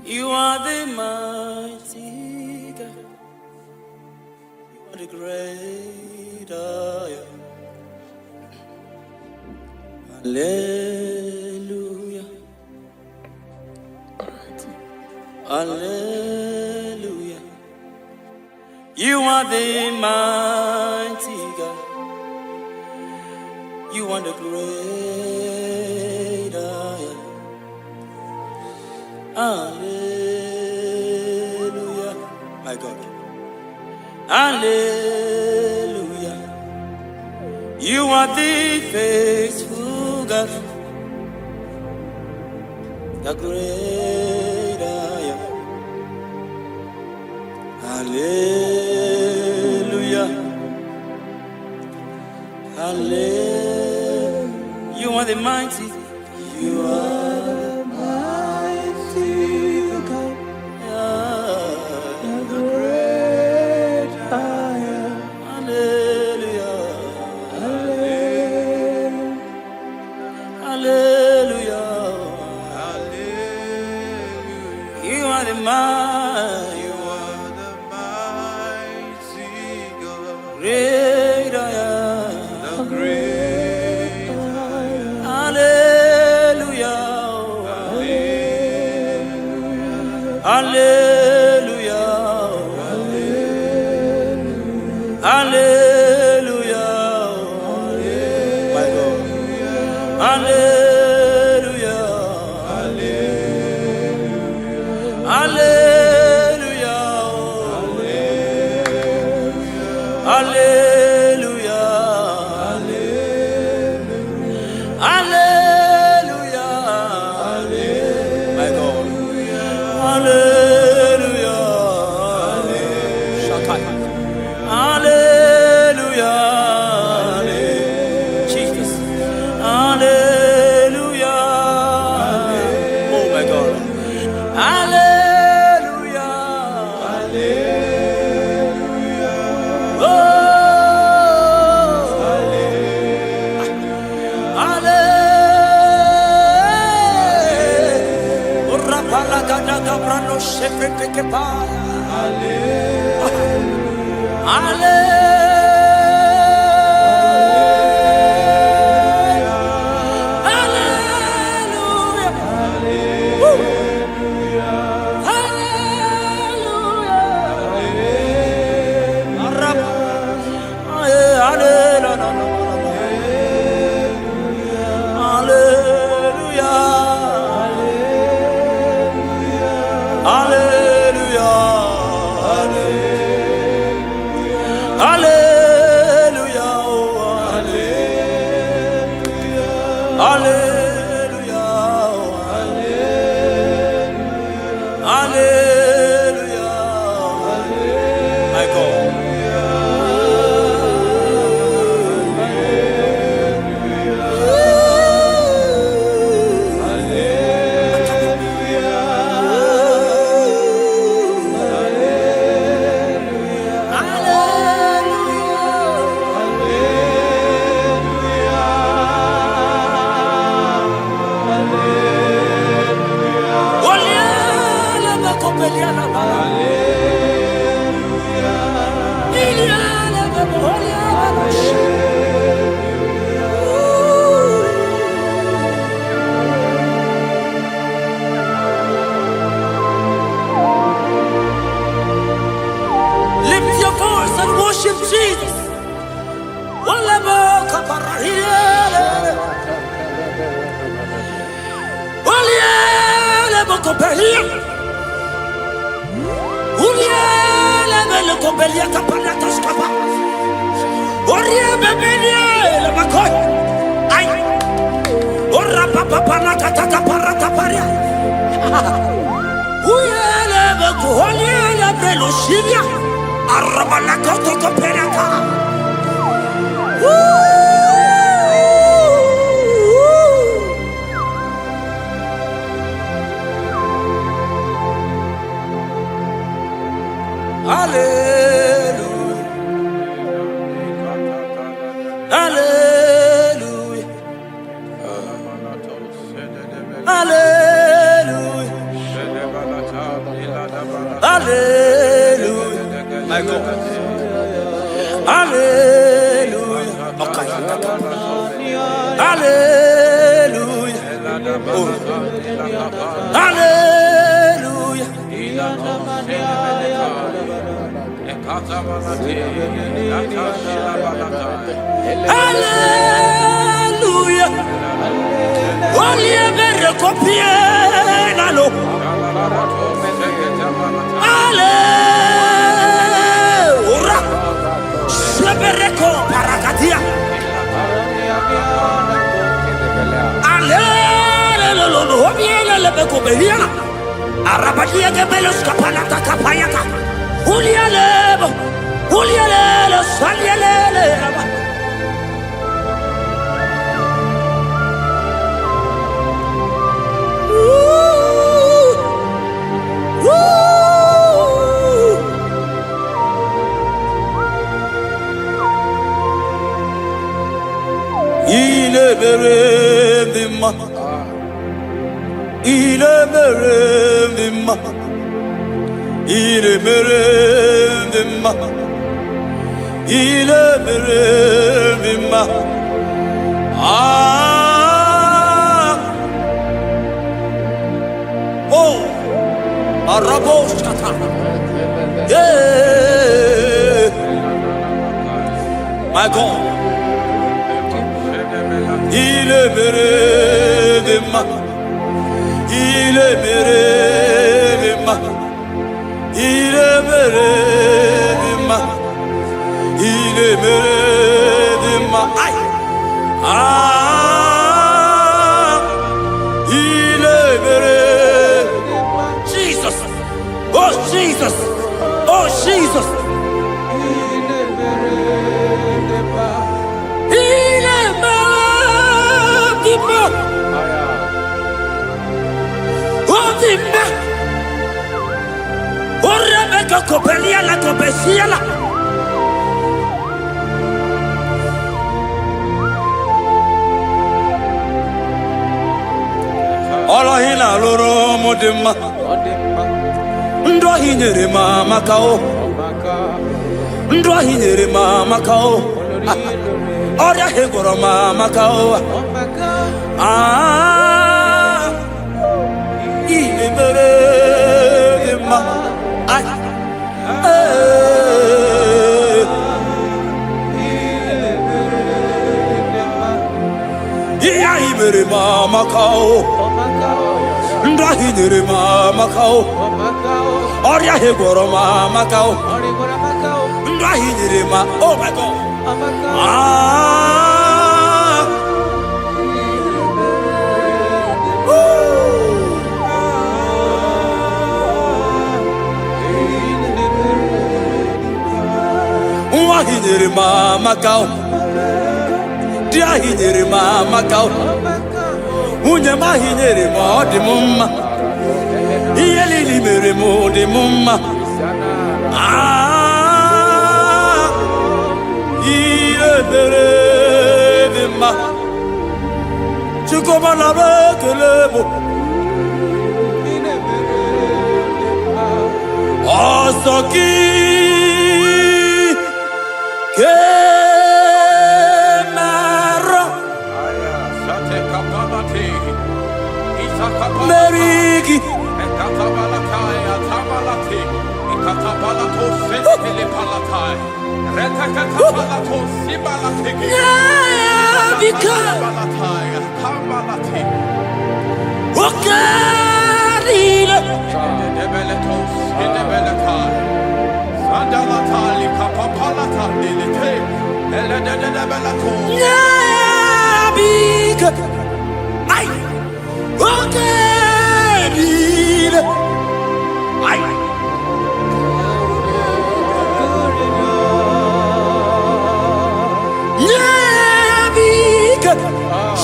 You are the mighty God. You are the great I am. Hallelujah. Hallelujah. You are the mighty God. You are the great I am. Hallelujah. My God. Hallelujah. You are the faithful God. The great I am. Hallelujah. Hallelujah. You are the mighty. You are the mighty God. The great I am. Hallelujah. Hallelujah. Hallelujah. Hallelujah. You are the mighty. You are the mighty God. Great I am. The great I am. Hallelujah. Hallelujah. Hallelujah. Hallelujah. My God. Hallelujah. Hallelujah. Hallelujah. Hallelujah. Hallelujah. My God. Hallelujah. Hallelujah. Jesus. Hallelujah. Oh my God. Hallelujah. Hallelujah. Oh. Lift your voice and worship Jesus. Hallelujah. Hallelujah. Hallelujah. Hallelujah. My God. Hallelujah. Okay. Hallelujah. Oh. Hallelujah. Hallelujah. Only a better copy. Hallelujah. Shebereko parakatia. Hallelujah. Obiela lebeko beliana. Arabadia gebelos kapalata kapayaka. Ulialebo. Ulialelo salialele. Oh, Arabos kata. Yeah, my God. Il est merveilleux, il est merveilleux, il est merveilleux, il est merveilleux. Ah, il est merveilleux. Jesus, oh Jesus, oh Jesus. Copelia la copecia la Ola hina loro modema Ndo hinyere mama kao Ndo hinyere mama kao Oria hegoro mama kao Ah Ile mere ma Ai Mere mama kao Ndahi nere mama kao Oria hegoro mama kao Ndahi nere ma Oh my God Ah Ndahi nere mama kao Ndahi nere mama kao Unye mahinyere mo di mumma Iyeli mere mo di mumma Ah Iye mere di ma Chukoma la bekelebo Osoki Merigi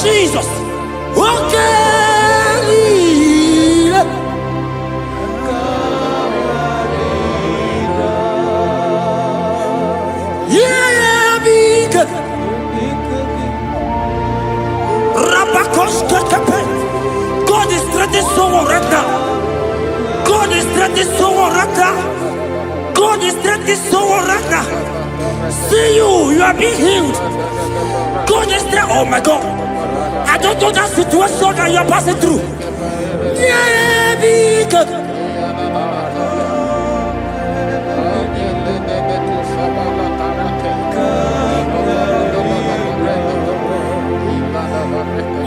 Jesus, God is threatening someone right now. God is threatening someone right now. God is taking someone right now. See you are being healed. God is there. Oh my God. I don't know that situation that you are passing through. Yeah, be good.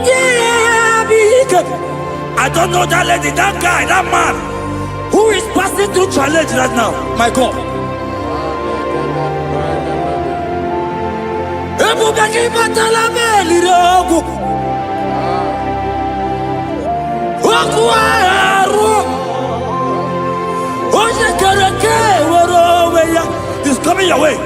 Yeah, be good. I don't know that lady, that guy, that man who is passing through challenge right now. My God. It's coming your way.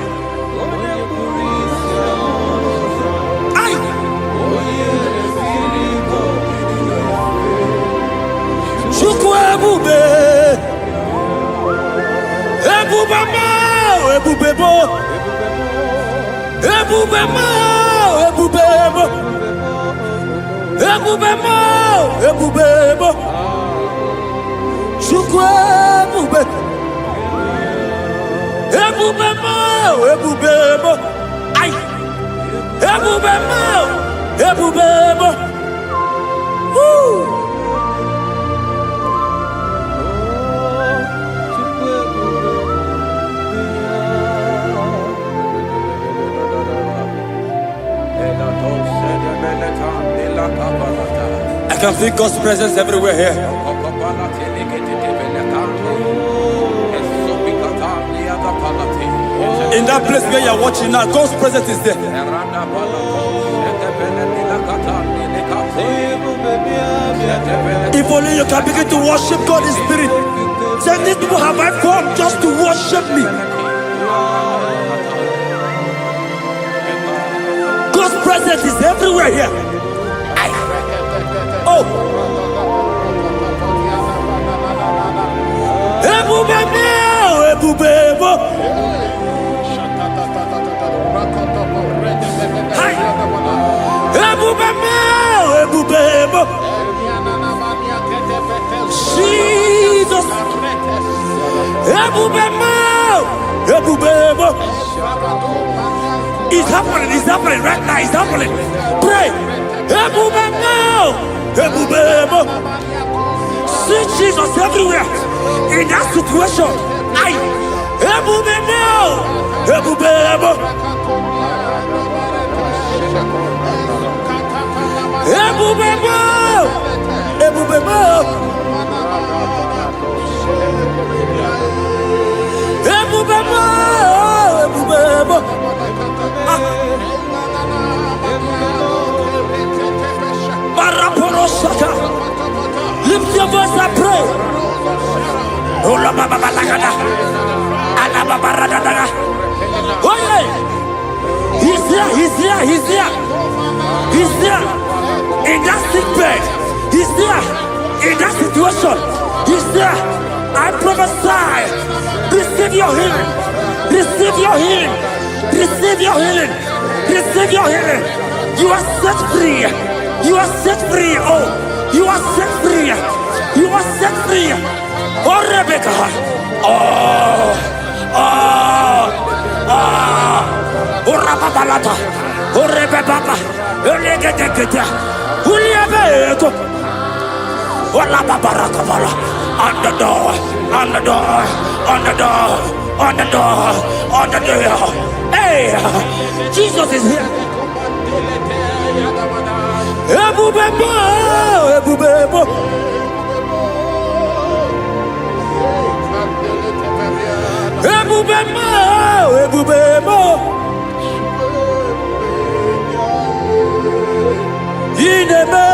I can feel God's presence everywhere here. In that place where you are watching now, God's presence is there. If only you can begin to worship God in spirit. Say, these people have I formed just to worship me. God's presence is everywhere here. Oh. Jesus. It's happening right now, it's happening. Pray. See Jesus everywhere in that situation. Lift your voice and pray. Oh yeah. He's there. He's there. In that sick bed. He's there. In that situation. He's there. I prophesy. Receive your healing. Receive your healing. Receive your healing. Receive your healing. You are set free. You are set free. Oh, you are set free. You are set free. Oh, Rebecca. Oh, Rababalata. Oh, Rebecca. Uliabeto. Oh, La Babarakabala. On the door. On the door. On the door. On the door. On the door. Hey, Jesus is here. Ebubebo. Ineme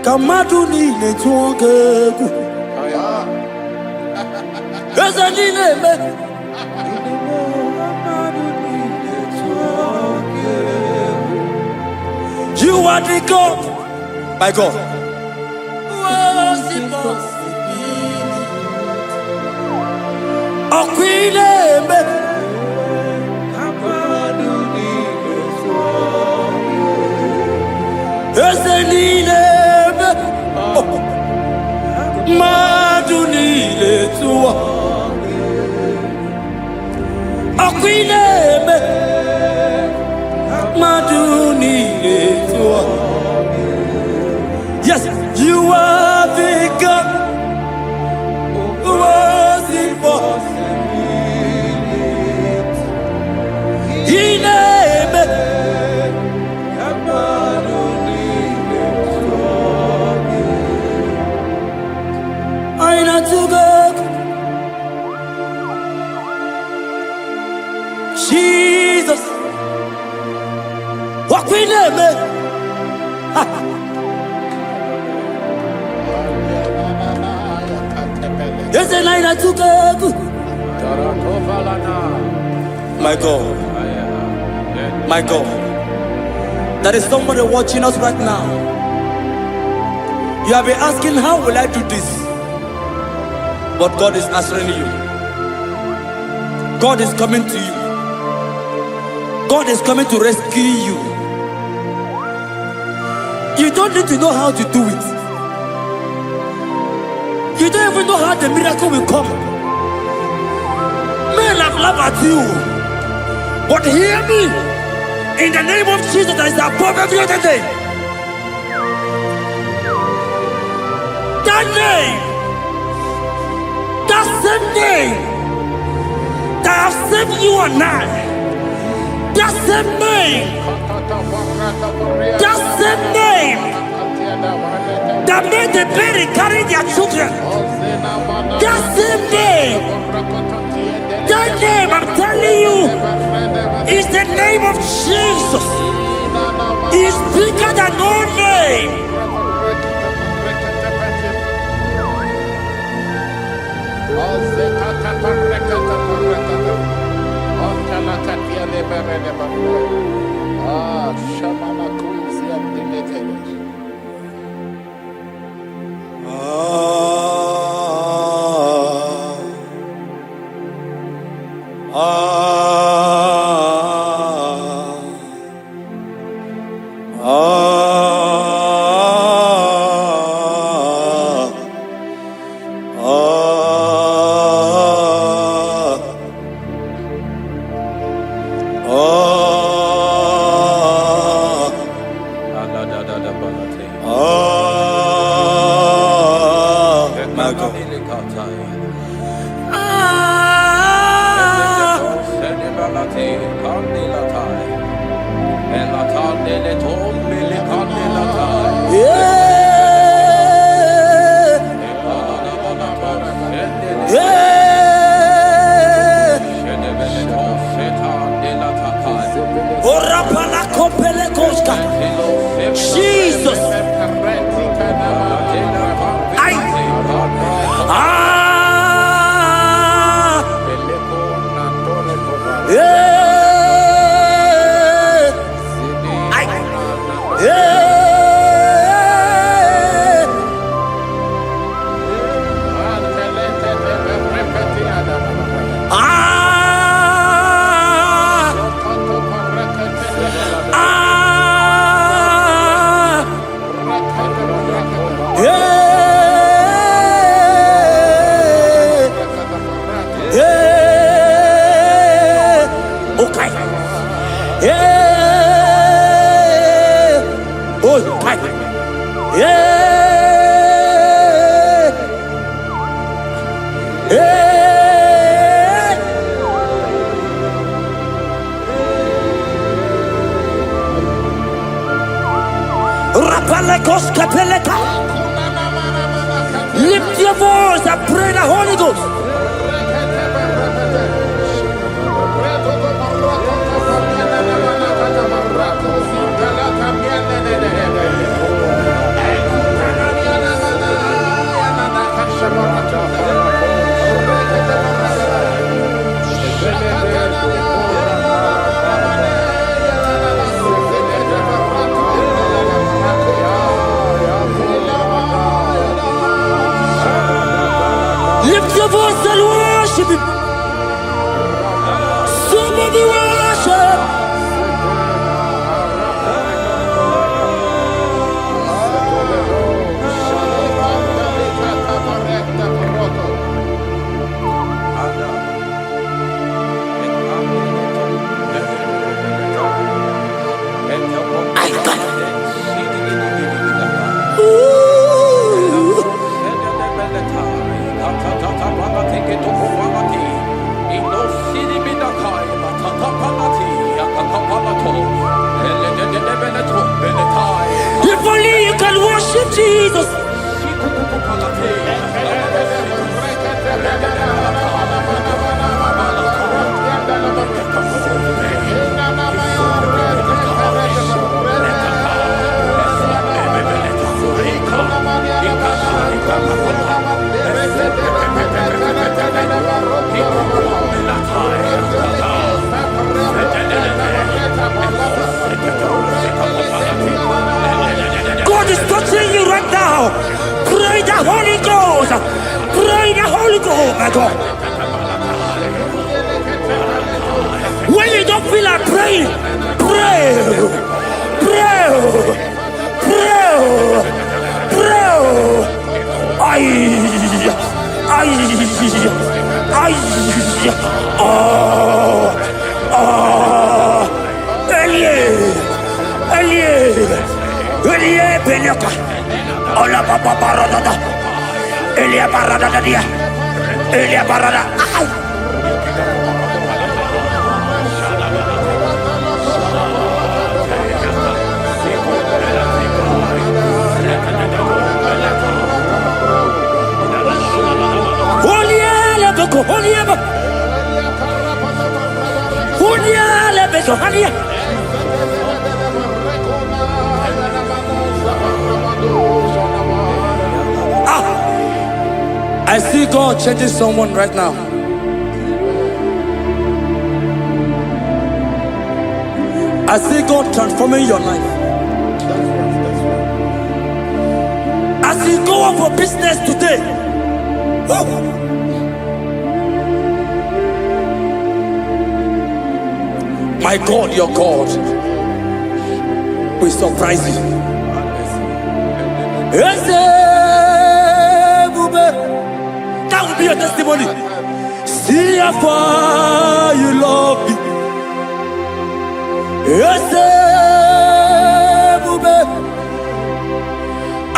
kamadu ni netuongegu. Ezanineme. You are the God, my God. Wakwineme Maduni. Yes, you are the God who was impossible. Ineme Aina to God. Jesus, Wakwineme. Yes, and I to God. My God, my God, there is somebody watching us right now. You have been asking, how will I do this? But God is answering you. God is coming to you. God is coming to rescue you. You don't need to know how to do it. You don't even know how the miracle will come. Men have laughed at you. But hear me. In the name of Jesus that is above every other name. That name. That same name. That have saved you and I. That same name. That same name. That made the baby carry their children. That same name. That name, I'm telling you, is the name of Jesus. He is bigger than all name. Jesus. Lift your voice and pray the Holy Ghost. Lift your voice and worship Him. Somebody worship. can worship Jesus. God is touching you right now. Pray the Holy Ghost. Pray the Holy Ghost, my God. When you don't feel like praying, pray. Pray. Pray. Pray. Ay. Elie Belioka. Ola papa parada. Elia parada dia. Elia parada. I see God changing someone right now. I see God transforming your life. As you go up for business today, my God, your God will surprise you. That will be your testimony. See how far you love me.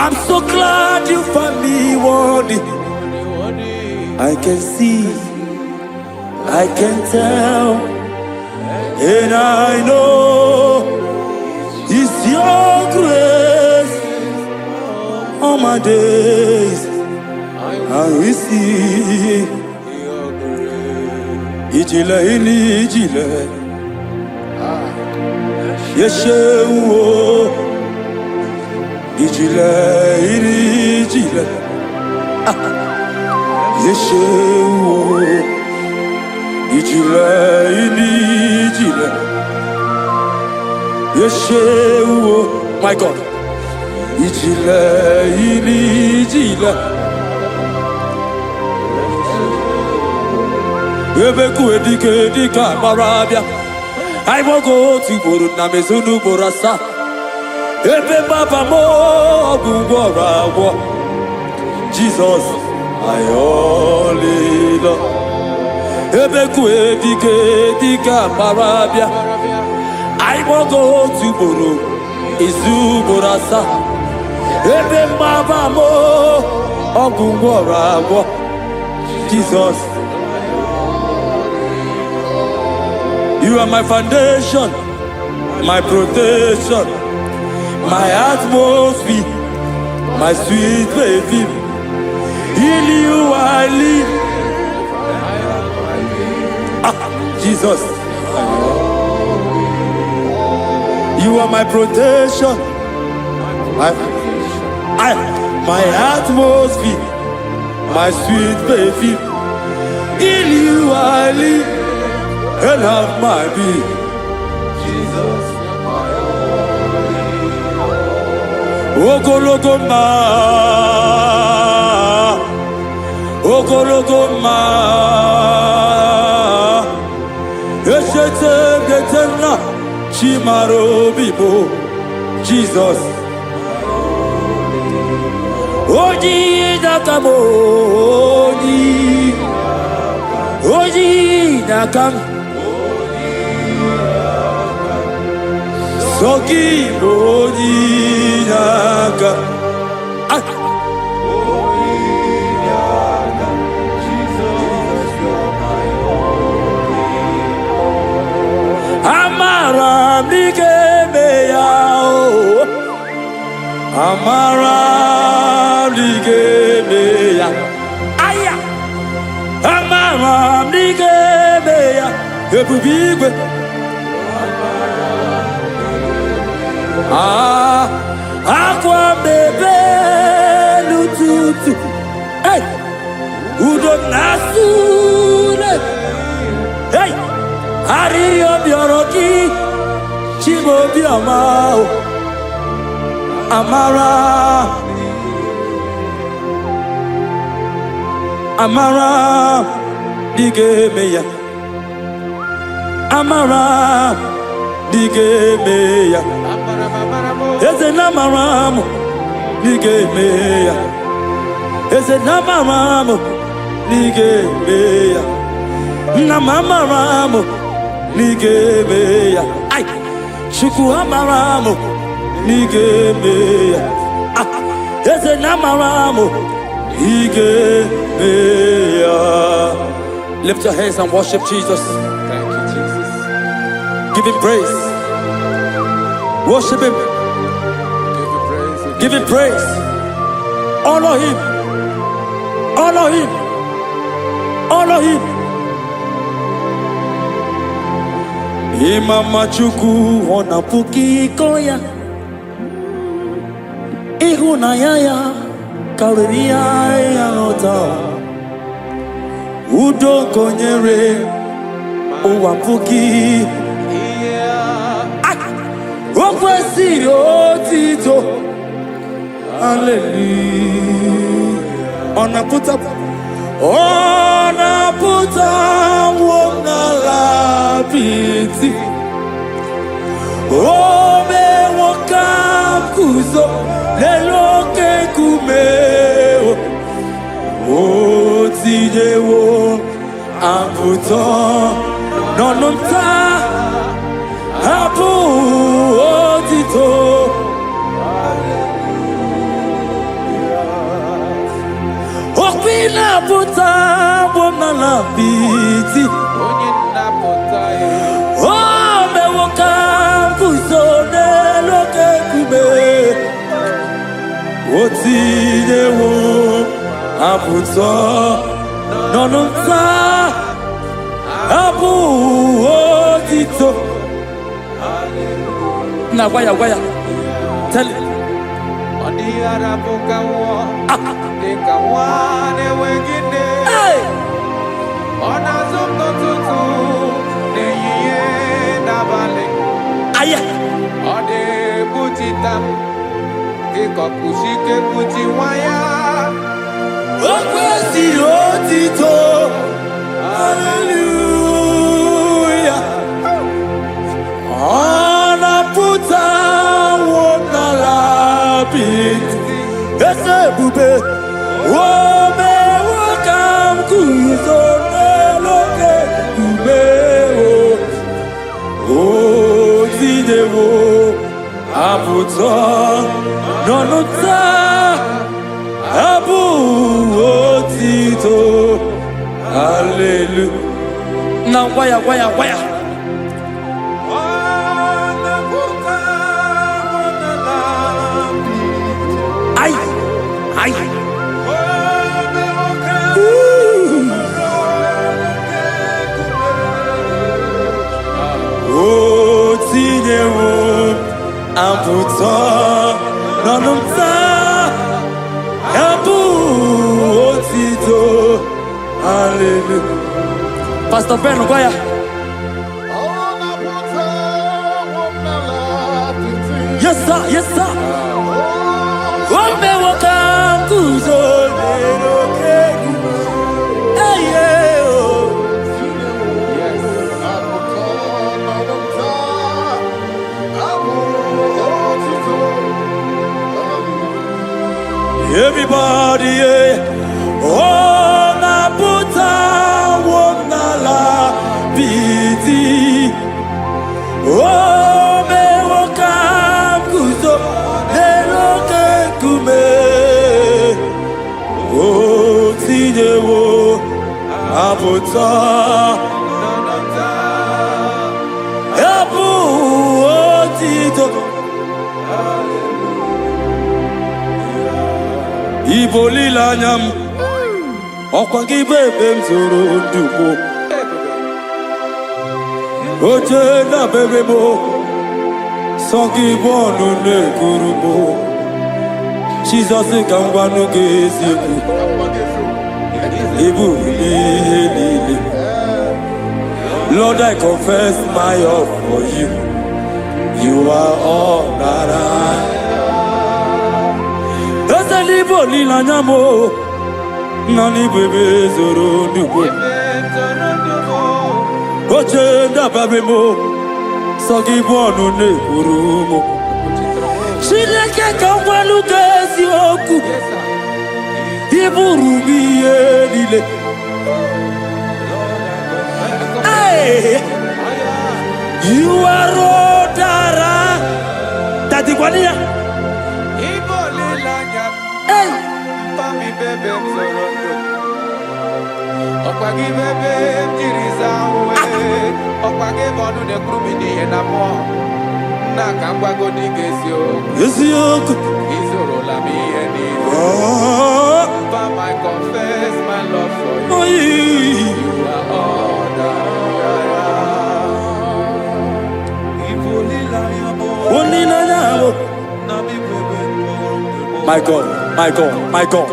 I'm so glad you found me worthy. I can see, I can tell, and I know it's your grace all my days. I will see Ijile ili ijile Yeshewo Ijile ili ijile Yeshewo Ijile ili ijile Yeshewo. My God. Ijile ili ijile Ebeku edike dika marabia. I will go to Guru Namezunu Borasa. Ebe Baba mo Gungora. Jesus, I only love. Ebeku edike dika marabia. I will go to Guru Izu Borasa. Ebe Baba mo Gungora. Jesus. You are my foundation, my protection, my atmosphere, my sweet baby. In you I live. Jesus. You are my protection, my atmosphere, my sweet baby. In you I live. And have my being. Jesus, my only. Ogologoma, Ogologoma, Eshete getena, Chimaro bibo, Jesus. Oji nakamo, Oji nakam. Soki Onyaka. Jesus, you're my only. Amara Mike Meyao. Amara n'ike eme ya ebube igwe akwa bebe n'ụtụtụ udo na-asụle arịrị obiọrọ gị Chimaobi ọma amara dị ga-eme ya amara dị ga-eme ya eze na amara m dị ga-eme ya eze na amara m dị ga-eme ya nna m amara m dị ga-eme ya Chukwu amara m dị ga-eme ya eze na amara m dị ga-eme ya. Lift your hands and worship Jesus. Thank you, Jesus. Give him praise. Worship him. Give you praise. Give him praise. Honor him. Honor him. Honor him. Imama Chukwu ona puki koya. Ihunanya ya kariria ya nota. Udo konyere ụwa puki. Okwesịrị otito. Hallelujah. Ọ na-apụta n'ala apịtị. O mewo ka m guzo n'elu oke nkume. O tinyewo apụta n'ọnụ nta. Abụ otito. Okwi na-apụta bụ n'ala apịtị. O mewo ka m guzo n'elu oke nkume. O tinyewo apụta n'ọnụ nta. Abụ otito. Na gwaya tell it. Hallelujah. Ese bube, o me wakam kuzo neloke kube o zidewo aputo nonota abu otito. Hallelujah. Now waya. Ay. O tinyewo apụta n'ọnụ nta. Abụ otito. Hallelujah. Pastor Ben Gwaya. Yes sir. Everybody, oh, na puta, oh, na la piti, oh, me wakam kuzo, ne loke kume, oh, tinewo, aputa, apu, oh, tito. Ibolila nyam, ọkwa gị bụ ebe m zoro ndụkwu. Oche na bebe mo, songi bonu ne kurumo. Jesus kangwanu kesiku, ibu ilili. Lord, I confess my love for you. You are all that I. Eseli boli la nyamo, nani bebe zoro nubo. Oche na bebe mo, songi bonu ne kurumo. Chileke kangwanu kesiku, ibu ilili. You are Rodara. Tati Guania. Hey. Pami bebe mzorondo. Okwagi bebe mjirizawe. Okwagi bonu ne krumini enamo. Nakangwa godi gesio. Gesio. Izoro la mi eni. Pam, I confess my love for you. You are all that my God, my God, my God.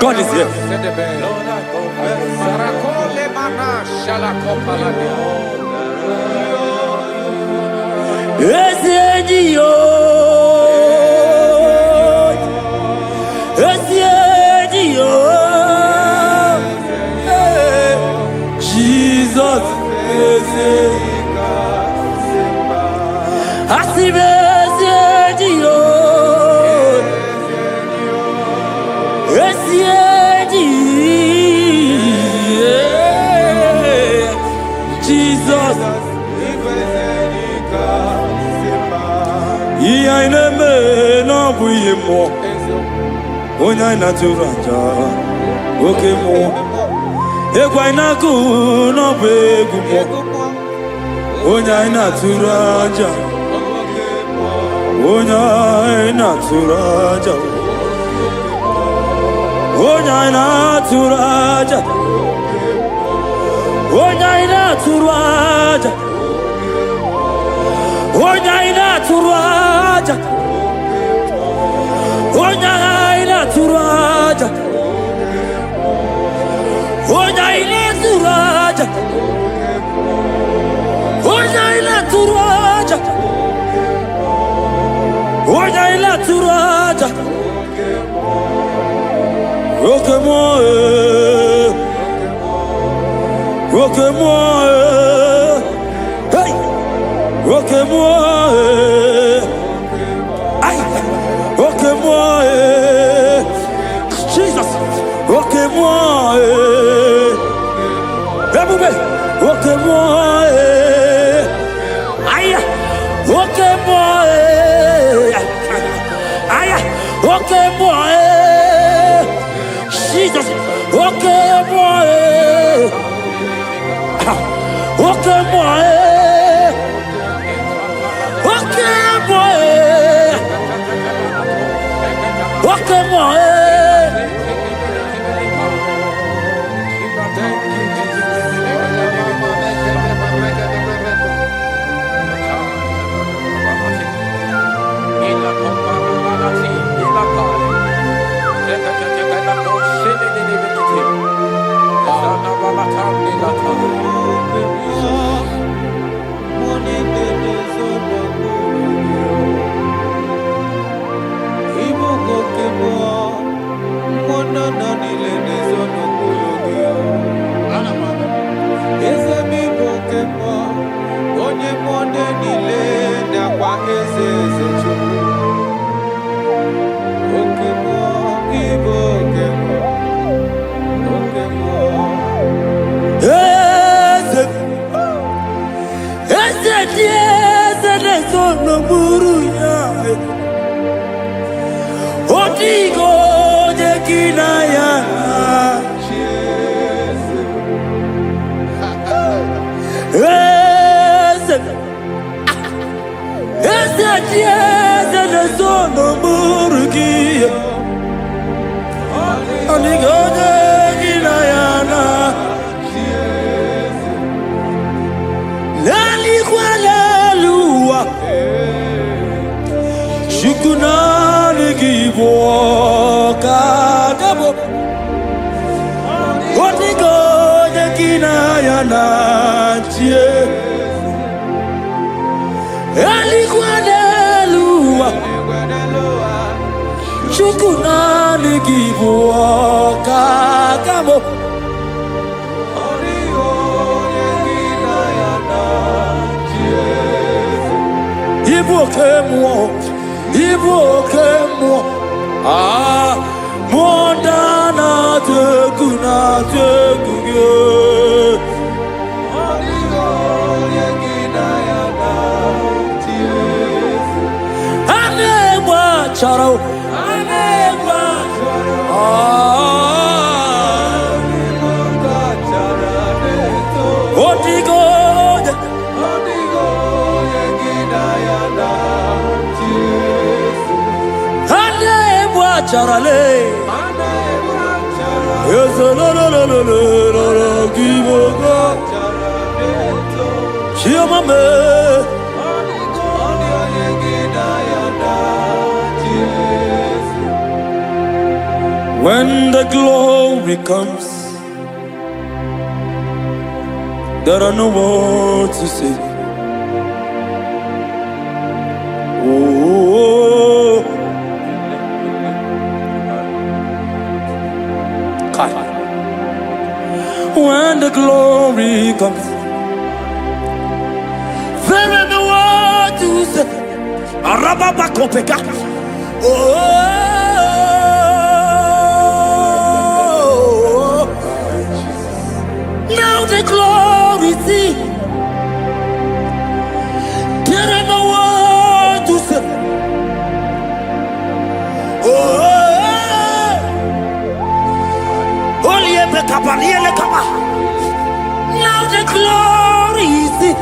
God is here. Jesus, Onya na turanja, oke mo. Egwa na ku no begu mo. Onya na turanja, onya na turanja, onya na turanja, onya na turanja, onya na turanja. Onyaina turaja, onyaina turaja, onyaina turaja, onyaina turaja. Roke moi, hey, roke moi. Jesus, ok moi, ok moi, aïe, ok moi, aïe, ok moi, Jesus, ok moi, ok moi, ok moi. Come on, When the glory comes, there are no words to say. Oh, when the glory comes, there are no words to say. Arababakopeka. Oh. Now the glory see, there are no words to say. Now the glory see.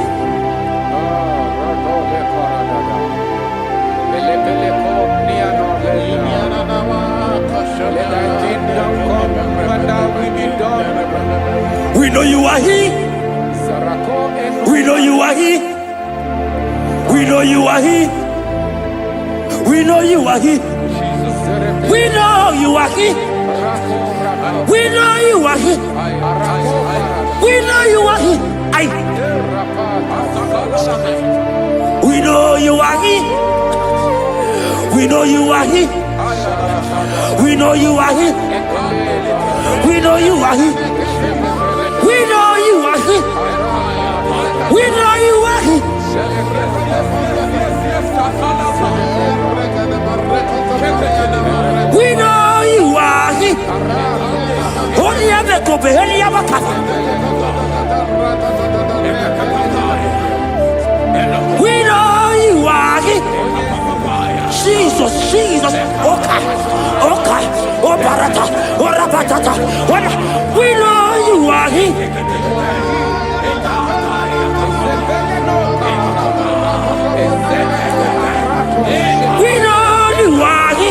We know you are He. We know you are He. We know you are He. We know you are He. We know you are He. We know you are He. We know you are He. We know you are He. We know you are He. We know you are He. We know you are He. We know you are He. We know you are He. We know you are He. Only ever go be only ever come. We know you are He. Jesus, Jesus, okay, okay, oh barata, oh rabatata, we know you are He. We know you are He.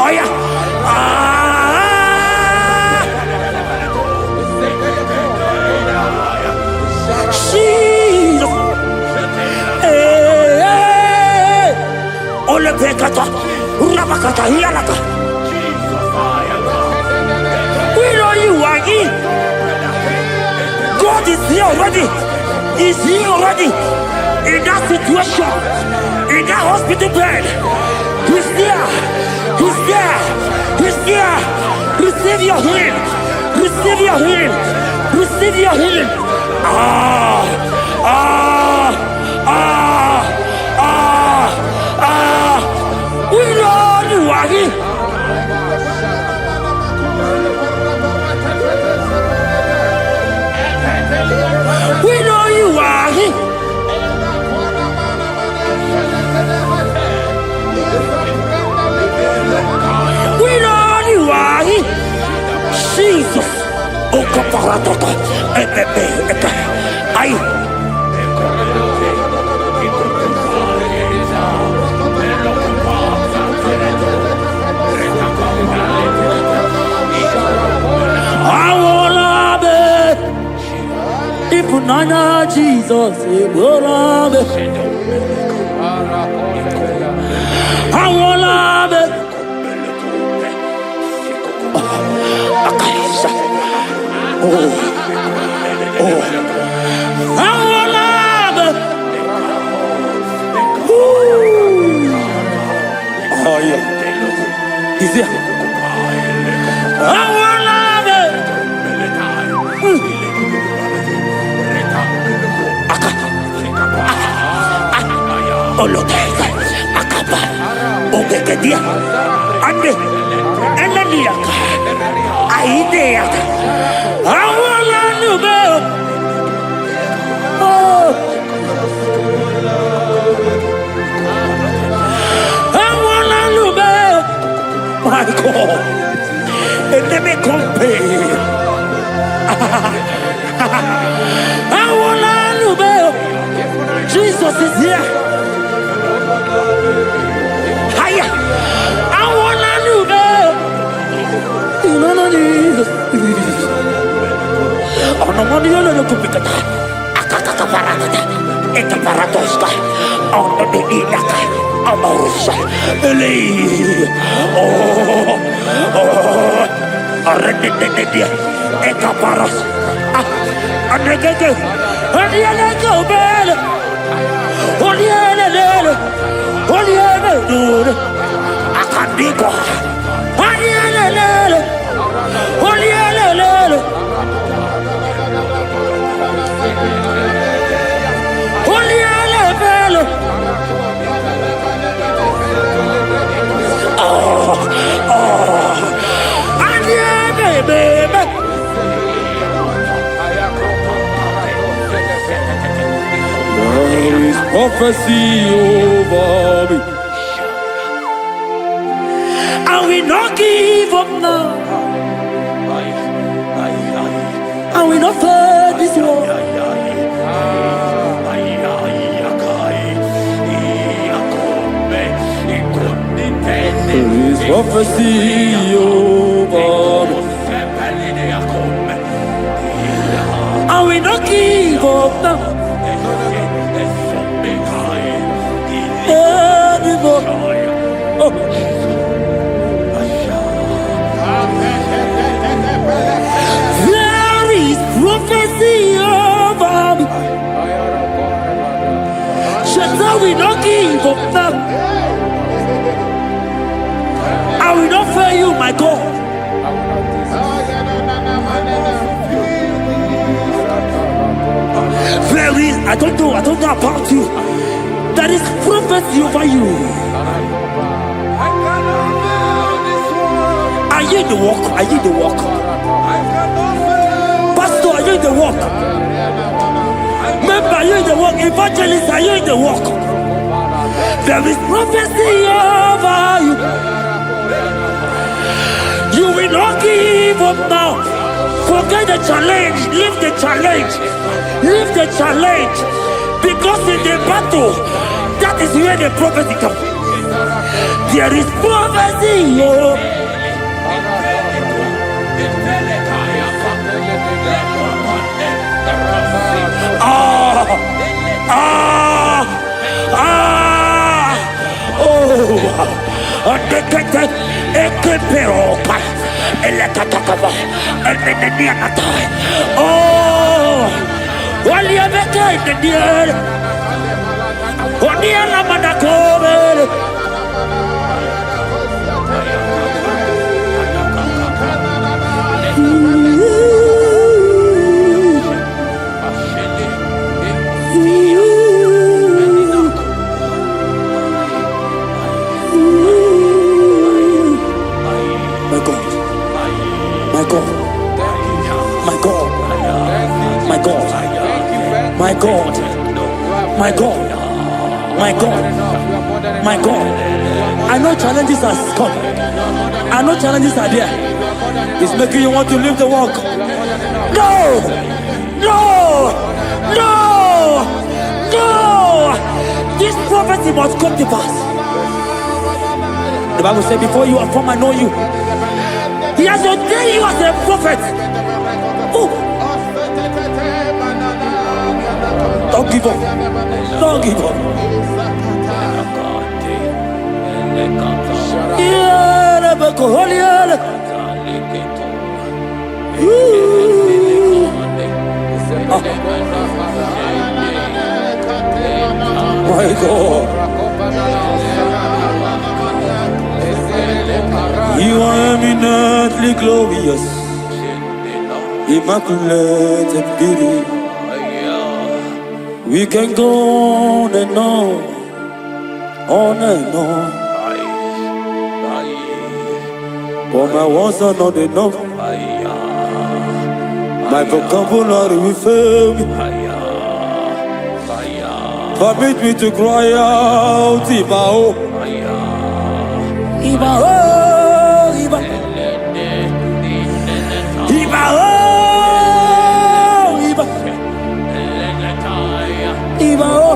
Oh yeah. Jesus. Ole pekata. Rabakata hialaka. We know you are He. God is here already. He's here already. In that situation, in that hospital bed, He's there. He's there. He's there. Receive your healing. Receive your healing. Receive your healing. We know you are He. We know you are He. We know you are He. Jesus. O kaparatata. Ay. Nana Jesus, I want love it. I want love it. Oh yeah, is it? I want love it. Oloteka, akaba, obekedia, ande, enaniaka, aideaka, awala nube, oh, awala nube, my God, enemy compare, awala nube, Jesus is here. Hiya! I wanna know that. No, no, Jesus. Oh, no, no, no, no, kupita. Akaka parata. Eka paratoska. Oh, no, no, inaka. Amorsa. Eli. Oh. Arredededia. Eka paras. Anegege. Anegege bele. Olielele. Olielele. Akandiko. Olielele. Olielele. Olielele. Oh. Baby. There is prophecy over me. I will not give up now. I will not fail this war. There is prophecy over me. I will not give up now. Oh. There is prophecy over me. Cheta will not give up now. I will not fail you, my God. There is, I don't know about you. There is prophecy over you. Are you in the walk? Are you in the walk? Pastor, are you in the walk? Member, are you in the walk? Evangelist, are you in the walk? There is prophecy over you. You will not give up now. Forget the challenge. Leave the challenge. Leave the challenge. Because in the battle, that is where the prophecy comes. There is prophecy. God, my God, my God, my God. I know challenges are come. I know challenges are there. It's making you want to leave the walk. No! No! No! No! This prophecy must come to pass. The Bible said, before you are formed, I know you. He has ordained you as a prophet. Oh. Don't give up. Don't give up. My God. You are eminently glorious, immaculate and beauty. We can go on and on and on. But my words are not enough. My vocabulary will fail me. Permit me to cry out, Ibao. Ibao, Ibao. Ibao, Ibao.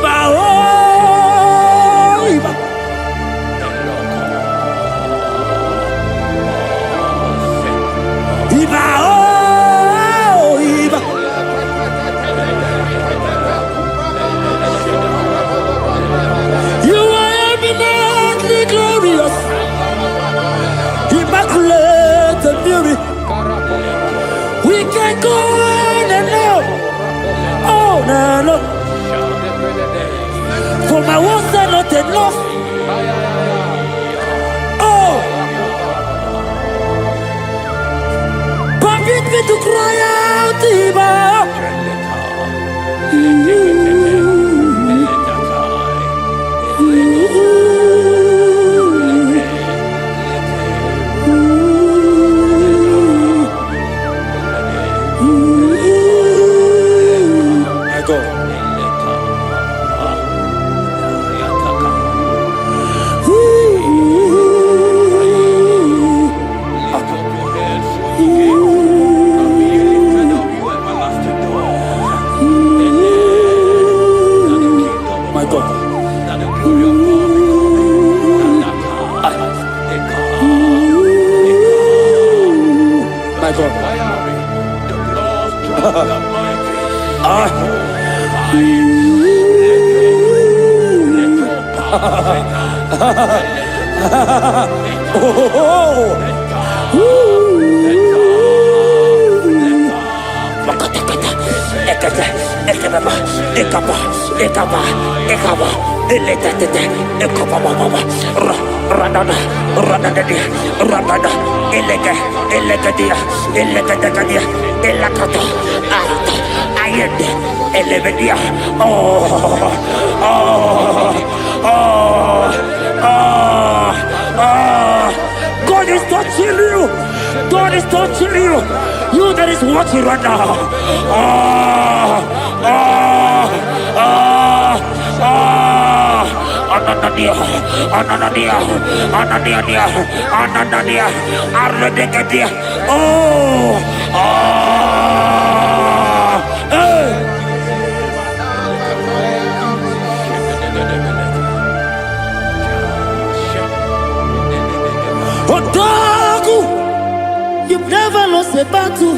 Ibao, Ibao. You are eminently glorious, immaculate and beauty. We can go on and on. For my words are not enough. Oh, permit me to cry out, Ibao. My God. God is touching you. God is touching you. You that is watching right now. Odagu, you've never lost a battle.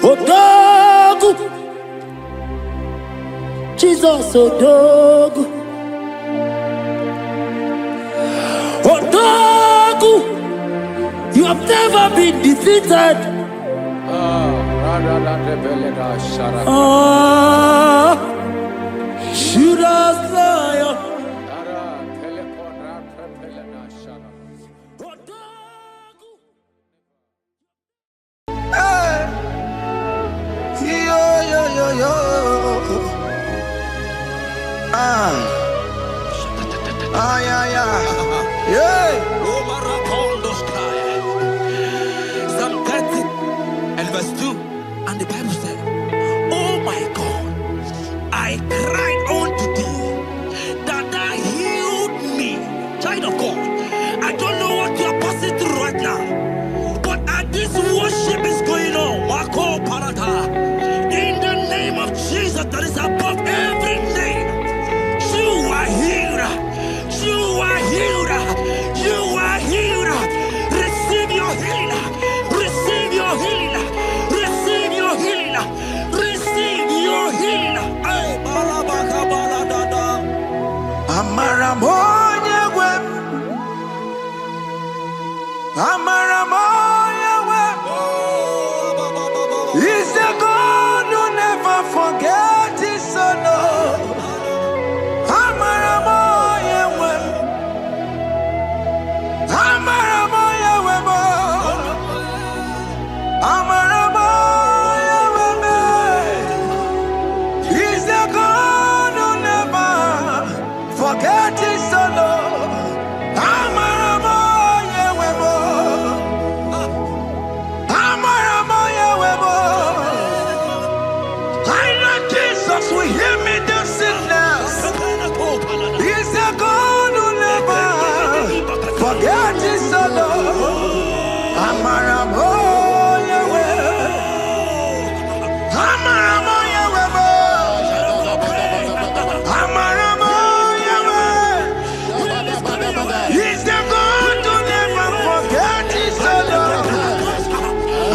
Odagu, Jesus, Odagu. Odagu, you have never been defeated. Judas lion. Yo, yo, yo, yo. Psalm 30 and verse 2, and the Bible said, "Oh my God, I cried unto thee, that thou healed me." Child of God, I don't know what you are passing through right now, but as this worship is going on, Wako Parata, in the name of Jesus that is above every name, you are healed. You are healed. You are healed. Receive your healing. Receive your healing. Receive your healing. Receive your healing. Ay, balabaka baladada. Amaramoya wem. Amaramoya wem. He's the God who never forgets his son. Amaramoya wem. Amaramoya wem. Amaramoya wem. He's the God who never forgets his son. Amaramoya wem. Amaramoya wem. I know Jesus will hear me the sickness. He's the God who never forgets his son. Amaramoya wem. Amaramoya wem. Amaramoya wem. He's the God who never forgets his son.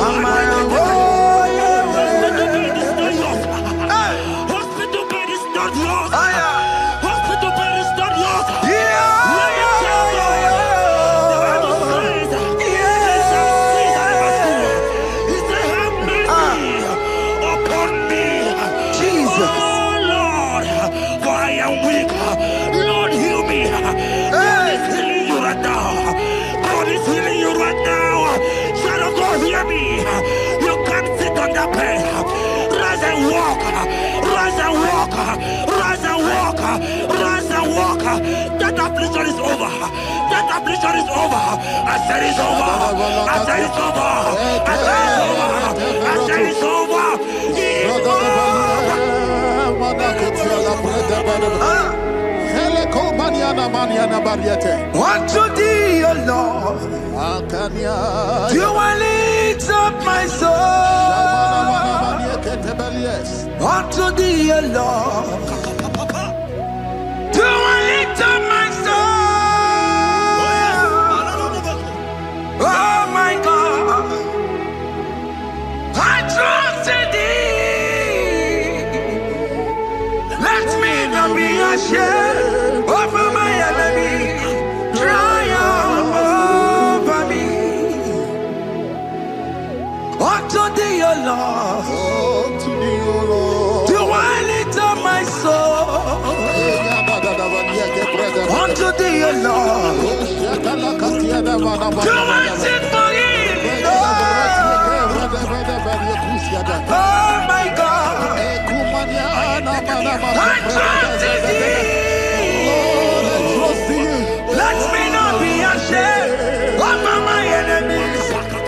Amaramoya wem. Hey. Hospital bed is not yours. Aya. Hospital bed is not yours. Yeah, Let me tell you, the Bible says, He said, "Have mercy upon me, Jesus. oh Lord, for I am weak. Lord, heal me." God is healing you right now. God is healing you right now. Child of God, hear me. You can't sit on that bed. Rise and walk. Rise and walk. Rise and walk. Rise and walk. That affliction is over. That affliction is over. I said it's over. I said it's over. I said it's over. I said it's over. It's Unto thee, O Lord, do I lift up my soul. Unto thee, O Lord, do I lift up my soul. Oh my God, I trust in thee. Let me not be ashamed over my enemy. Triumph over me. Unto thee, O Lord, do I lift up my soul. Unto thee, O Lord, do I sing for him. Oh my God, I trust in thee. Let me not be ashamed over my enemies.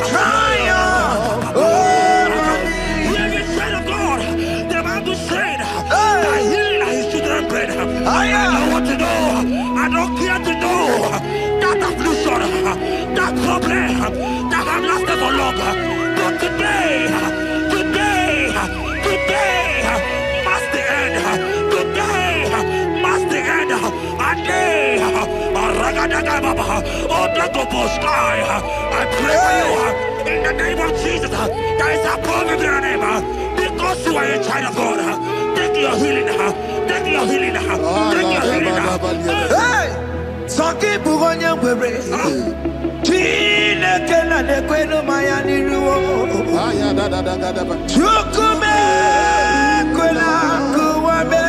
Triumph over me. Hear the child of God. The Bible said that healing is children's bread. I don't want to know. I don't care to know that affliction, that problem that has lasted for long. But today must the end. Today must the end. A day. I pray for you in the name of Jesus. That is above every name. Because you are a child of God. Take your healing. Take your healing. Take your healing. Hey, Sanki Bugonya Webre. Tina Kena de Queno Mayani Ruo. Chukume Quena Kuame.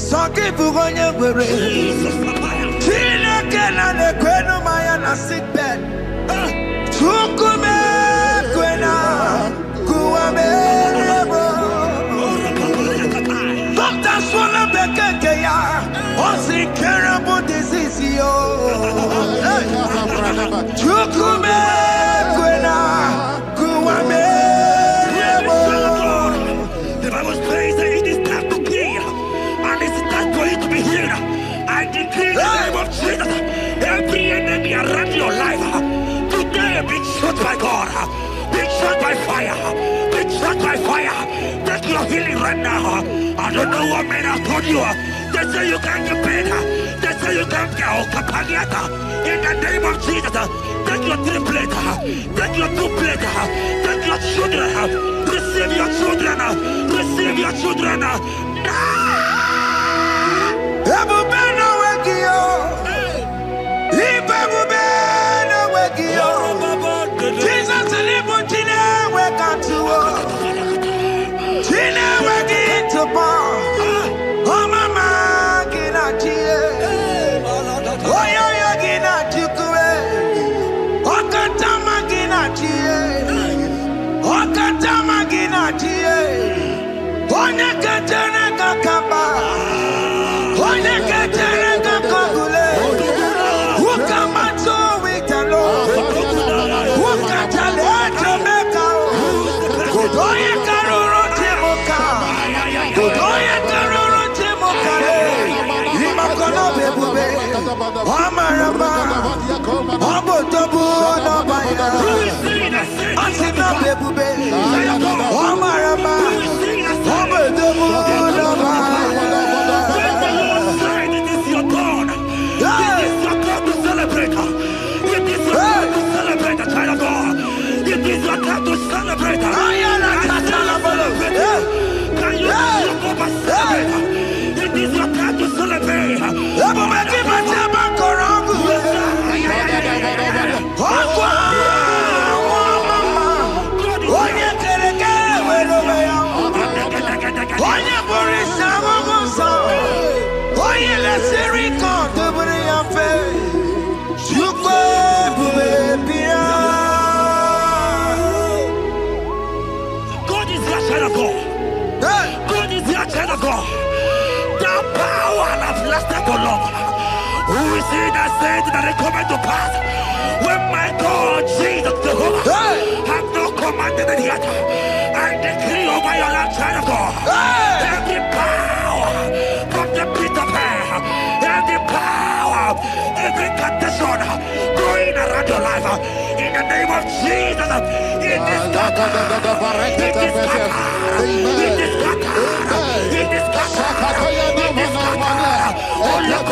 Sanki Bugonya Webre. Tina Kena de Queno Mayana sick bed. Chukume Quena Kuame. around your life, today be shot by God, be shot by fire, be shot by fire. Take your healing right now. I don't know what men have told you. They say you can't get paid. They say you can't get Okapagiata. In the name of Jesus, take your triplet, take your two-plate, take your children, receive your children, receive your children. Jesus who is he that said that it coming to pass? When my God, Jesus Jehovah, have not commanded it yet, I decree over your life, child of God, every power from the pit of hell, every power, every condition going around your life, in the name of Jesus, it is scattered, it is scattered, it is scattered, it is scattered, it is scattered. Oh, look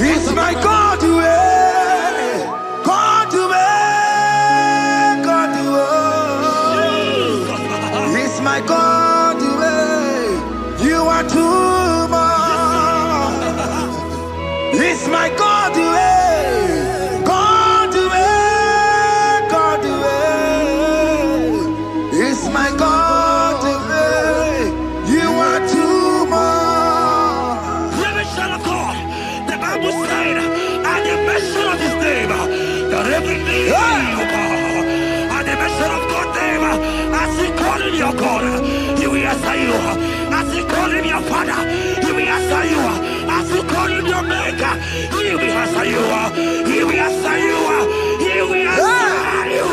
It's my God to God to God to It's my God to you are too much. It's my God to God to God to it's my God to you are too much. Living Son of God, the Bible said, at the mention of his name, that every knee will bow. At the mention of God's name, as he call him your God, he will answer you. As he call him your Father, he will answer you. As you call him your Maker, he will answer you. He will answer you. He will answer you.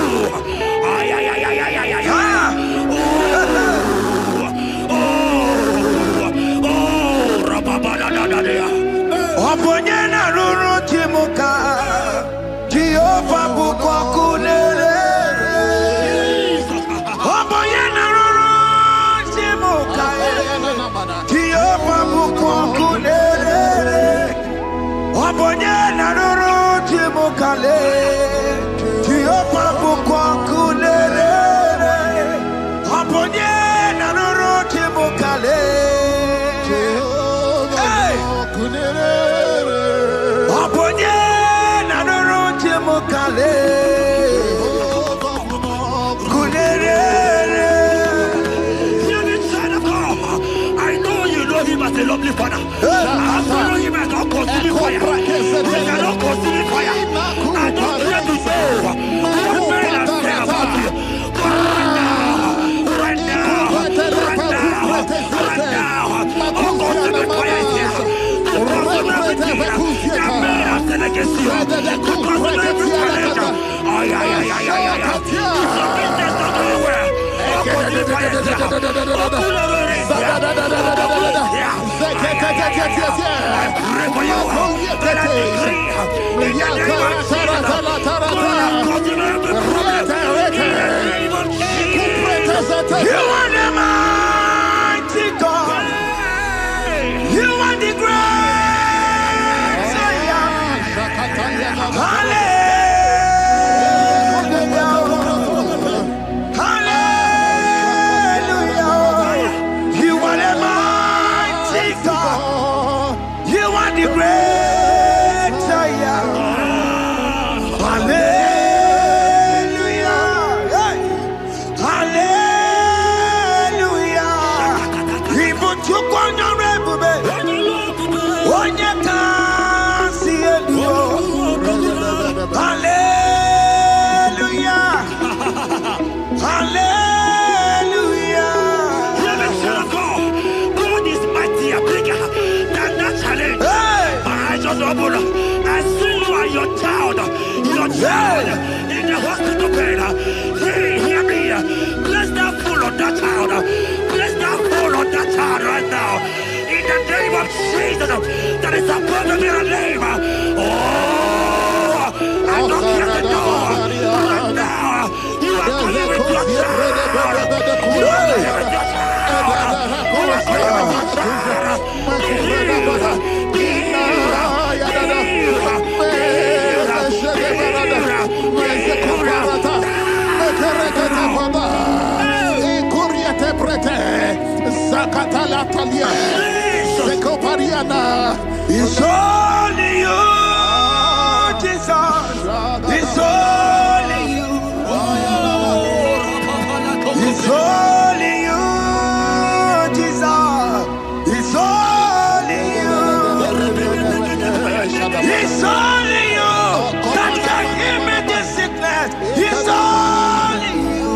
Ay, ay, ay, ay, ay, ay, ay, ay. Oh, rababadadadadea. Oponyena ruru chimuka Jehovah bukwa kunere Oponyena ruru chimuka Jehovah bukwa kunere Oponyena ruru chimuka Jehovah bukwa kunere Oponyena ruru chimuka I know you know him as a lovely Father. I follow him as a consuming fire. He cannot consume fire. I don't care to say what men have said about you. But right now, oh, consuming fire is here. To consume everything that men have said against you. To consume every challenge. You are the mighty God. You are the great Zion. Hallelujah. Hallelujah. You are the mighty God. You are the great Zion. Hallelujah. Hey. Hallelujah. Even to go on your rebbe. On your car, see it. Hallelujah. Hallelujah. God is mightier, bigger than that challenge. Hey. My eyes just open. I see you and your child in the hospital bed. Hear me. Bless that fool on that child. Bless that fool on that child right now. In the name of Jesus, that is supposed to be a name. Oh, I knock at the door right now. You are coming with your child. You are coming with your It's only you, Jesus. It's only you. It's only you, Jesus. It's only you. It's only you that can give me this sickness. It's only you.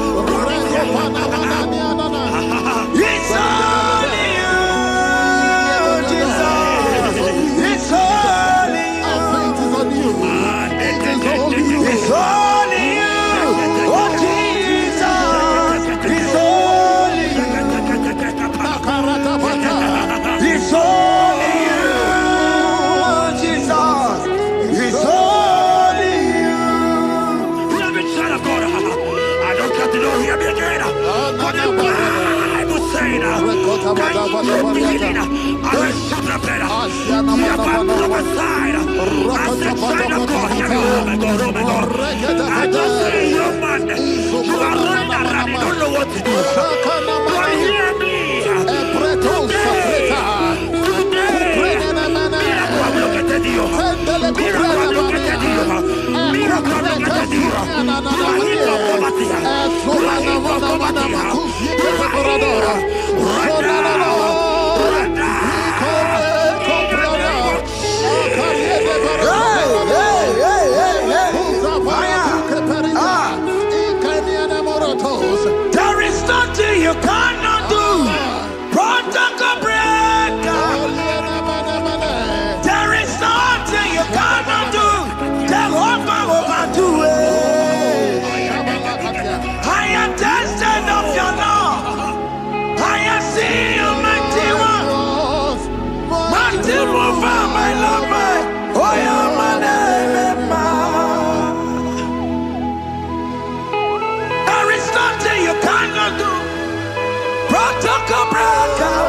It's only you, Jesus. It's only you. It's only you. Oh, Jesus. It's only you. It's only you, Jesus. It's only you. Child of God, I don't got to know here again. What the Bible saying, I will shut up better. You have been prophesied. I said, child of God, hear me. Oh my God, oh my God. I just say, young man, you are running around, you don't know what to do. But hear me. There is nothing you cannot do. Protocol breaker. There is nothing you cannot do. Jehovah overdo it. I am tested of your love. I am seeing you, mighty one. Mighty mover, my love, my. Oh, yeah, my name, there is nothing you cannot do. Protocol breaker.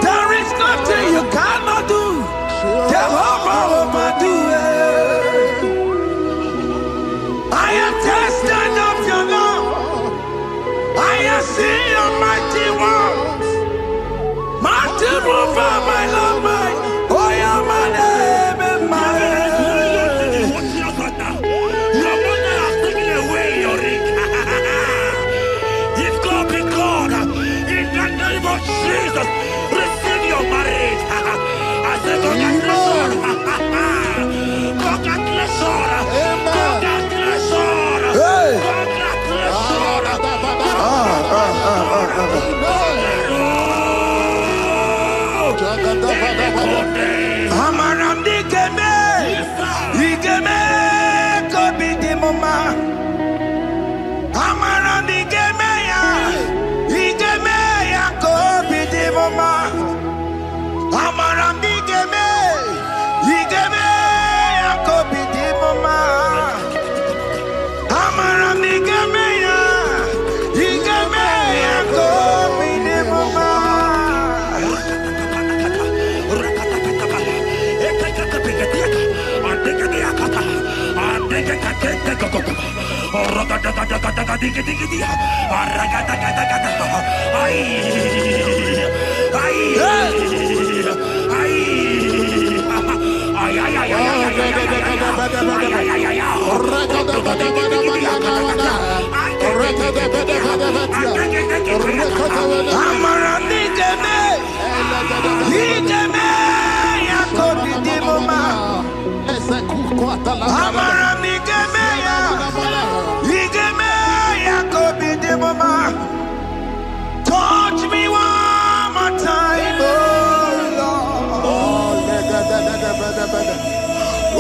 There is nothing you cannot do. Jehovah overdo it. I am tested of your love. I am seeing your mighty ones. Mighty mover, my love, my. Oh, yeah, my name and my. Your mother has taken away your ring. If God be God, in the name of Jesus, receive your marriage. I say congratulations. Congratulations. Congratulations. Hey. Congratulations. Amaram di geme. Touch me one more time, oh Lord.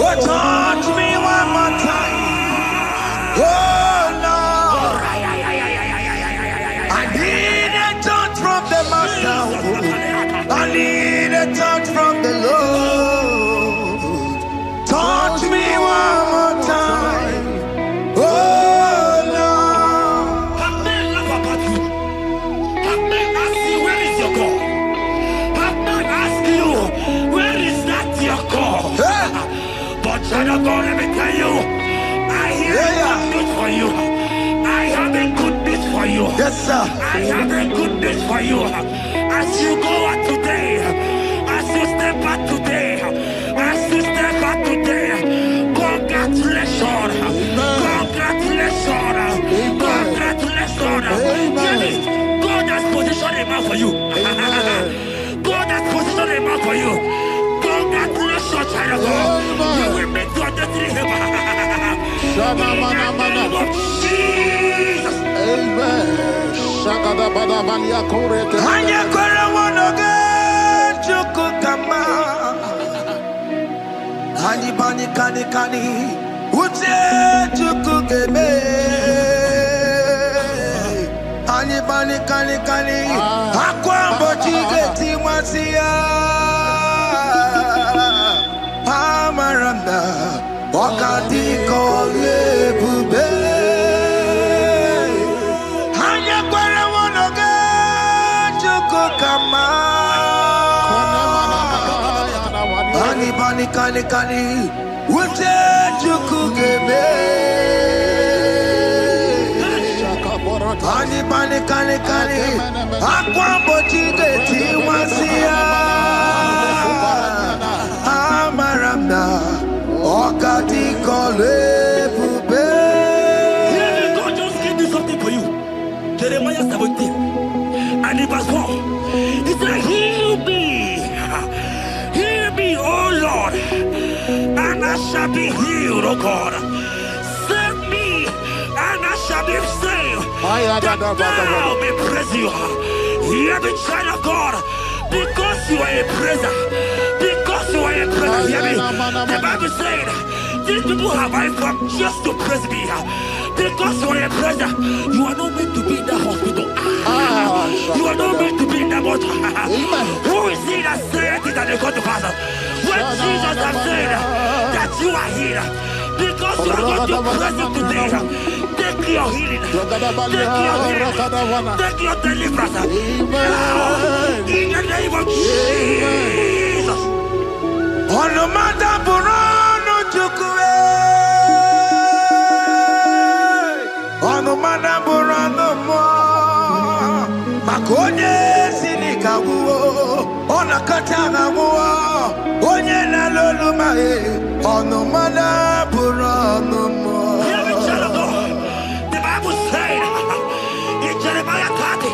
Oh, touch me one more time, oh Lord. I need a touch from the Master. I need a touch from the Lord. Touch me one more time, oh Lord. Have men laugh about you. Have men ask you, where is your God? Have men ask you, where is that your God? But child of God, let me tell you, I hear a good news for you. I have a good news for you. Yes, sir. I have a good news for you. As you go out today, as you step out today, as you step out today, congratulations. Congratulations. Congratulations. God has positioned a man for you. God has positioned a man for you. Congratulations, child of God. You will make your destiny helper. In the name of Jesus. Amen. Hanya kora wonoge chukukama. Hani bani kani kani uche chukukeme. Hani bani kani kani akwa mbochige timwasia. Amaranda wakati kole bube. Hanya kora wonoge chukukama. Hani bani kani kani uche chukukeme. Hani bani kani kani akwa mbochige timwasia. Amaranda wakati kole bube. God just gave me something for you. Jeremiah 17 and in verse 4. He said, heal me, oh Lord, and I shall be healed, oh God. Save me, and I shall be saved. That thou may praise you. Hear me, child of God, because you are a praiser. Because you are a praiser, hear me. The Bible said, these people have I come just to praise me. Because you are a praiser, you are not meant to be in that hospital. You are not meant to be in that water. Who is he that said it and they got to pass? When Jesus has said that you are healed, because you are going to praise him today, take your healing, take your healing, take your deliverance. Now, in the name of Jesus. Onomada burano chukwe. Onomada burano mo. Makonye sinika wuo. Onakatana wuo. Onye na lolu mae. Onomada burano mo. Hear me, child of God. The Bible said in Jeremiah 30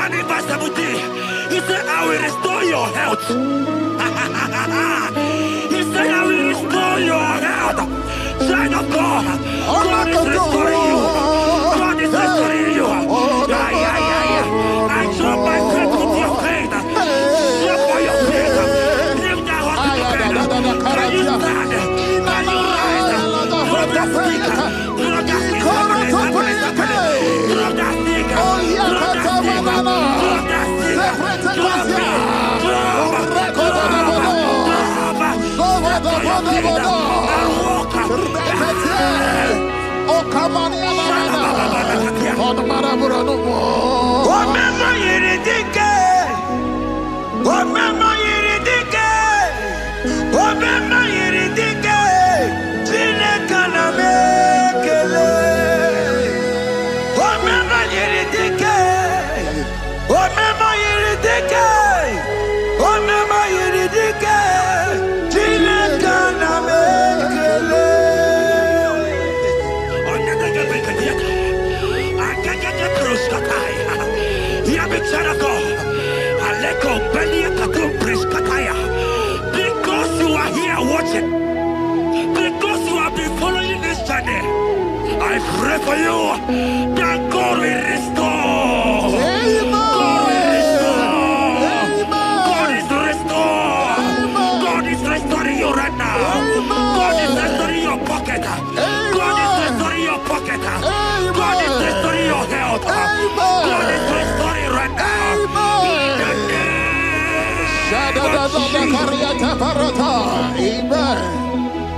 and in verse 17, he said, I will restore your health. He said, I will restore your health. Child of God, God is restoring you. God is restoring you. I drop my faith with your faith. Drop for your faith. Leave that hospital bed. Can you stand? Can you rise? Drop that stick. Drop that stick. Drop that stick. Drop that stick. Drop that stick. Omema yiridike, Chineke na me.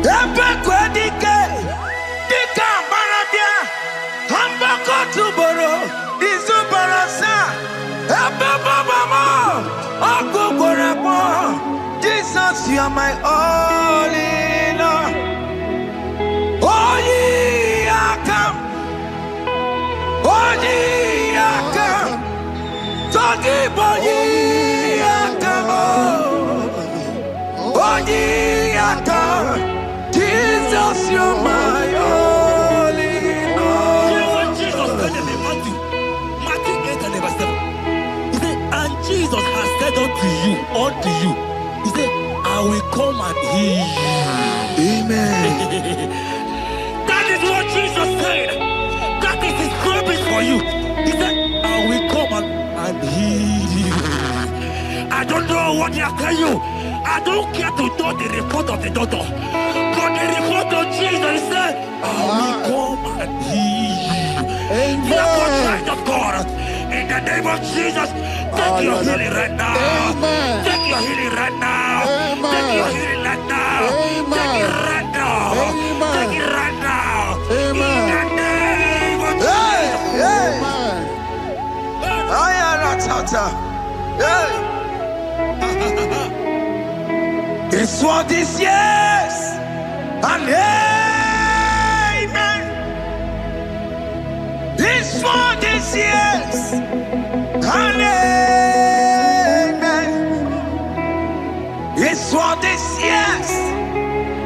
Ebe kwedike, dika baradia, hambako tuboro, izubarasa. Ebe babamo, okugorebo. Jesus, you are my all in all. Oh, ye are come. Oh, ye are come. Talking about ye are come. Oh, ye are come. Jesus, you are my all in all. You know what Jesus said in Matthew 8 and verse 7? He said, and Jesus has said unto you, he said, I will come and heal you. Amen. That is what Jesus said. That is his promise for you. He said, I will come and heal you. I don't know what they are telling you. I don't care to know the report of the doctor. But the report of Jesus, he said, I will come and heal you. Therefore, child of God, in the name of Jesus, take your healing right now. Amen. Take your healing right now. Amen. Take your healing right now. Amen. Take it right now. Amen. Take it right now. Amen. In the name of Hey, hey. Amen. I am not tata. Hey. It's what this yes and amen. It's for this yes and amen. It's for this yes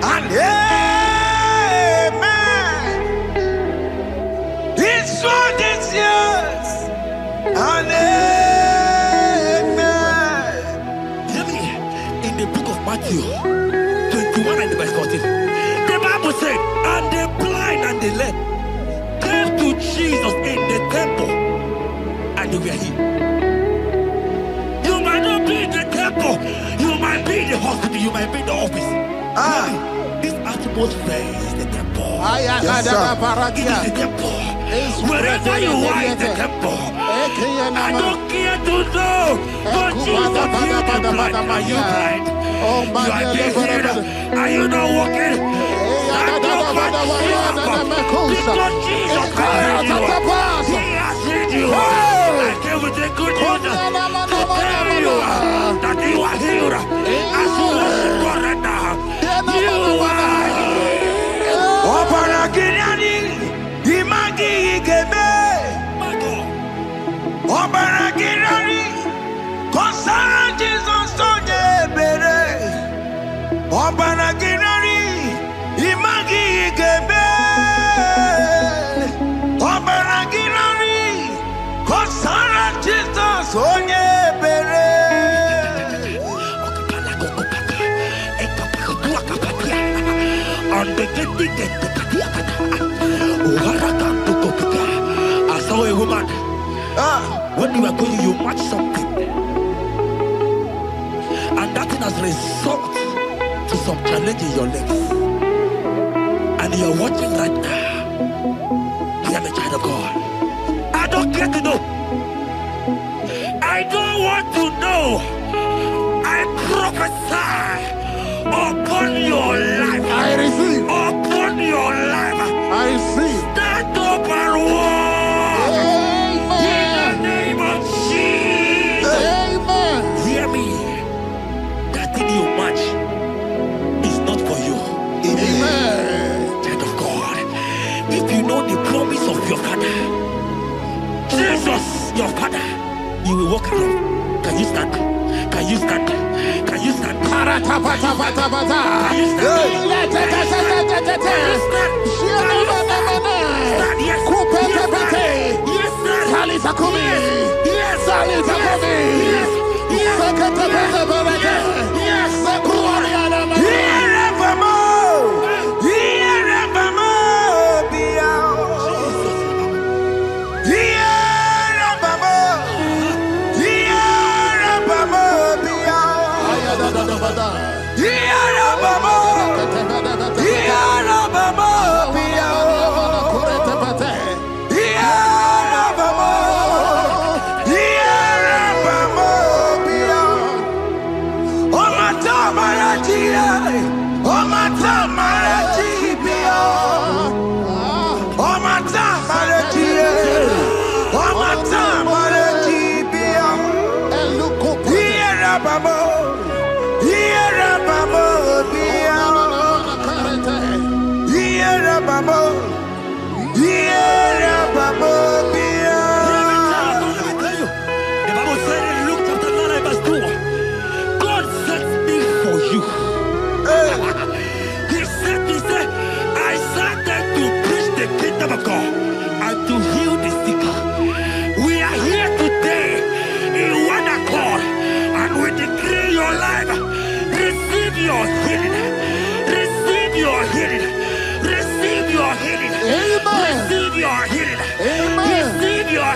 and amen. It's for this yes and amen. Hear me. In the book of Matthew 21 and verse 14, the Bible said, and the blind and the lame came to Jesus in the temple and they were healed. You might not be in the temple, you might be in the hospital, you might be in the office. Ah. This atmosphere is the temple. Yes, sir. It is the temple. Wherever you are in the temple, I don't care to know, but Jesus healed the blind. Are you blind? You are being healed. Are you not walking? Stand up and stand up. Because Jesus has healed you. He has healed you. I came with the good news to tell you that you are healed. As you worship God right now, you are healed. Opana Gideoni, Imagi Igebe. My God. Opana Gideoni, Kosara Jesus Sonye Bere. Opana Gideoni, Imagi Igebe. Opana Gideoni, Kosara Jesus Sonye Bere. I saw a woman. Ah, When you are going, you watch something, and that thing has result to some challenge in your legs, and you are watching right now. I am a child of God. I don't care to know. I don't want to know. I prophesy upon your life. I receive. Upon your life. I receive. Stand up and walk. In the name of Jesus. Amen. Hear me. That thing you match is not for you. Amen. Child of God. If you know the promise of your father, Jesus, your father, you will walk around. Can you stand? Can you stand? Can you stand? Paratapatapatapata. Can you stand?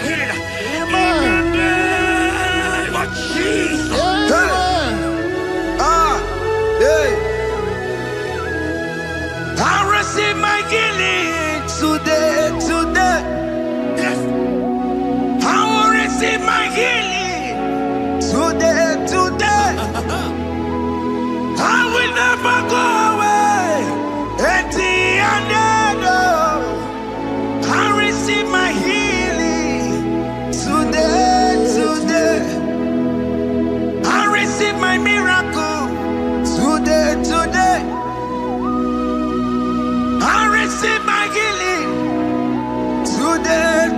your healing. Amen. In the name of Jesus. Amen. Hey. I receive my healing today. Yes. I will receive my healing today. I will never go away empty-handed. I receive my healing today. I receive my miracle today. I receive my healing today.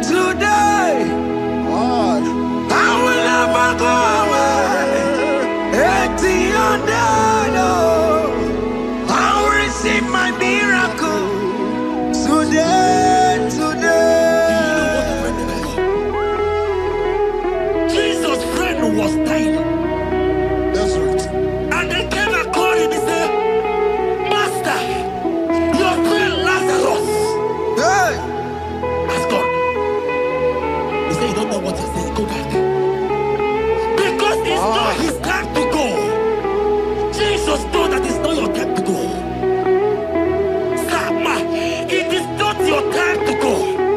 God. I will never go away empty-handed. I will receive my miracle today. Jesus' friend was dying. That's right. And they came and called him and said, Master, your friend Lazarus Hey. has gone. He said, you don't know what you're saying. Go back. Because it's not his time to go. Jesus knows that it's not your time to go. Sama, it is not your time to go.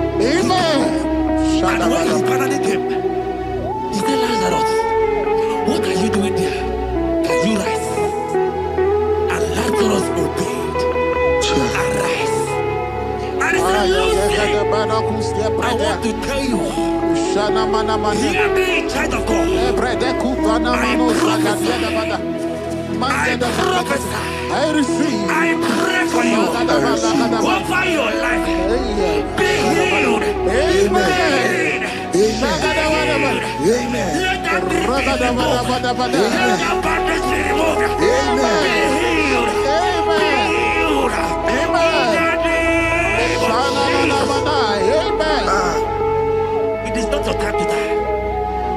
Amen. And when he finally came, he said, Lazarus, what are you doing there? Can you rise? And Lazarus obeyed. Arise. And he said, Lucy, I want to tell you, hear me, child of God. I prophesy. I receive. I pray for you. Over your life. Be healed. Amen. Amen. Let that be removed. Let that bandage be removed. Be healed. Be healed. In the name of Jesus. It is not your time to die.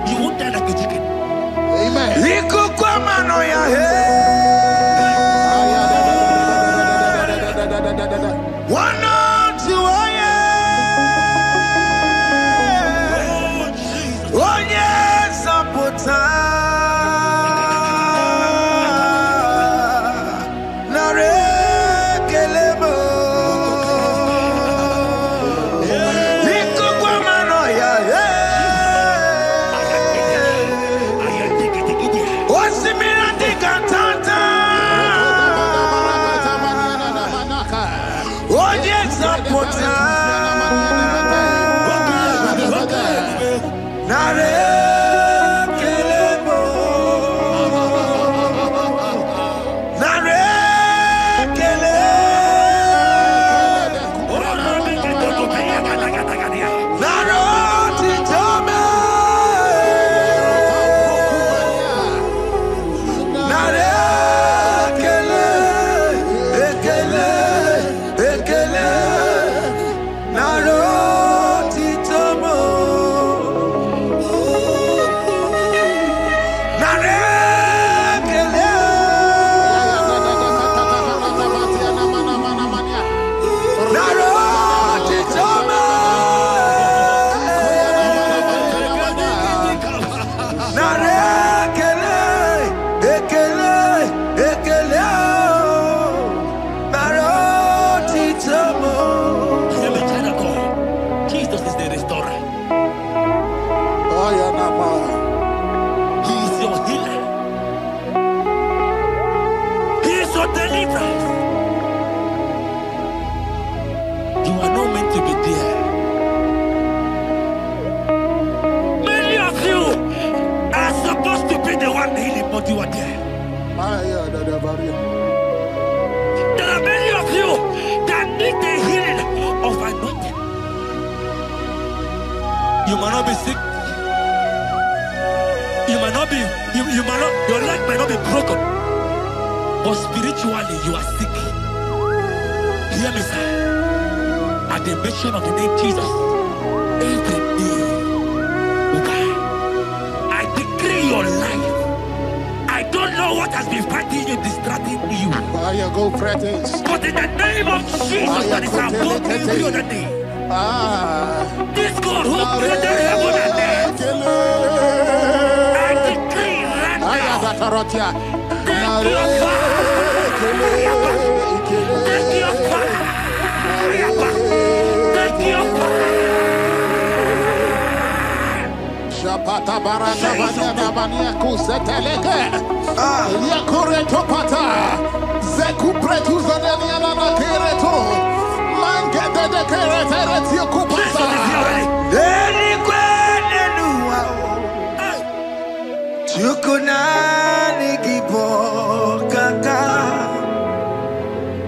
You won't die like a chicken. Amen. There are many of you that need the healing of anointing. You might not be sick. You might not be, your leg might not be broken. But spiritually you are sick. Hear me, sir. At the mention of the name Jesus, every day will die. I decree your life. I don't know what has been fighting you, distracting you. Go, but in the name of Jesus, that is above every other name, This God who created heaven and earth. I decree right now. Take your fire. Take your fire. Take your fire. Shapata baraka vanya bania kuseteleke. Yakore topata. Zeku pretu zanenia na kereto. Mangete de keretere tio kupata. Deni kwene nuwa. Chukunani gibo kaka.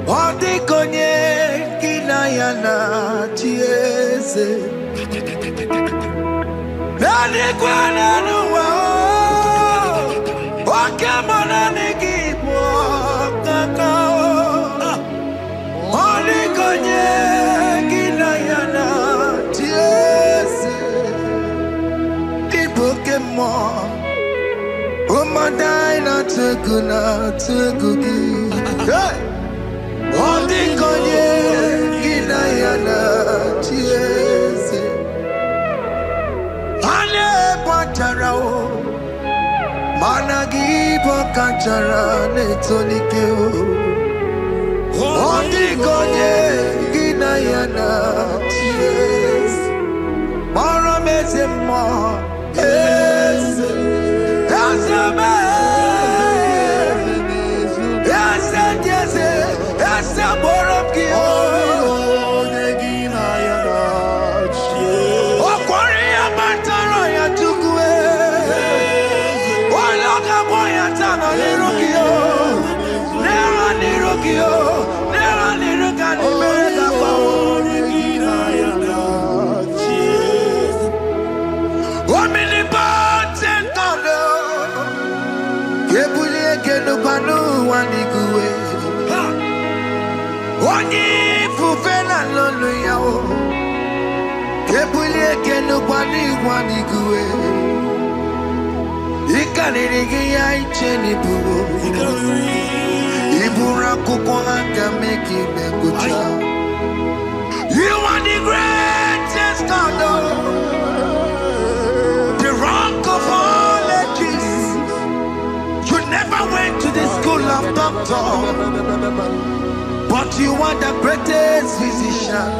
Odi konye kinayana tiese. Deni kwene nuwa. Wakamona ni gibo kaka. Odi konye kinayana tiese. Pokemon, oh my dina tegugi. Hey, oh the konye gina yana tiese. Ale patara o, managi pokachara netonike o. Oh the konye gina yana tiese. Mara meze mo. Yes, yes, yes, yes, Borobki. Oh, Negina, oh, Korea, Mataro, Yatukue. Oh, Loga Boya, Tana, Nirokio. Never Nirokio. Never Nirokani, Mereka, Negina, omnipotent God, Kebulie Kenupanu Waniguwe, Wani Fufena Loluya, Kebulie Kenupani Waniguwe, Ikanirigia Ichenibu, Ibura Kukwanga Meki Mekucha. You are the greatest God. Rock of all ages. You never went to the school of doctor, but you are the greatest physician.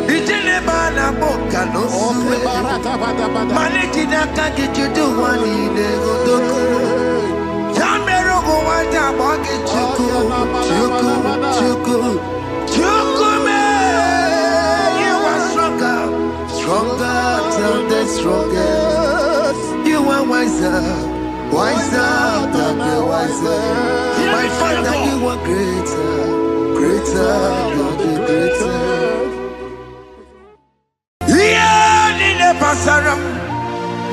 Ijelebana boka no suwe. Manejina kange judu wani negodoku. Yamero go wanda wage chuku me. You are stronger than the strongest. You are wiser than the wiser. My Father, you are greater than the greater. Yeah, in the pasaram,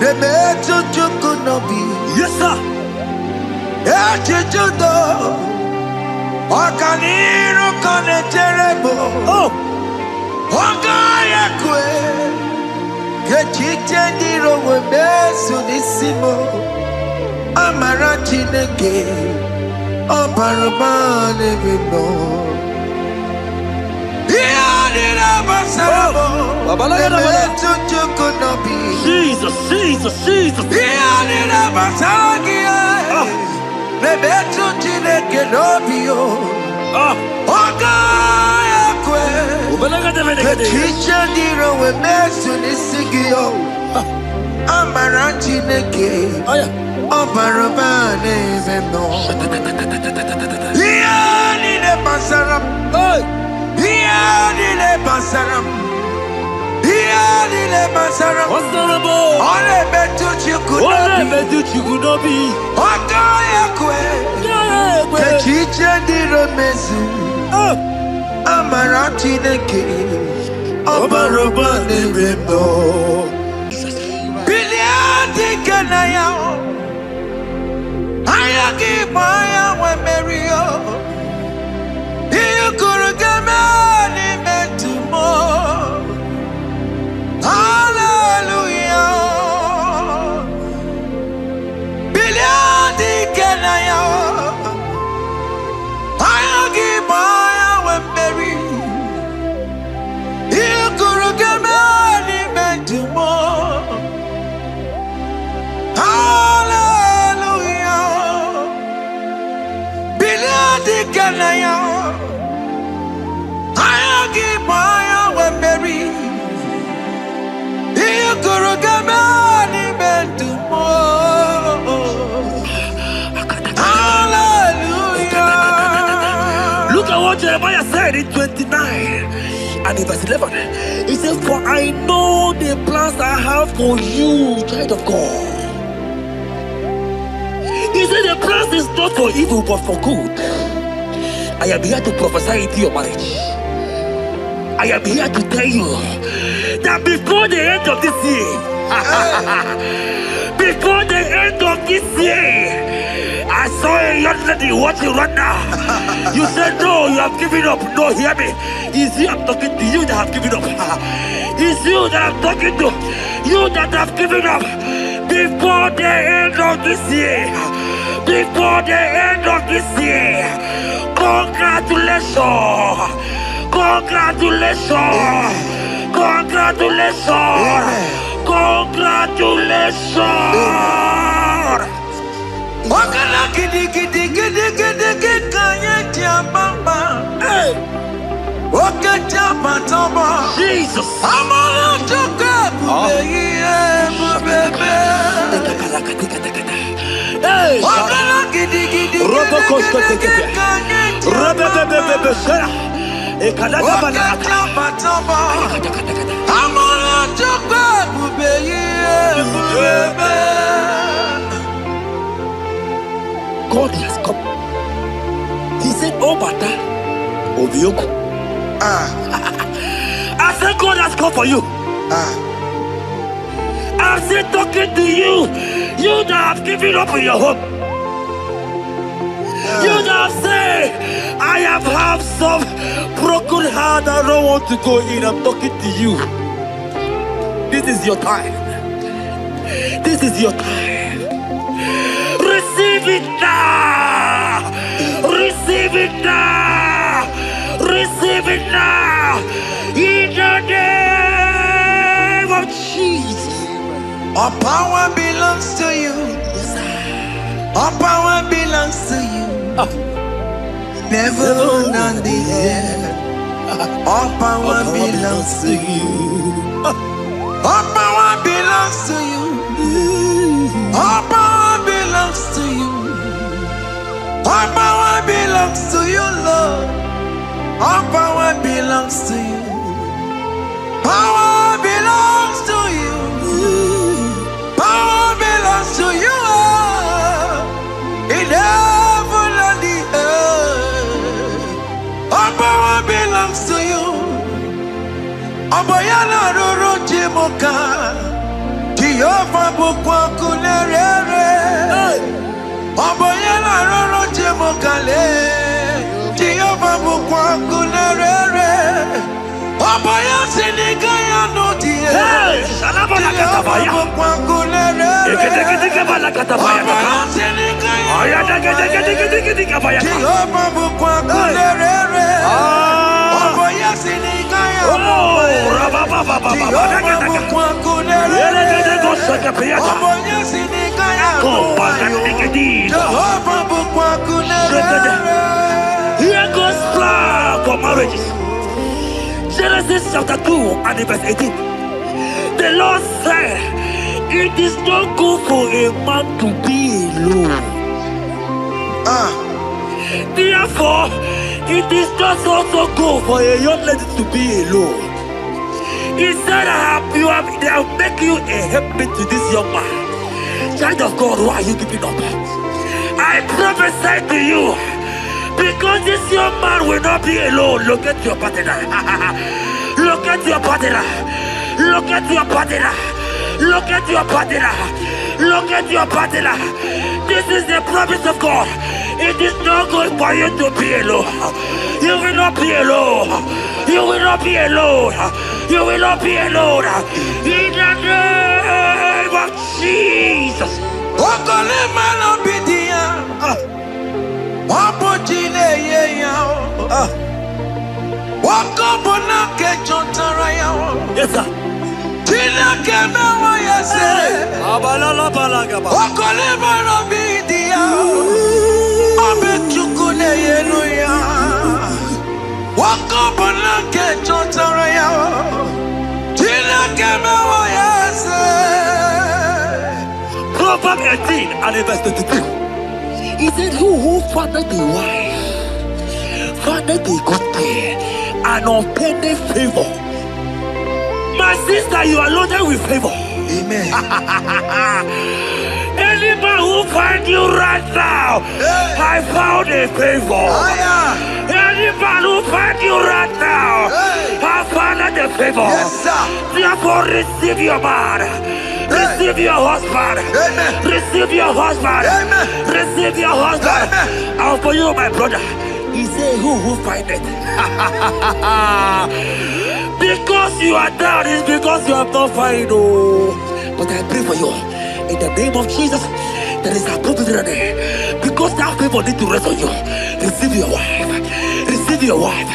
the better you could not be. Yes, sir. Yeah, Chichudo, Okaniro Kaneterebo. Oh, Ogayakwe. Kechitendiro webesu nisimo Amarachi nege Obarabane vino Iyadira basarabo Nebetu chukunobi Jesus. Iyadira basaragia Nebetu chineke nobio Ogayakwe Kechitendiro webesu nisigio Amarachi nege Obarabane vino Iyadira basaram Iyadira basaram honorable. Ole betu chikunobi Ogayakwe Kechitendiro mesu Amarachi nege Obarabane vino Biliadi kenaya Ayagi maya we merio You could get me meant more Hallelujah Biliadi kenaya Ayagi maya we merio Look at what Jeremiah said in 29 and in verse 11. He said, for I know the plans I have for you, child of God. He said the plans is not for evil but for good. I am here to prophesy into your marriage. I am here to tell you that before the end of this year, before the end of this year, I saw a young lady watching right now. You said no, you have given up. No, hear me. It's you I'm talking to, you that have given up. It's you that I'm talking to, you that have given up. Before the end of this year, before the end of this year, congratulations, congratulations, congratulations, congratulations. Wakala gidi gidi gidi gidi gidi kanye tiambamba. Wakacha patamba. Jesus. Amala choka bubebe. Wakala gidi gidi gidi gidi kanye tiambamba. Wakacha patamba. Amala choka bubebe. God has come. He said, oh, Bata, Obioko. I said, God has come for you. I said, talking to you, you that have given up on your hope. You that have said, I have some broken heart, I don't want to go in. I'm talking to you. This is your time. This is your time. Receive it now! Receive it now! Receive it now! In the name of Jesus! All power belongs to you. All power belongs to you. Never on the air. All power belongs to you. All power belongs to you. All power belongs to you. All power belongs to you, Lord. All power belongs to you. Power belongs to you. Power belongs to you. In heaven and the earth. All power belongs to you. Abayana roro jimoka. Jehovah bukwa kunerere. Abayana roro jimokale. Jehovah bukwa kunerere. Abaya sinigaya no die. Salabala katabaya. Jehovah bukwa kunerere. Eketekebala katabaya. Abaya sinigaya. Ayadeketekebaya. Jehovah bukwa kunerere. Abaya sinigaya. Rababa. Jehovah bukwa kunerere. Abaya sinigaya. Jehovah bukwa kunerere. Here goes plan for marriages. Genesis chapter 2 and verse 18. The Lord said, it is not good for a man to be alone. Therefore, it is not also good for a young lady to be alone. He said, they will make you a helpmate to this young man. Child of God, why are you giving up? I prophesy to you, because this young man will not be alone. Look at your partner. Look at your partner. Look at your partner. Look at your partner. Look at your partner. This is the promise of God. It is not good for you to be alone. You will not be alone. You will not be alone. You will not be alone. In the name of Jesus. Wakole manobidia. Wapojile yeya. Wakobona kechotara ya. Yes, sir. Tina kemewa yase. Wakole manobidia. Abechukune yenuya. Wakobona kechotara ya. Tina kemewa yase. Proverbs 18 and verse 22. He said, who fathered the wife found a good thing, an unpending favor. My sister, you are loaded with favor. Amen. Any man who finds you right now, I found a favor. Any man who finds you right now, I found a favor. Yes, sir. Therefore, receive your man. Receive your husband. Amen. Receive your husband. Amen. Receive your husband. Amen. And for you, my brother, he said, who find it? Because you are down, it's because you have not found. Oh. But I pray for you. In the name of Jesus, there is a popular name. Because that people need to rest on you. Receive your wife. Receive your wife.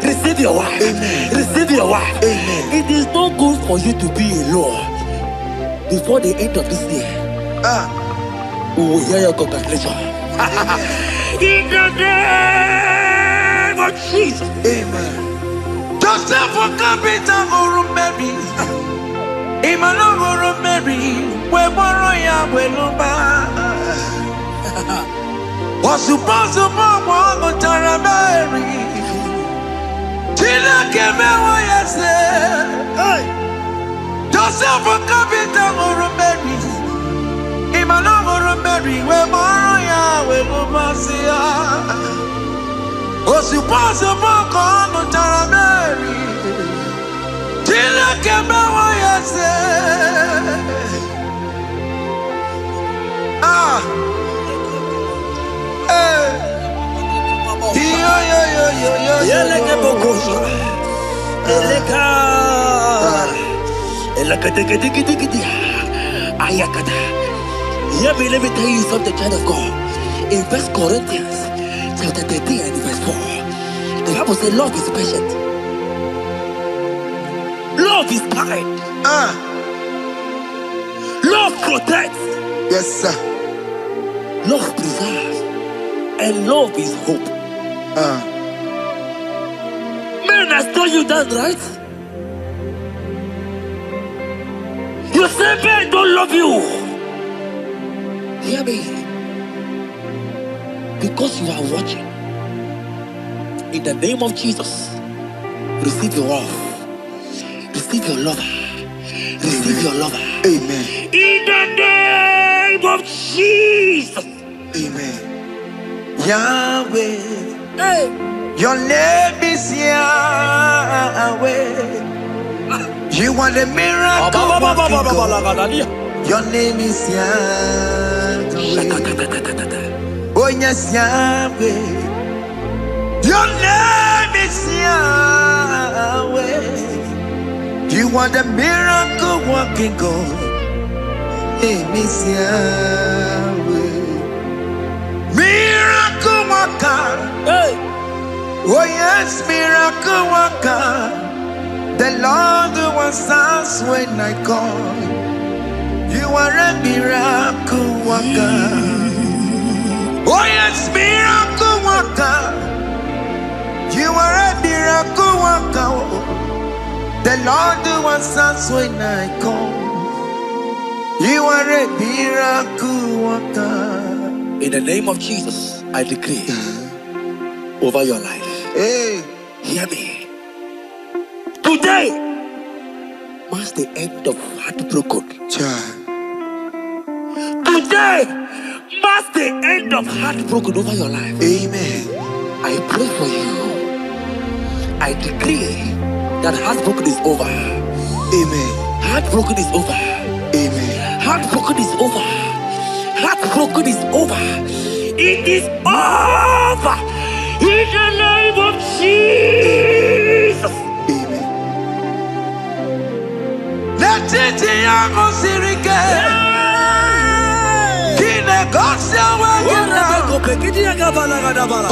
Receive your wife. Amen. Receive your wife. Amen. It is not good for you to be alone. Before the end of this year, we will hear your congratulations. In the name of Jesus. Amen. Joseph for capital or Mary. Imano or Mary. We borrow ya weluba. Was supposed to mama Tara Mary. Tina Keme Wayase. Joseph for capital or Mary. Imano or Mary. We borrow ya weluba. Was supposed to mama Tara Mary. Tina Keme Wayase. Let me tell you something, child of God. In 1 Corinthians chapter 13 and verse 4, the Bible says love is patient. Love is kind. Love protects. Yes, sir. Love preserves. And love is hope. Man has told you that, right? You say men don't love you. Hear me. Because you are watching. In the name of Jesus, receive your love. Receive your lover. Receive your lover. Amen. In the name of Jesus. Amen. Yahweh. Hey. Your name is Yahweh. You are the miracle working God. Your name is Yahweh. Oh yes, Yahweh. Your name is Yahweh. You are the miracle working God. Name is Yahweh. Miracle worker. Hey. Oh yes, miracle worker. The Lord who answers when I call. You are a miracle worker. Oh yes, miracle worker. You are a miracle worker. The Lord who answers when I call. You are a miracle worker. In the name of Jesus, I decree over your life. Hey, hear me. Today marks the end of heartbroken. child. Today marks the end of heartbroken over your life. Amen. I pray for you. I decree that heartbroken is over. Amen. Heartbroken is over. Amen. Heartbroken is over. Heartbroken is over. It is over. In the name of Jesus. Amen. Let it be a sirike. Kine gosia wagina.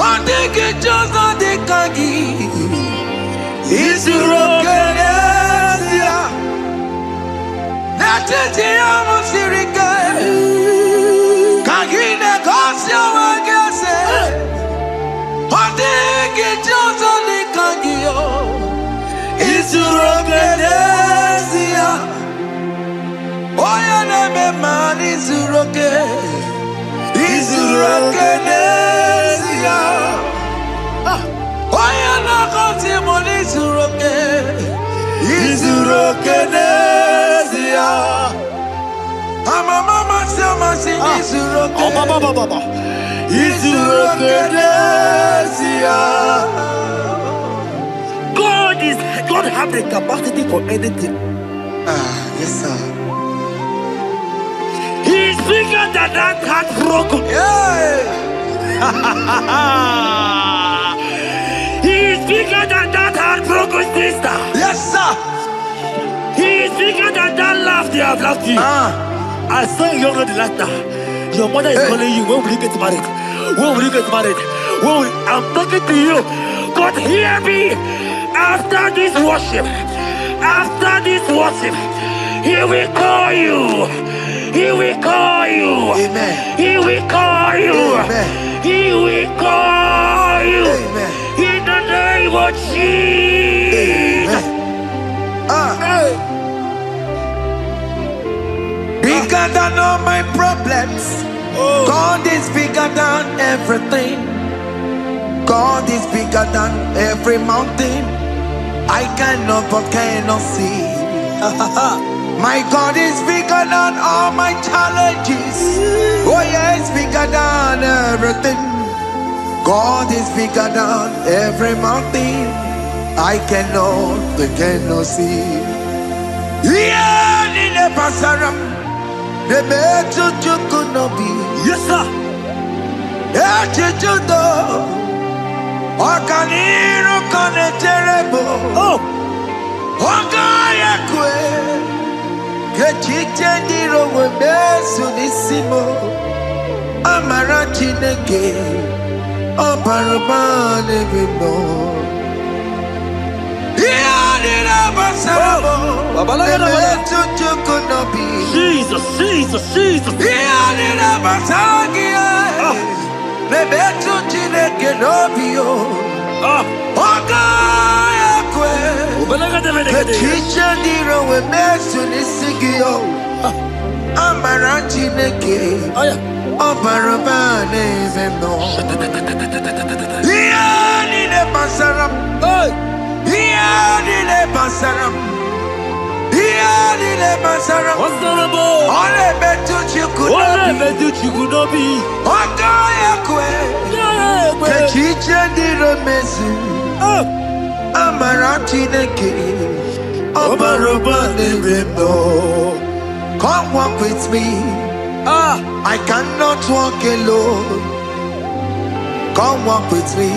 Ondiki jozo dikagi. Isurokenesia. Let it be a sirike. Kine gosia wagase. Ondiki jozo dikagi. Isurokenesia. Oya neme man isuroke. Isurokenesia. God have the capacity for anything. Yes, sir. He's bigger than that heartbroken. He's bigger than that heartbroken sister. Yes, sir. He's bigger than that laugh they have laughed you. I saw you young lady last time. Your mother is calling you. When will you get married? When will you get married? I'm talking to you. God, hear me. After this worship, He will call you. He will call you. Amen. He will call you. Amen. He will call you. Amen. In the name of Jesus. Bigger than all my problems. God is bigger than everything. God is bigger than every mountain I cannot but cannot see. My God is bigger than all my challenges. Oh yeah, it's bigger than everything. God is bigger than every mountain I cannot see. Yeah, in the pasaram, the better you could not be. Yes, sir. Okaniro kone terrible. Oh, Ogaya kwe. Kechiche ndiro webesu nisimo. Amara chineke. Oparabane bimbo. Iyadira basarabo. Nebetu chukunobi. Jesus. Iyadira basagia. Nebetu chineke nobio. Ogaya kwe. Kechiche ndiro webesu nisigio. Amara chineke. Oparabane bimbo. Iyadira basaram. Iyadira basaram. Iyadira basaram. Ole betu chikunobi. Ogaya kwe. Kechiche ndiro mesu. Amara chineke. Oparabane bimbo. Come walk with me. I cannot walk alone. Come walk with me.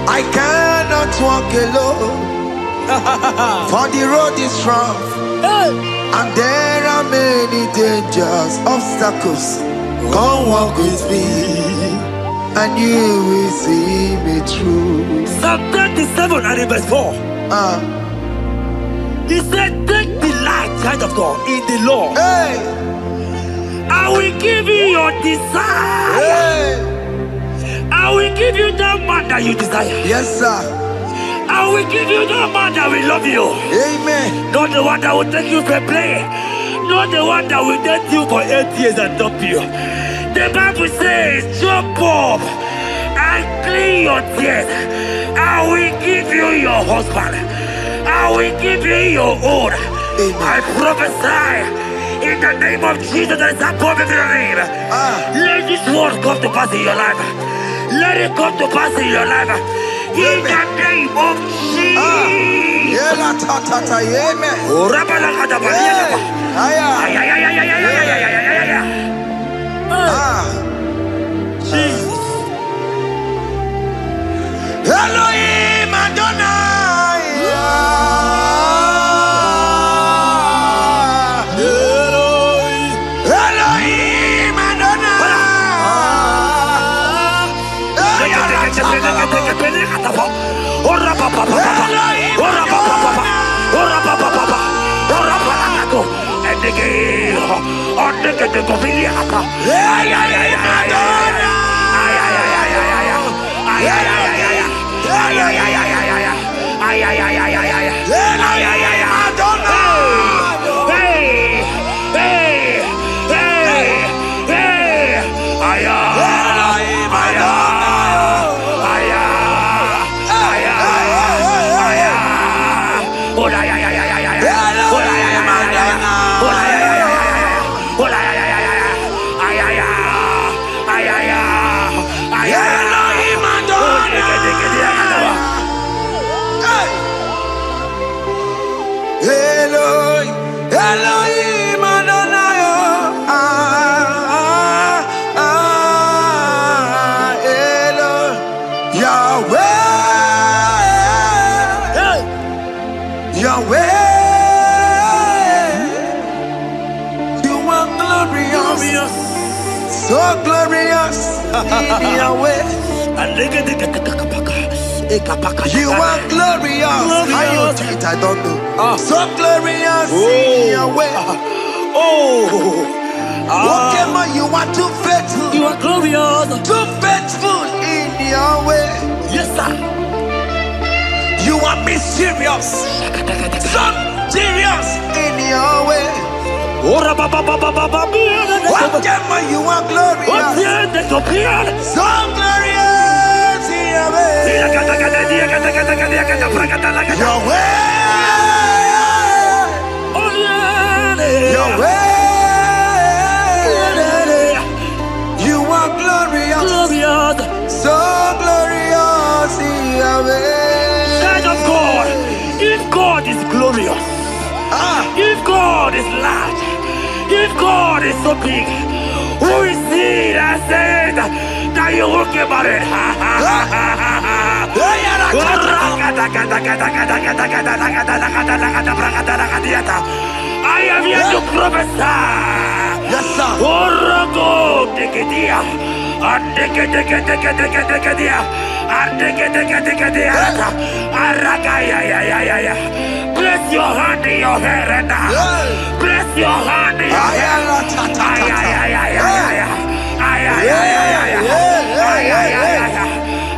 I cannot walk alone. For the road is rough, and there are many dangers, obstacles. Come walk with me, and you will see me through. Psalm 37 and verse 4. He said, take delight, child of God, in the Lord. Hey, I will give you your desire. hey, I will give you that man that you desire. yes, sir. I will give you that man that will love you. Amen. Not the one that will take you for play. Not the one that will date you for 8 years and dump you. The Bible says, jump up and clean your tears. I will give you your husband. I will give you your own. I prophesy in the name of Jesus that is above every name. Let this word come to pass in your life. Let it come to pass in your life. In the name of Jesus. Amen. Jesus. Elohim Adonai. Elohim Adonai. are glorious in your way. You are glorious. How you do it, I don't know. So glorious in your way. Whatever you are too faithful. You are glorious. Too faithful in your way. Yes, sir. You are mysterious. So serious in your way. Whatever you are glorious. So glorious in your way. Your way. Your way. You are glorious. So glorious in your way. Child of God, if God is glorious, if God is large, if God is so big, who is he that said that you will get married? I am here to prophesy. Yes, sir. Bless your hand in your hair and bless your hand in your hair.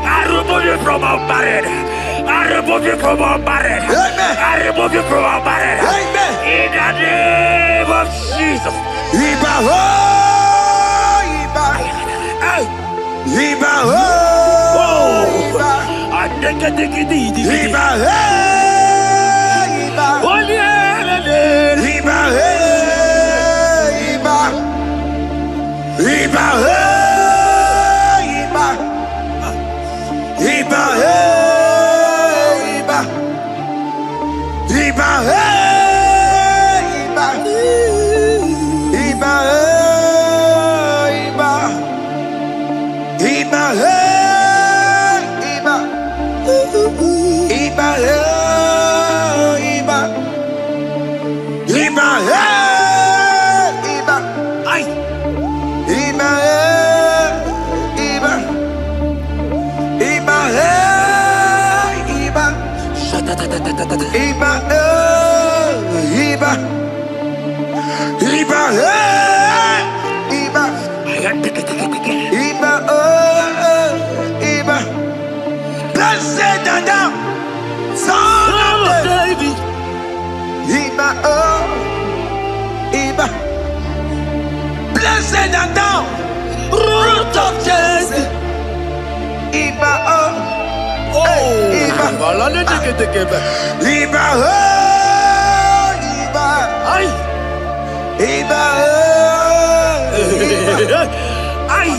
I remove you from unmarried. I remove you from unmarried. I remove you from unmarried. In the name of Jesus. Iba ho, Iba. Iba ho, Iba. Iba ho, Iba. Iba ho, Iba. Iba ho, Iba. Iba ho, Iba. Iba ho, Iba. Iba, Iba, Iba, Iba, Iba, Iba, Iba, Iba, ay, Iba, Iba, Iba, Iba, Iba, Iba. Iba, Iba, Iba, Iba, blessed and thou, son of David. Iba, Iba, blessed and thou, root of Jesse. Iba, Iba, Iba, Iba, ay. Iba, ay,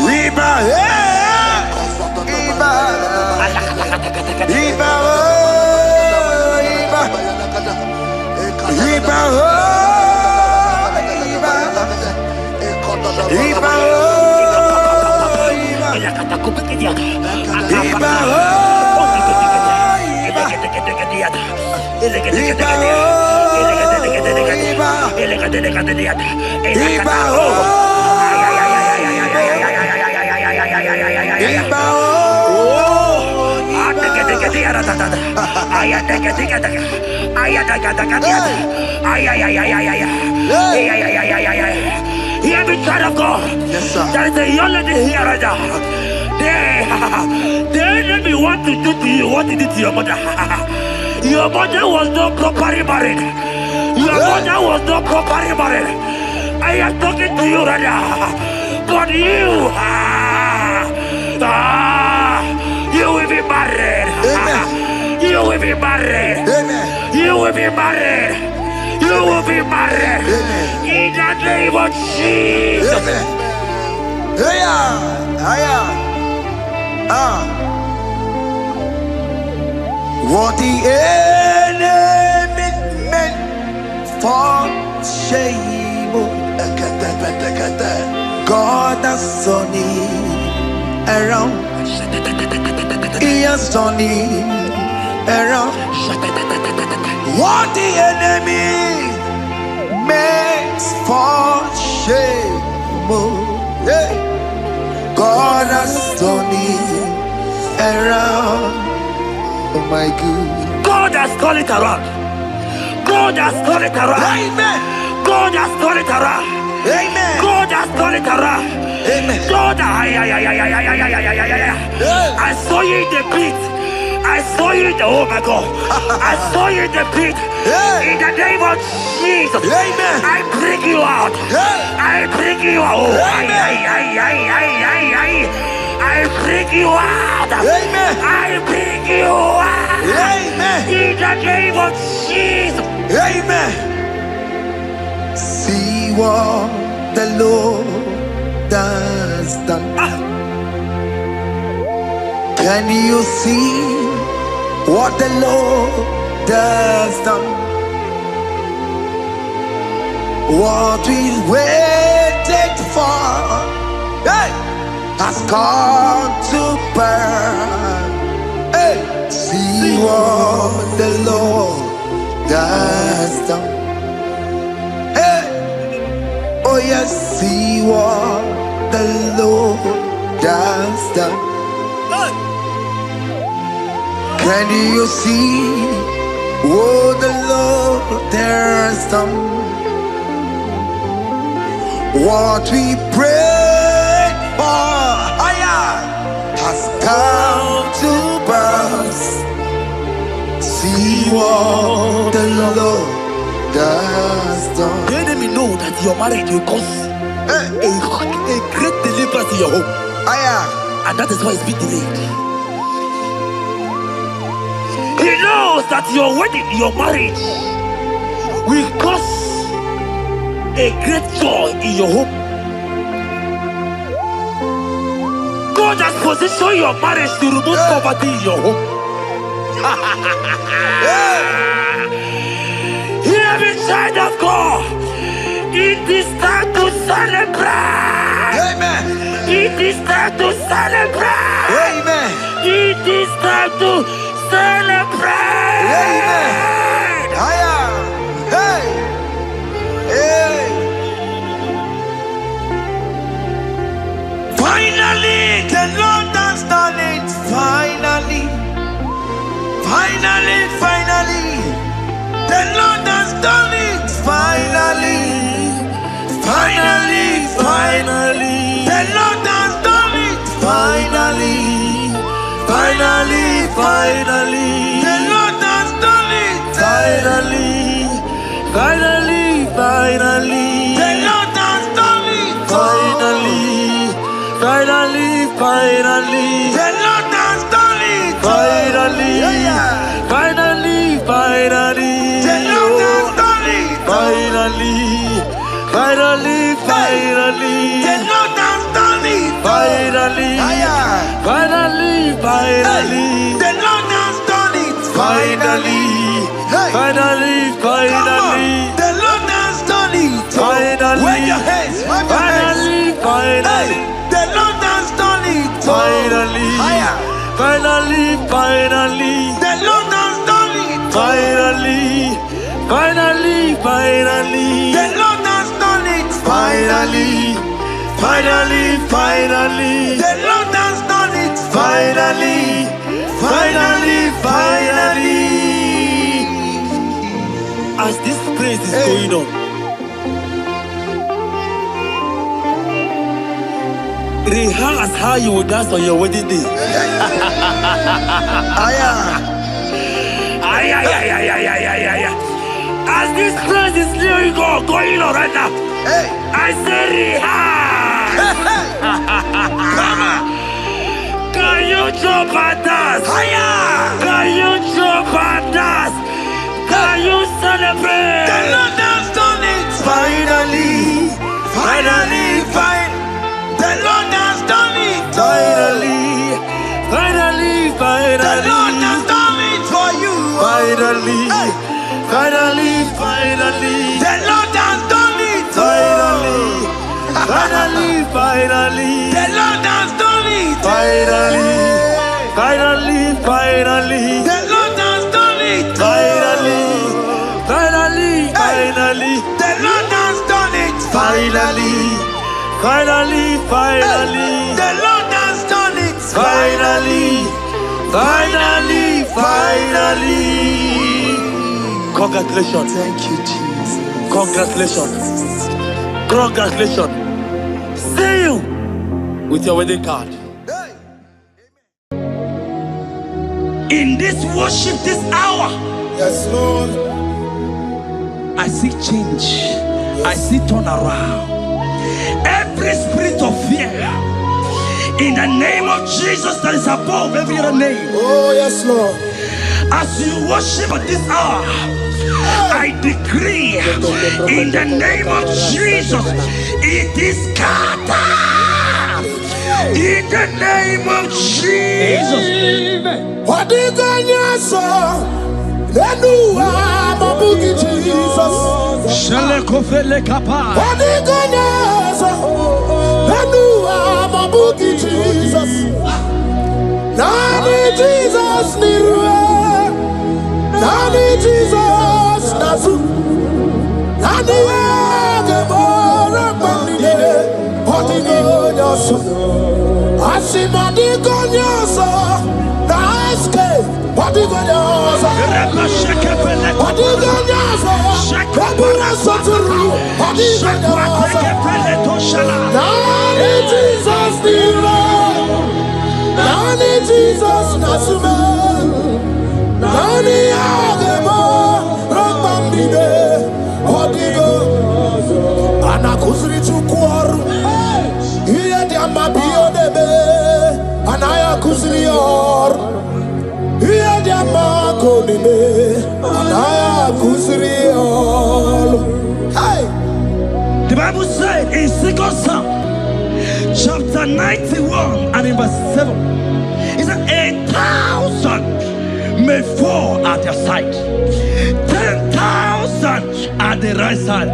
Iba, Iba, Iba, Iba, Iba, Iba, Hear me, child of God. Yes, sir. There is a young lady here right now. The enemy want to do to you what he did to your mother. Your mother was not properly married. Your mother was not properly married. I am talking to you right now. But you, you will be married. Amen. You will be married. Amen. You will be married. You will be married. Amen. In the name of Jesus. Amen. What the enemy meant for shame, God has done it around. He has done it around. What the enemy makes for shame, Hey, God has done it around. Oh my God. God has turned it around. God has turned it around. Amen. God has turned it around. Amen. God has turned it around. Amen. God, I saw you in the pit. I saw you in the, oh my God. I saw you in the pit. In the name of Jesus. Amen. I bring you out. I bring you out. I bring you out. Amen. I bring you out. Amen. In the name of Jesus. Amen. See what the Lord has done. Can you see what the Lord has done? What we waited for, hey, has come to pass. Hey, see what the Lord has done. Hey, oh yes, see what the Lord has done. Can you see what the Lord has done? What we prayed for has come to pass. See what the Lord has done. The enemy know that your marriage will cause a great deliverance in your home. And that is why it's been delayed. He knows that your wedding, your marriage will cause a great joy in your home. God has positioned your marriage to remove poverty in your home. Hear me, child of God. It is time to celebrate. Amen. It is time to celebrate. Amen. It is time to celebrate. Amen. Hey. Hey. Finally, the Lord has done it. Finally. Finally, finally. The Lord has done it. Finally. Finally, finally. The Lord has done it. Finally. Finally, finally. The Lord has done it. Finally. Finally, finally. The Lord has done it. Finally. Finally, finally. The Lord has done it. Finally. Finally, finally. The Lord has done it. Finally. Finally, finally. The Lord has done it. Finally. Finally, finally. The Lord has done it. Finally. Finally, finally. The Lord has done it. Finally. Wave your hands. Finally, finally. The Lord has done it. Finally. Finally, finally. The Lord has done it. Finally. Finally, finally. The Lord has done it. Finally. Finally, finally. The Lord has done it. Finally. Finally, finally. As this praise is going on, rehearse how you will dance on your wedding day. As this praise is going on right now, I say rehearse. Can you jump and dance? Can you jump and dance? Can you celebrate? The Lord has done it. Finally. Finally, finally. The Lord has done it. Finally. Finally, finally. The Lord has done it for you. Finally. Finally, finally. The Lord has done it. Finally. Finally, finally. The Lord has done it. Finally. Finally, finally. The Lord has done it. Finally. Finally, finally. The Lord has done it. Finally. Finally, finally. The Lord has done it. Finally, finally, finally. Congratulations. Thank you, Jesus. Congratulations. Congratulations. See you with your wedding card. In this worship, this hour, Yes, Lord. I see change. I see turnaround. Every spirit of fear, in the name of Jesus that is above every other name. Oh, yes, Lord. As you worship at this hour, I decree in the name of Jesus, it is scattered. In the name of Jesus. What do you got, sir? Then you are my boogie, Jesus. Shalekofele kapa. What do you got, sir? Then you are my boogie, Jesus. Nani Jesus, Nirua. Nani Jesus, Nazu. Nani Agamora, Bandide. What do you got, sir? Asimadi Gonyosa, Daske, Padigonyosa, Padigonyosa, Kabura Soturu, Padigonyosa, Nani Jesus Nira, Nani Jesus Nasume, Nani Agemo, Rambambide, Padigo, Anakuzri Chukwaru. Mabio debe, anaya kusrior. Iya diama konime, anaya kusrior. Hey, The Bible said in 2 Psalm, chapter 91 and in verse 7, it said, 1,000 may fall at your side, 10,000 at the right side,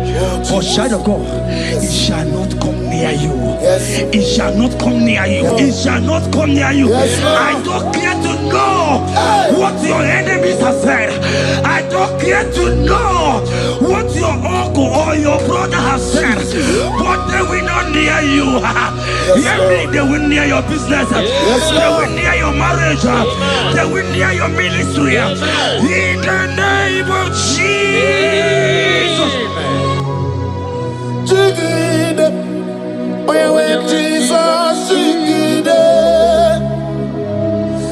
but child of God, it shall not come near you. It shall not come near you. It shall not come near you. I don't care to know what your enemies have said. I don't care to know what your uncle or your brother has said, but they will not near you. Hear me, they will near your business. They will near your marriage. They will near your ministry. In the name of Jesus. when Jesus jigide,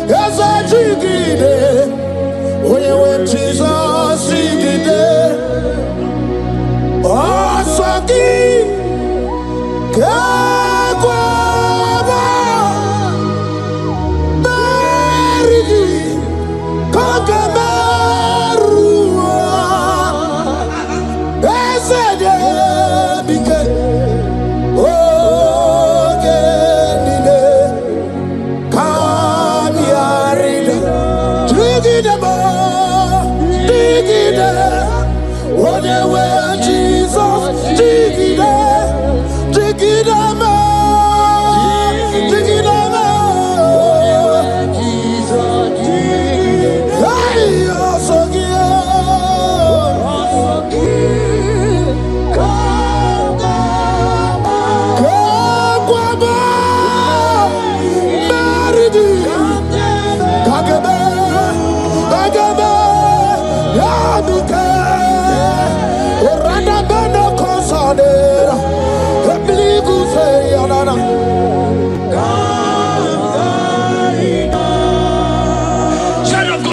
yes I jigide. When Jesus jigide, oh saki, kagwaba, berigi, kagabarua, esede bike.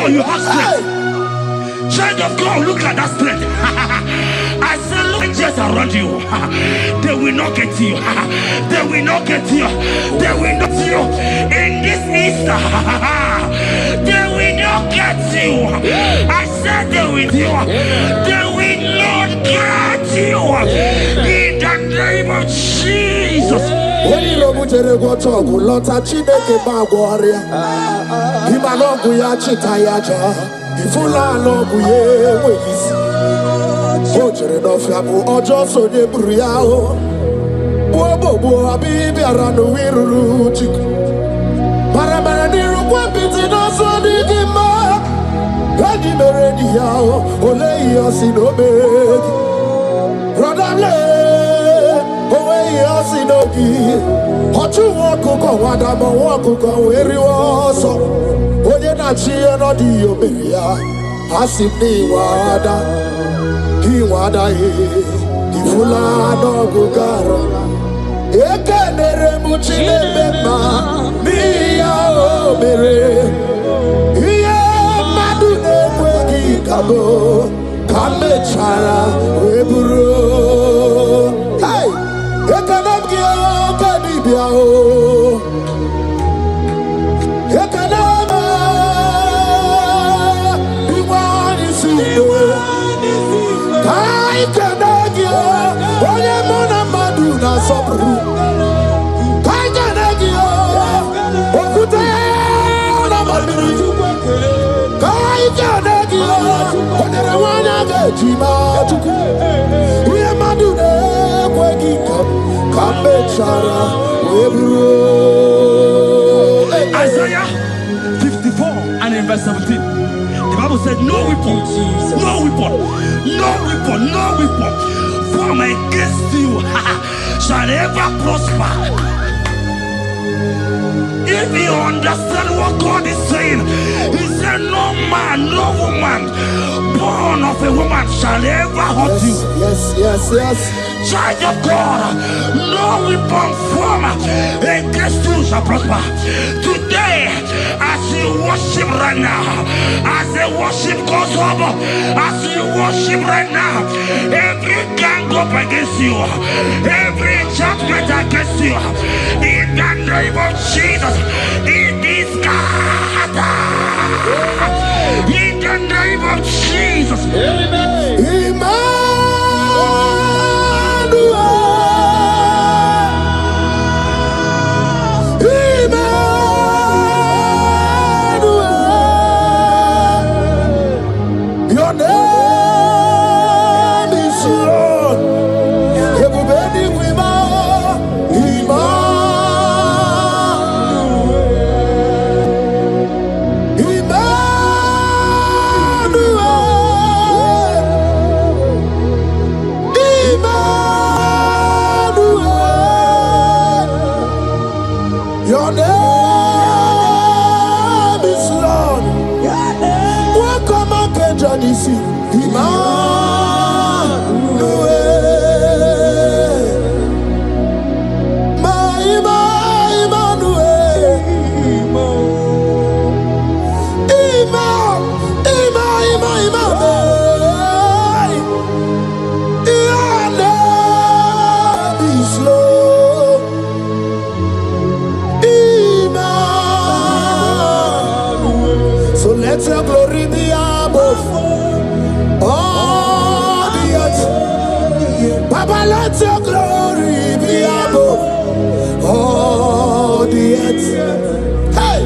You have strength. Child of God, look at that strength. I say, look angels around you. They will not get you. They will not get you. They will not get you. In this Easter, they will not get you. I said they will do. They will not get you. In the name of Jesus. When you go to the Lota Chineke Bagwaria, Imanogu ya Cheta Yaja, Ifula Logu ye Wis, Ojere no Fiabu, Ojo so de Briao, Bobo Abibi Arano Wiru Chik, Paramaniru Wapiti no so di Gima, Gadi Merediao, Ole Yosinobe, Rodale, Owe Yosin. n'ogi ọchụ nwa ọkụkọ nwadama nwa ọkụkọ wee riwe ọsọ onye na-achị ihe n'ọdị ihe o mere ya ha si m n'inwe ada ifula n'ọgụ gara ekenere m Chineke ma n'ihi ya o mere ihe mmadụ na-ekweghị gabo ka m mechara wee bụrụ ekene m gị oke dibịa o ekene m igwe anyị si ka ekene gị onye mụ na mmadụ na-asọpụrụ ka ekene gị okwute na mmiri ka ekene gị onyere nwanyị a ga-eji maa Chukwu ihe mmadụ na-ekweghị ka m mechara wee bụrụ Isaiah 54 and in verse 17, the Bible said, no weapon formed against you shall ever prosper. If you understand what God is saying, He said, no man, no woman born of a woman shall ever hurt you. Yes. Child of God, no weapon formed against you shall prosper. Today, as you worship right now, as the worship goes up, as you worship right now, every gang up against you, every judgment against you, in the name of Jesus, it is scattered. In the name of Jesus. Amen. Your name is Lord. Everybody with your name is Lord. Welcome again, Johnny C. Let your glory be above all the earth. Papa, let your glory be above all the earth. Hey,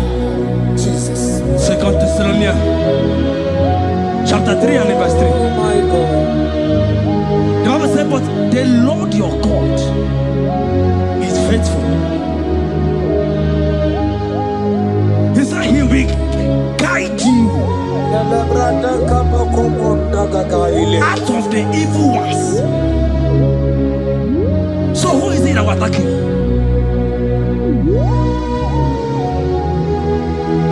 Jesus. 2 Thessalonians chapter 3 and verse 3. Oh my God. The Bible said, but the Lord your God is faithful. He said he will guide you out of the evil ones. So who is it that will attack you?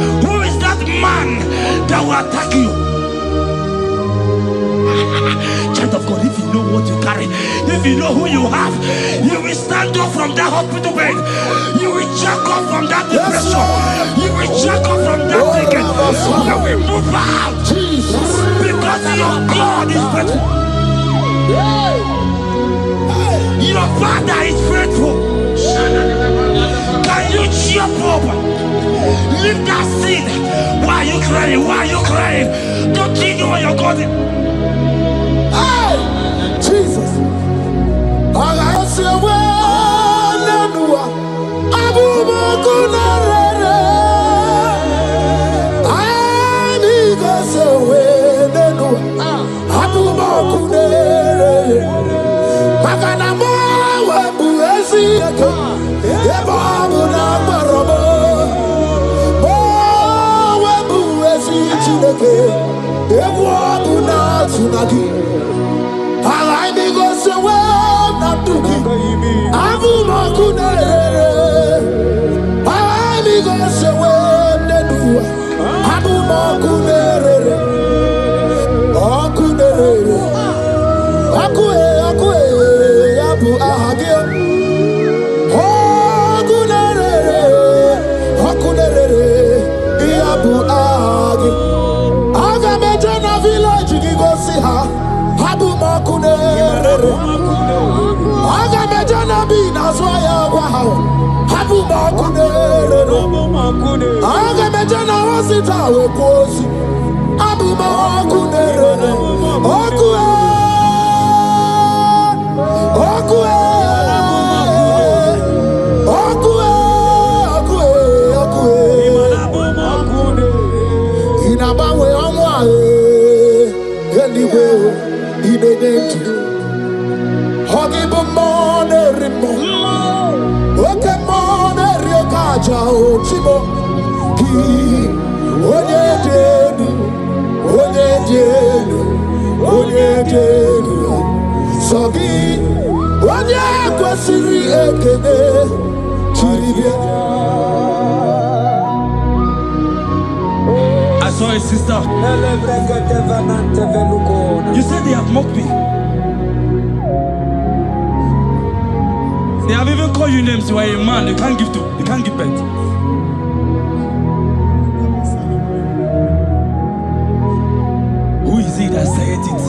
Who is that man that will attack you? Child of God, if you know what you carry, if you know who you have, you will stand up from that hospital bed. You will jack up from that depression. You will jack up from that ticket. You will move out. Because your God is faithful. Your Father is faithful. Can you cheer up? Leave that seed. Why are you crying? Why are you crying? Don't you know what you're going? Jesus. I say, I'm I saw a sister. You said they have mocked me. They have even called you names. You are a man. You can't give birth. Who is it that said it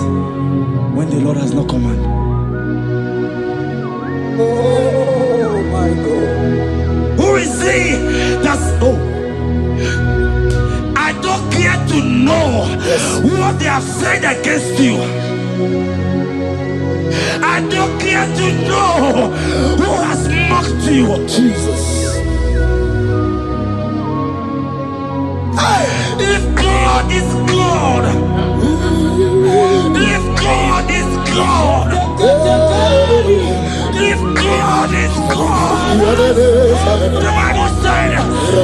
when the Lord has not commanded? Oh my God. Who is he that's I don't care to know what they have said against you. I don't care to know who has mocked you. Jesus. If God is God, if God is God, if God is God, the Bible said,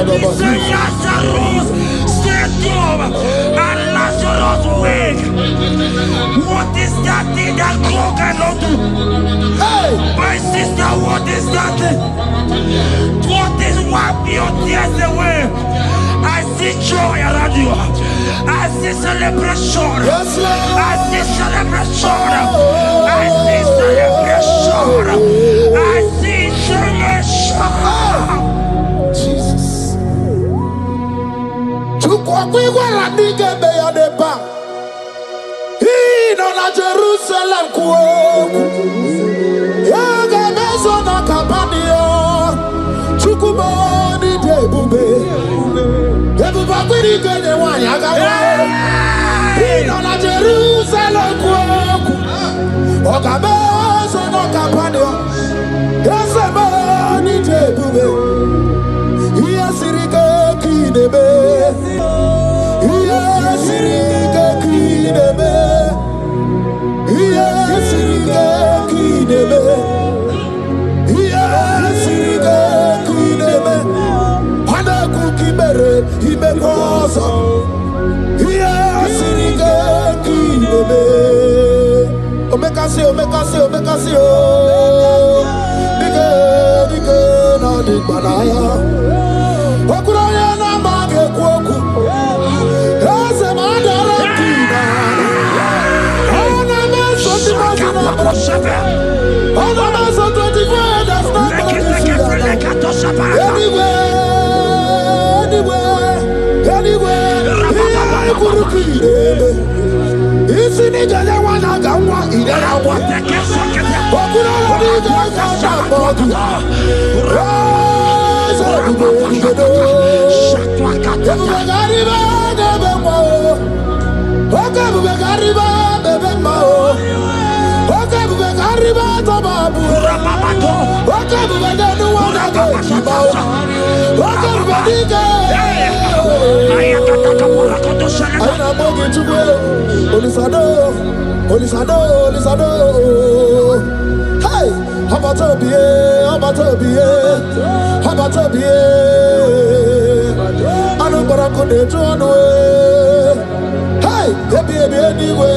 he said Lazarus stayed up and Lazarus wake. What is that thing that God cannot do? My sister, what is that thing? What is wipe your tears away? I see joy around you. I see celebration. Yes, Lord. I see celebration. I see celebration. I see celebration. Jesus. Tukwakwiwala nigebe ya deba. Ino na Jerusalem kuoku. Yaga meso na kapanio. Chukumoni debube. Ebuba kwiri kenye wanya gawa. Ino na Jerusalem kuoku. Oga meso na kapanio. Yasemani debube. Iya sirike kinebe. Iya sirike kinebe. Iya sirike kinebe. Iya sirike kinebe. Hana kukibere imekosa. Iya sirike kinebe. Omekasi, omekasi, omekasi, oh. Dike na dikbanaya. Okuraya na mage kwoku. Ese mandara kina. Ona meso timazina. Ona meso 24 that's not anywhere. Kurukire. Isi ni jale wana gawa idera wa. Okuraya ni jale bodu. Hey, how about I know what I could do on the way. Hey, baby, anyway.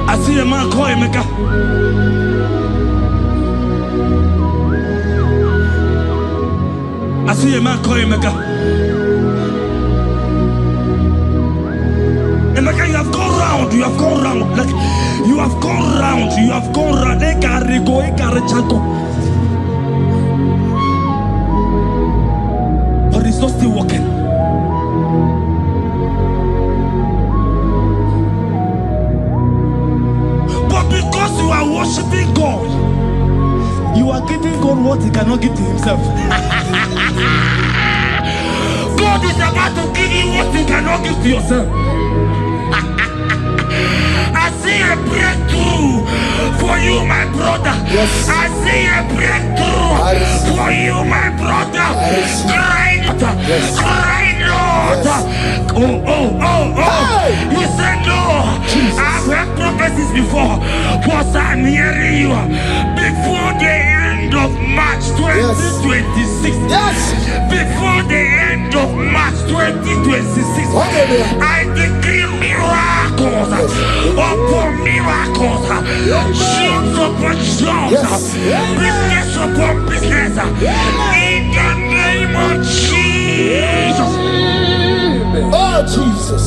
I see a man call Emeka. gone round. Like you have gone round. You have gone round. But it's not still working. But because you are worshiping God, you are giving God what He cannot give to Himself. God is about to give you what He cannot give to yourself. I see a breakthrough for you, my brother. Yes. I see a breakthrough for you, my brother. Cry, Yes. cry, Lord. Yes. Oh. You said no. Jesus. I've heard prophecies before, but I'm hearing you. Before the end of March 2026. Yes. Before the end of March 2026. Hallelujah. I decree miracles upon miracles, jobs upon jobs, business upon business, in the name of Jesus. Oh, Jesus.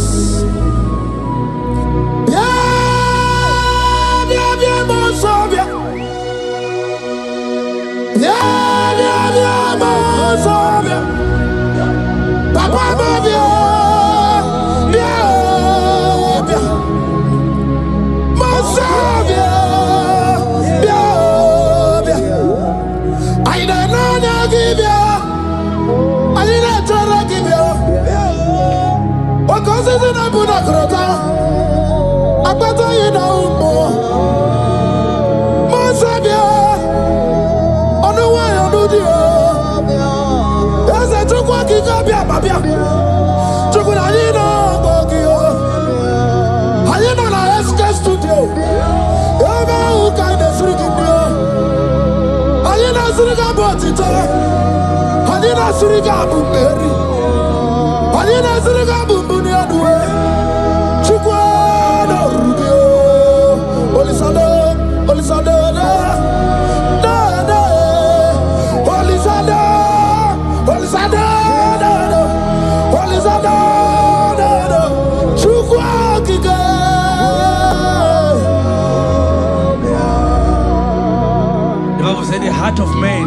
The heart of man,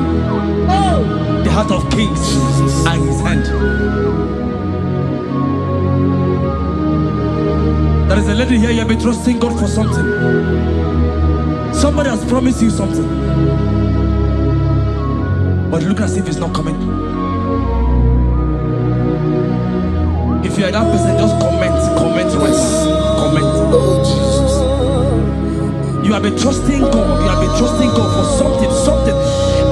the heart of kings are in His hand. There is a lady here, you have been trusting God for something. Somebody has promised you something, but look as if it's not coming. If you are that person, just comment right now. Comment. Oh, Jesus. You have been trusting God. You have been trusting God for something,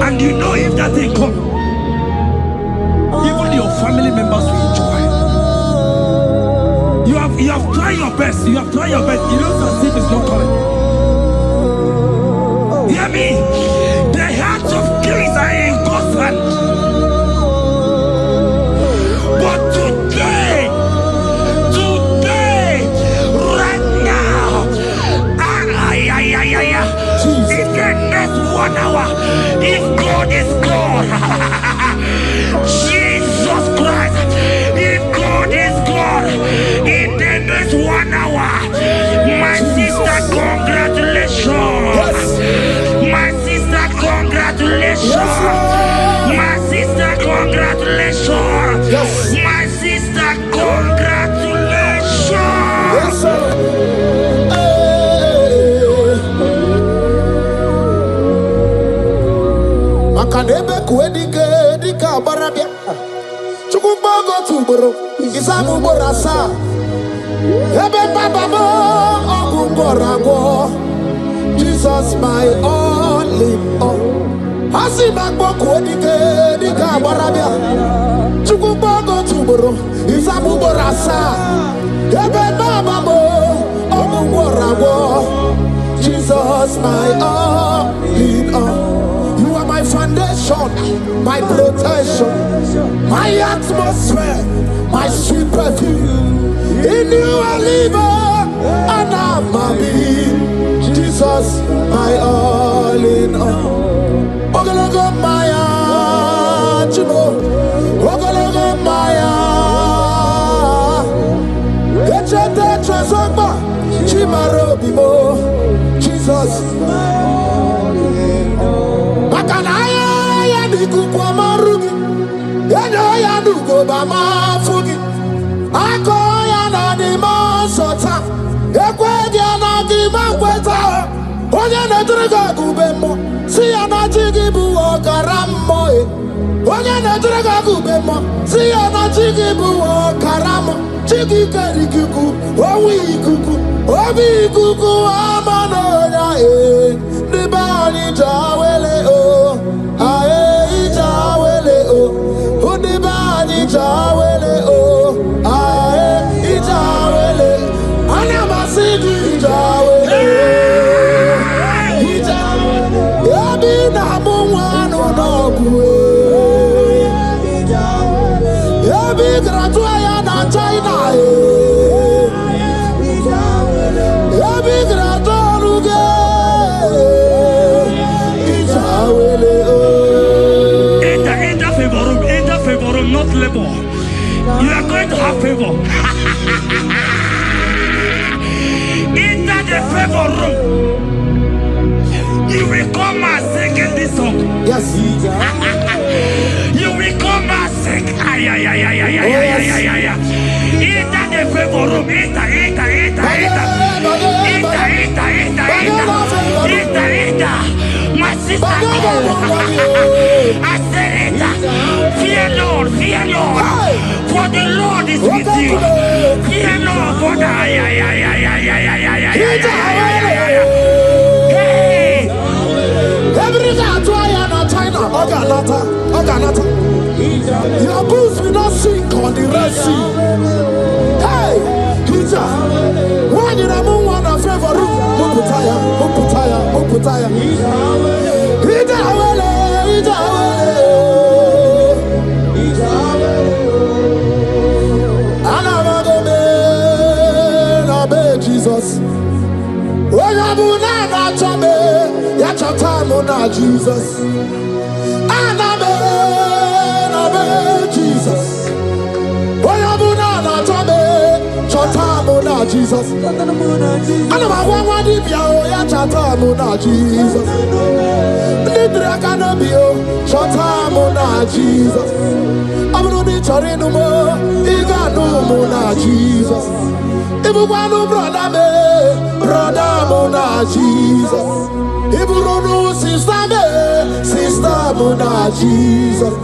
and you know if that thing come, even your family members will enjoy. You have tried your best. You have tried your best. It looks as if it's not coming. Hear me? The hearts of kings are in God's hand. But today, right now, in the next 1 hour, if God is God, Jesus Christ, if God is God, in the next 1 hour, my sister, congratulations. My sister, congratulations. My sister, congratulations. My sister, congratulations. Yes, sir. Makanebe kuedike dika barabia. Chukumbago tuboro isamu borasa. Ebe baba mo ogungorago. Jesus my all in all. Asimagbo kuedike dika barabia. Chukumbago tuboro isamu borasa. Ebe baba mo ogungorago. Jesus my all in all. My foundation, my protection, my atmosphere, my sweet perfume. In you I live and I'm a being. Jesus, my all in all. Ogologo maya, chibo. Ogologo maya. Echete trezogba, chibo. Imarobimo, Jesus. Makanaya ya nikukwa marugi, eno ya nugo bama fugi. Ako ya na ni masota, ekwe ya na di makweta. Onye netrega kubemo, si ya na jigibu okaramo. Onye netrega kubemo, si ya na jigibu okaramo. Chigi karikuku, owi kuku, obi kuku amanoya Nibani jawele o, ae jawele o, Nibani jawele o, ae jawele, Anamasidi jawele, Yabi na mungwano nokwe, Yabi gratuaya na China Yabi gratuaruge Enter favor room, not labor. You are going to have favor. Enter the favor room. You will come and sing this song. Yes. You will come and sing. Enter the favor room. Enter. My sister, I said it. Fear Lord. For the Lord is with you. Fear Lord. For the Your boots will not sink on the Red Sea. Hey, Peter, when you are one of favor room, Muputaya. Jesus. When you are Jesus. Jesus. Jesus. Sister Mona Jesus.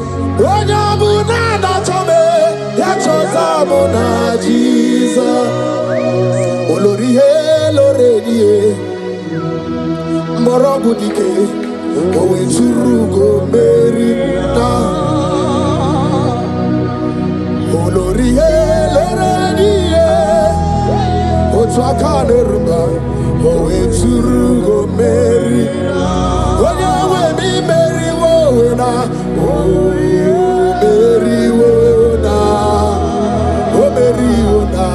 Mona Jesus. Olori Loredi Morobudike Owe Churugo Merina Olori Loredi Otwakanerumba Owe Churugo Merina Owe mi Meri Wona Meri Wona Meri Wona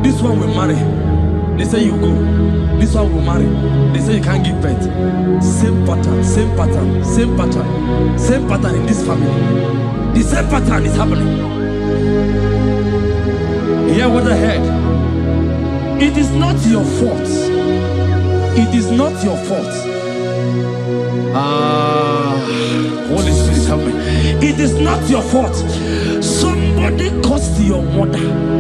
This one will marry. They say you go. This one will marry. They say you can't give birth. Same pattern in this family. The same pattern is happening. Hear what I heard. It is not your fault. It is not your fault. Holy Spirit, help me. It is not your fault. Somebody caused your mother.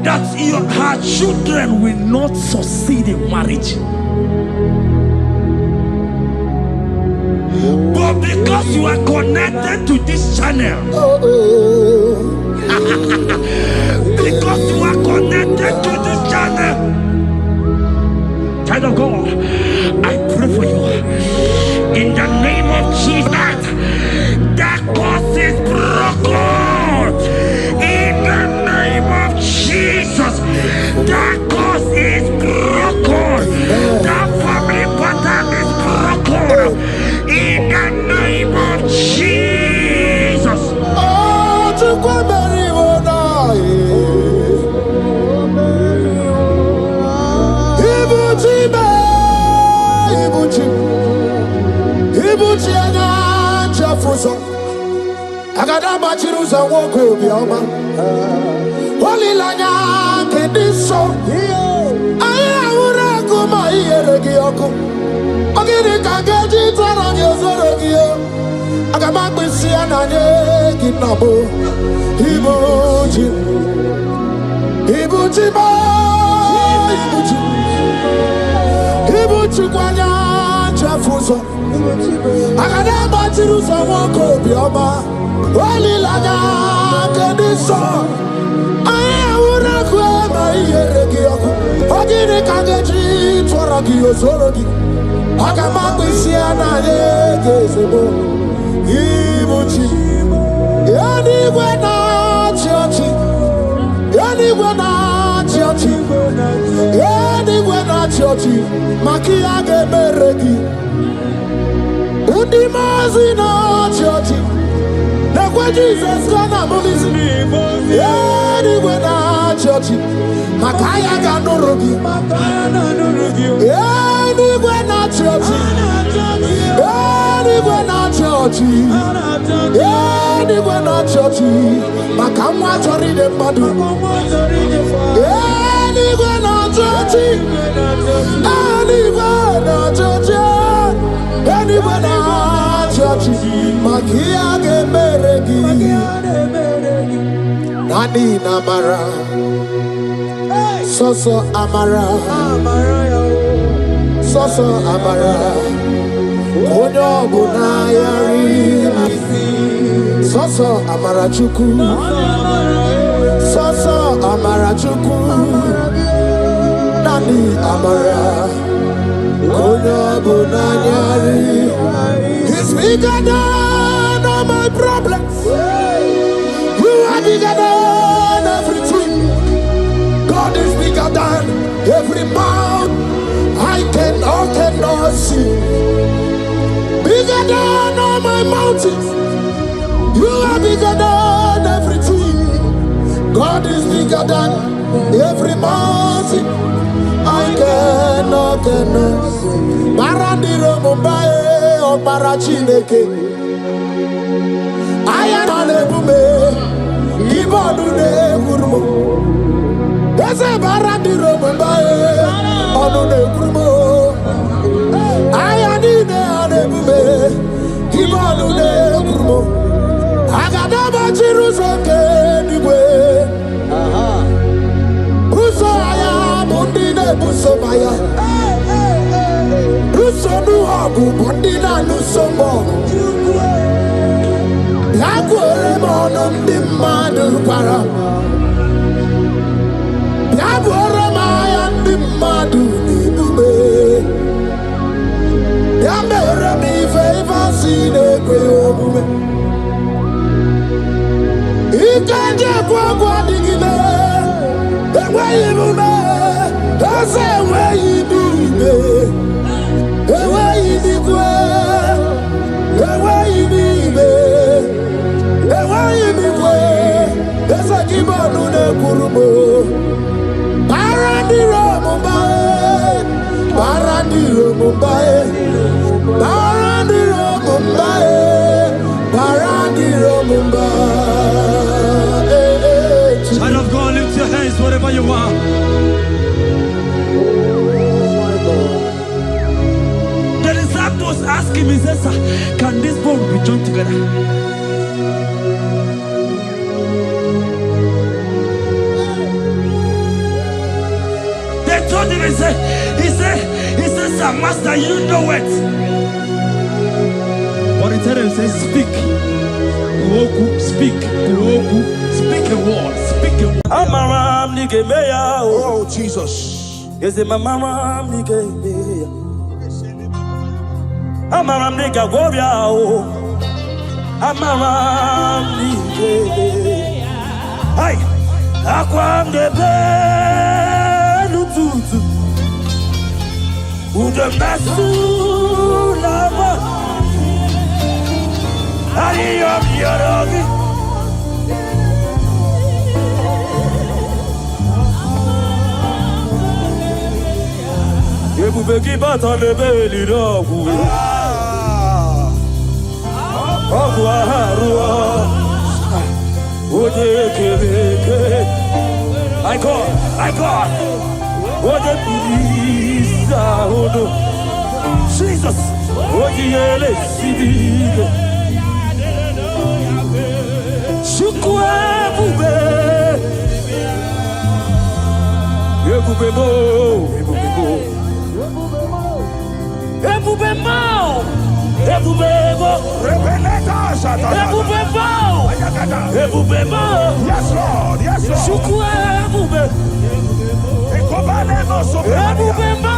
That her children will not succeed in marriage. But because you are connected to this channel, because you are connected to this channel. Child of God, I pray for you in the name of Jesus. That curse is broken in the name of Jesus. That curse is broken. That family pattern is broken in the name of Jesus. Oh, to go marry one Ibuchi anya chafuzo agada machiruza woko bioma olilanya kediso aya ura kuma iyeregi oko ogiri kageji tara ni ozorogi yo agama gbisi ananye kinabo Ibuchi ba Ibuchi kwanya chafuzo agada machiruza woko bioma olilanya kediso aya ura kuma iyeregi oko ogiri kageji tara ni ozorogi agama gbisi ananye kinabo Ibuchi anigwe na chiochi anigwe na chiochi anigwe na chiochi makia gemeregi undi mazi na chiochi na kwa Jesus kana mulisi anigwe na chiochi makaya ganorogi anigwe na chiochi anigwe na chiochi anigwe na chiochi makamwa chori de madu anigwe na chiochi anigwe na chiochi anigwe na chiochi makia gemeregi nani na mara soso amara soso amara onyo buna yari soso amara chuku soso amara chuku nani amara onyo buna yari. He's bigger than all my problems. You are bigger than everything. God is bigger than every mountain I cannot see. Bigger than all my mountains. You are bigger than everything. God is bigger than every mountain I cannot see. Barandiro Mumbai or Barachineke. I am on a bume. Ibodune Gurmo. There's a Barandiro Mumbai on a Gurmo. I am in a bume. Ibodune Gurmo. I got a Jerusalem anyway. Usaya Mundine Busomaya. Usonu Abu Bundina Nusomo. Yaguere Monum Dimadu Para. Yaguere Mayan Dimadu Nibube. Yamere mi favor sine kwe. Ikanje kwa digile ewe ibume ase ewe ibibe ewe ibikwe ewe ibibe ewe ibikwe ese kibonu ne kurumo barandiro mumbae barandiro mumbae barandiro mumbae barandiro mumbae. Child of God, lift your hands wherever you are. The disciples asked him, he says, "Sir, can this bone be joined together?" They told him, he said, "Sir, Master, you know it." But he told him, he says, "Speak. Speak. Speak a word. Speak a word." nige meya. Oh, Jesus. Is it mama nige meya? Amara nige gwobia o. Amara nige. Hey, aquam de belututu. Ude mesu lava. Ayom yorogi. Ebube gị bata n'ebe eliri ọgwụ. Ọgwụ ahụ arụọ. Onye kere eke. My God, my God. Onye kpiri isi ahụ nụ. Jesus. Onye ele siri ike. Chukwu ebube. Ebube mo. Ebube mo. Ebube mo. Ebube mo. Ebube mo. Ebube mo. Yes, Lord. Yes, Lord. Chukwu ebube. Ebube mo. Ebube mo.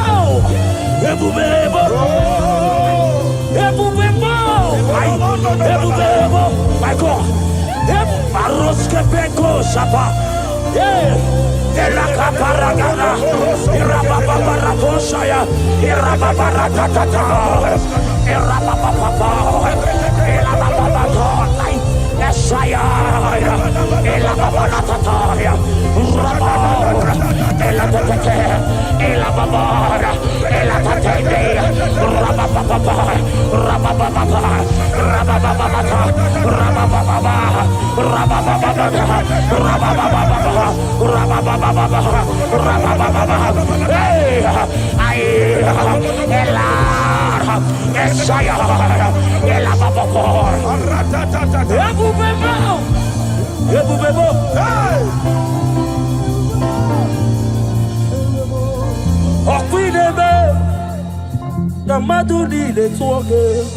Ebube mo. Ebube mo. My God. Aroske peko shapa. Elaka paragana. Irababa barakoshaya. Irababa ratata. Irababa papa. Irababa God. Yeshaya. Irababa ratata. Rababa. Elatete. Irababa. Elatate. Rababa. Rababa.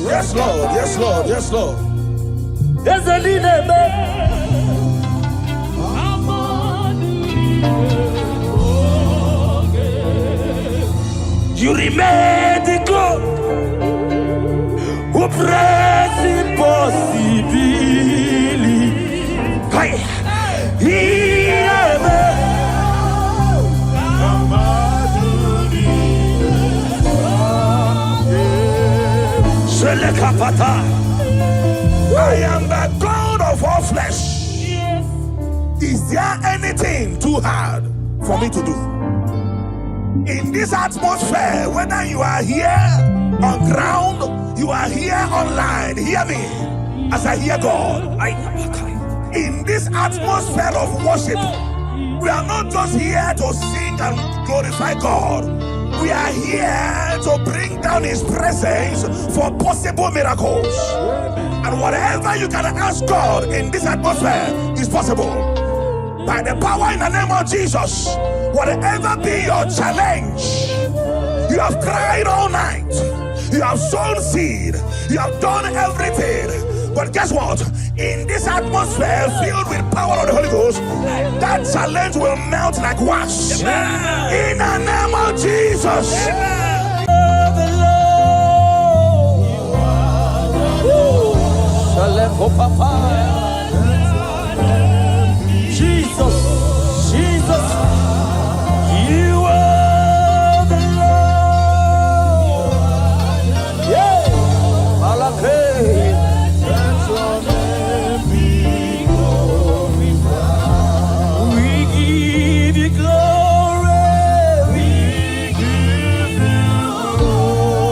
Yes, Lord. Yes, Lord. Yes, Lord. You remain the God who prays impossibly. I am the God of all flesh. Is there anything too hard for me to do? In this atmosphere, whether you are here on ground, you are here online, hear me as I hear God. In this atmosphere of worship, we are not just here to sing and glorify God. We are here to bring down His presence for possible miracles. And whatever you can ask God in this atmosphere is possible. By the power in the name of Jesus, whatever be your challenge, you have cried all night, you have sown seed, you have done everything. But guess what? In this atmosphere filled with power of the Holy Ghost, that challenge will melt like wax. In the name of Jesus. Jesus, Jesus, you are the Lord. Yeah, Malachi. We give you glory. We give you glory.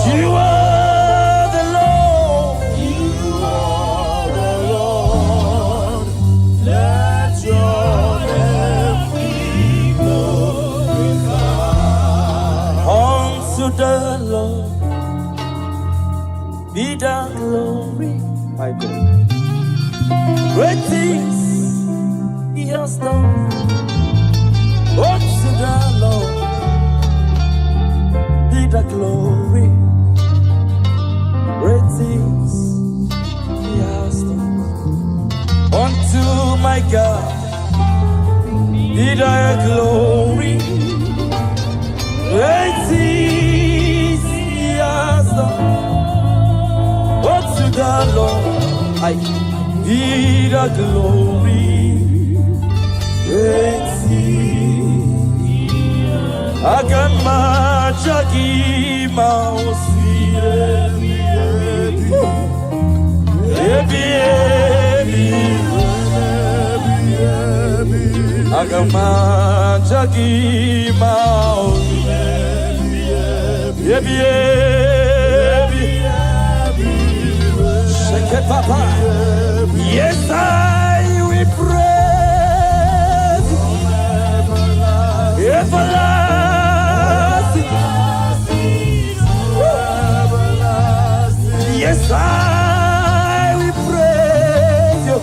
You are the Lord. You are the Lord. Let your name be glorified. Unto the Lord be the glory. My God. Great things He has done. Unto the Lord be the glory. Great things my God, be thy glory. Great is he has done. Oh, to the Lord, I be the glory. Great is I can match a mouse. I can match a mouse. Shake it, Papa. Yes, I will praise everlasting. Yes, I will praise you.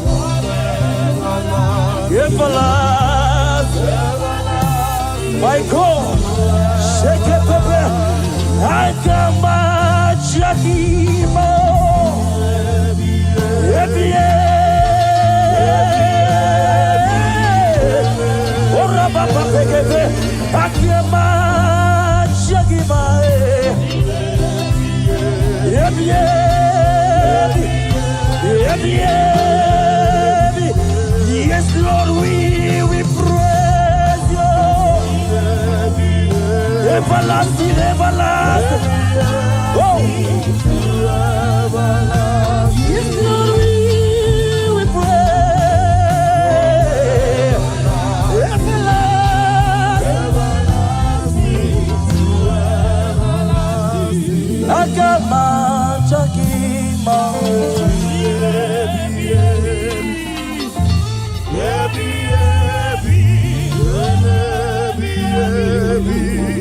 Everlasting. My God, shake it, Papa. I come back, Jackie Mo. Ora Papa Pekete, I come back, Jackie Mo. Yes, Lord, we praise you. Everlasting, everlasting. Oh. Yes, Lord, we praise. Everlasting. Agama Chakima.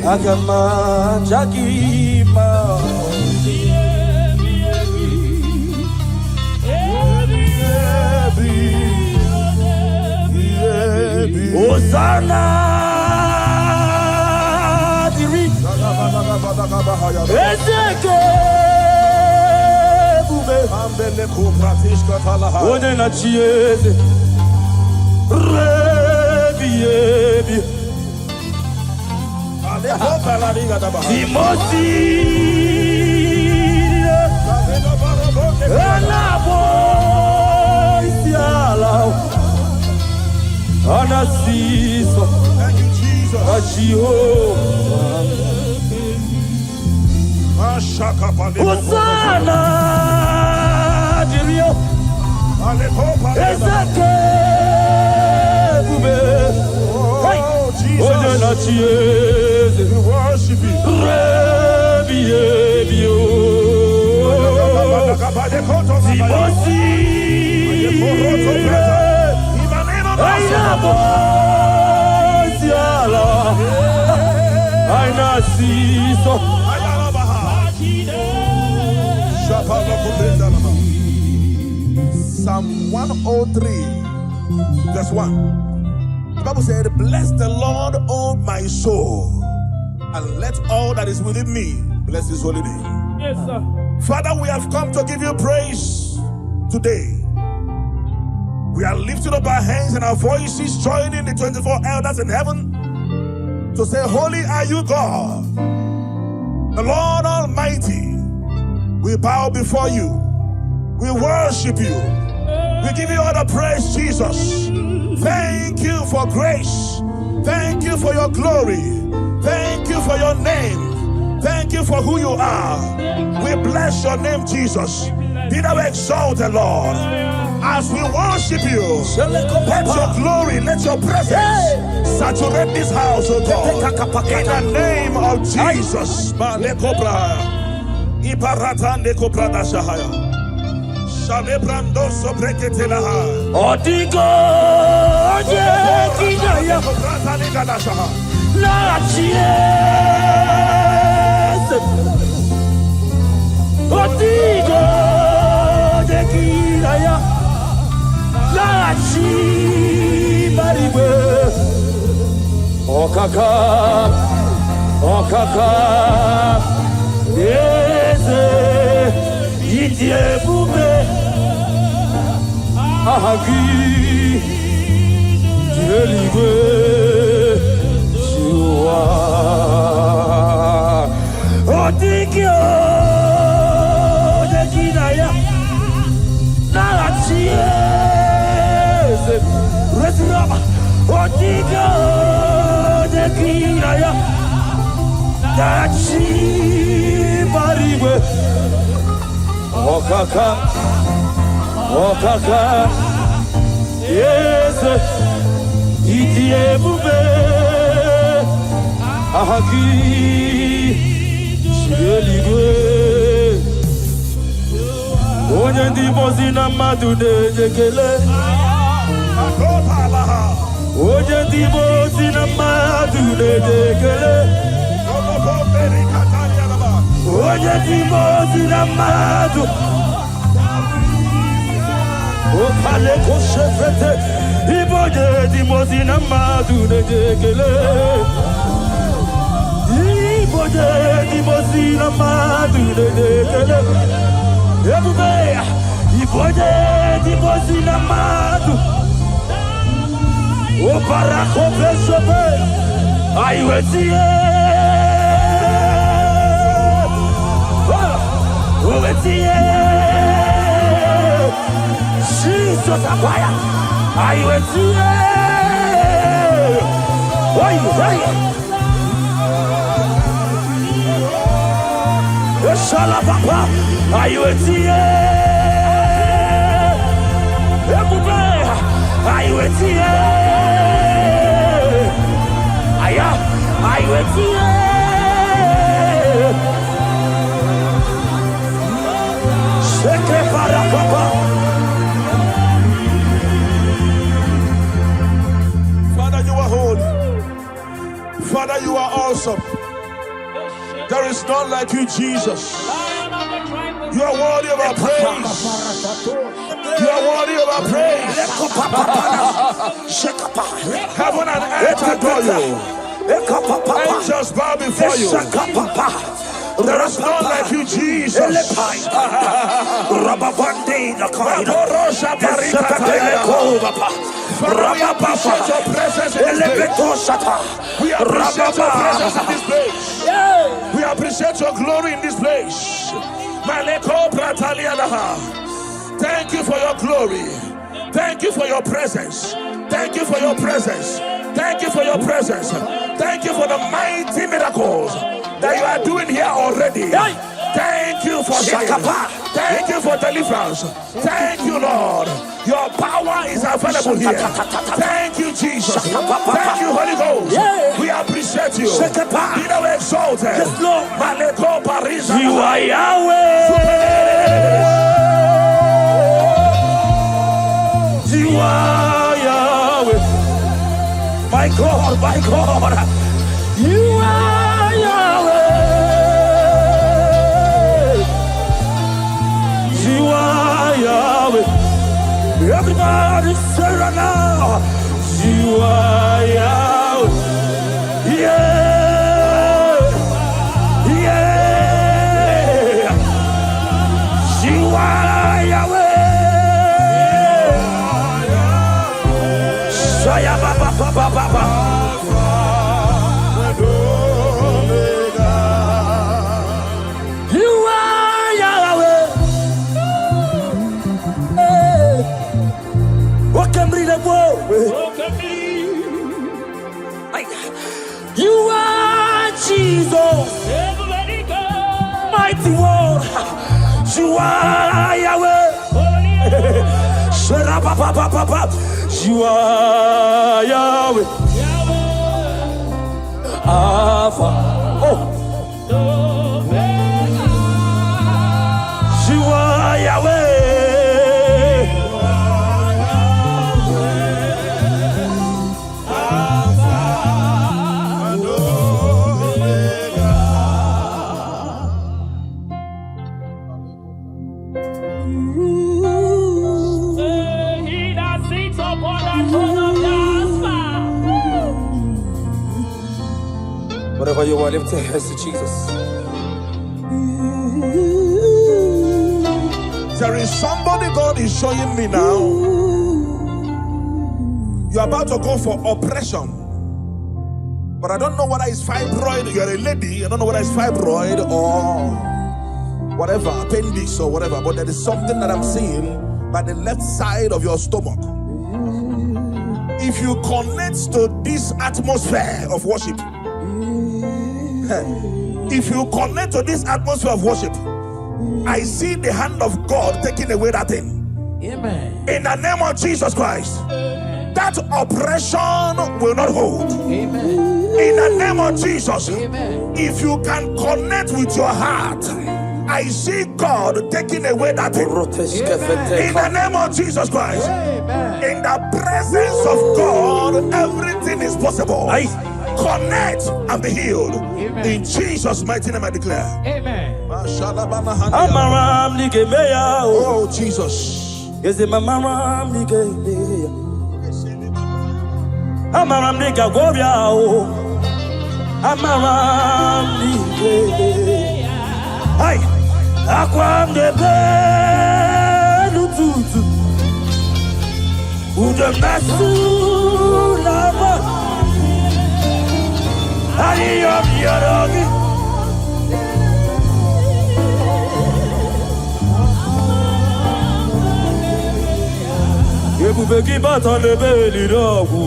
Agama Chakima. Hosanna diri Ezeke bube ambele kupratishka talaha One na chieze Rebi Timosi Anabo Isiala Anasiso. Thank you, Jesus. Hosanna Dirio Ezeke bube Oh, Jesus. We worship you. Psalm 103, verse 1. The Bible said, bless the Lord, O my soul, and let all that is within me bless his holy name. Yes, sir. Father, we have come to give you praise today. We are lifting up our hands and our voices, joining the 24 elders in heaven to say, holy are you, God, the Lord Almighty. We bow before you. We worship you. We give you all the praise, Jesus. Thank you for grace. Thank you for your glory. Thank you for your name. Thank you for who you are. We bless your name, Jesus. Be thou exalted, Lord. As we worship you, let your glory, let your presence saturate this house, oh God. In the name of Jesus. Odigo Jekinaya La Chies Odigo Jekinaya La Chi Maribe Okaka Eze Itie Bube Ahagi eluigwe jiwa odigio deginaya narachiese resiraba odigio deginaya dachi mariwe okaka yes idiebube ahagi eluigwe onye ndị mozi na mmadụ na-ekele onye ndị mozi na mmadụ na-ekele onye ndị mozi na mmadụ okale koshefete ibonye ndị mozi na mmadụ na-ekele ibonye ndị mozi na mmadụ na-ekele ebube ibonye ndị mozi na mmadụ opara kopeshope aiwetie owetie Jesus apaya aiwetie oi Shala papa, ayuetie, ebube, ayuetie, aya, ayuetie, sheke para papa. Father, you are holy. Father, you are awesome. There is none like you, Jesus. You are worthy of our praise. You are worthy of our praise. Heaven and earth adore you. Angels bow before you. There is none like you, Jesus. Father, we appreciate your presence in this place. We appreciate your presence in this place. We appreciate your glory in this place. Thank you for your glory. Thank you for your presence. Thank you for your presence. Thank you for your presence. Thank you for the mighty miracles that you are doing here already. Thank you for healing. Thank you for deliverance. Thank you, Lord. Your power is available here. Thank you, Jesus. Thank you, Holy Ghost. We appreciate you. Be thou exalted. You are Yahweh. You are Yahweh. My God, my God. You are Yahweh. You are Yahweh. Everybody say right now, you are Yahweh. Yeah, yeah. You are Yahweh. Shaya baba baba baba. You are Jesus, mighty one. You are Yahweh. You are Yahweh. Alpha. Oh. You are Yahweh. Whatever you want, lift your hands to Jesus. There is somebody God is showing me now. You're about to go for oppression. But I don't know whether it's fibroid. You're a lady. I don't know whether it's fibroid or whatever, appendix or whatever. But there is something that I'm seeing by the left side of your stomach. If you connect to this atmosphere of worship, if you connect to this atmosphere of worship, I see the hand of God taking away that thing. Amen. In the name of Jesus Christ, that oppression will not hold. Amen. In the name of Jesus, Amen. if you can connect with your heart, I see God taking away that thing. In the name of Jesus Christ, in the presence of God, everything is possible. Connect and be healed. Amen. In Jesus' mighty name I declare. Amen. Oh Jesus. Hey, akwam de belututu, udem nasu lava, ayam yarogi. Ebube kibata de beli rogu,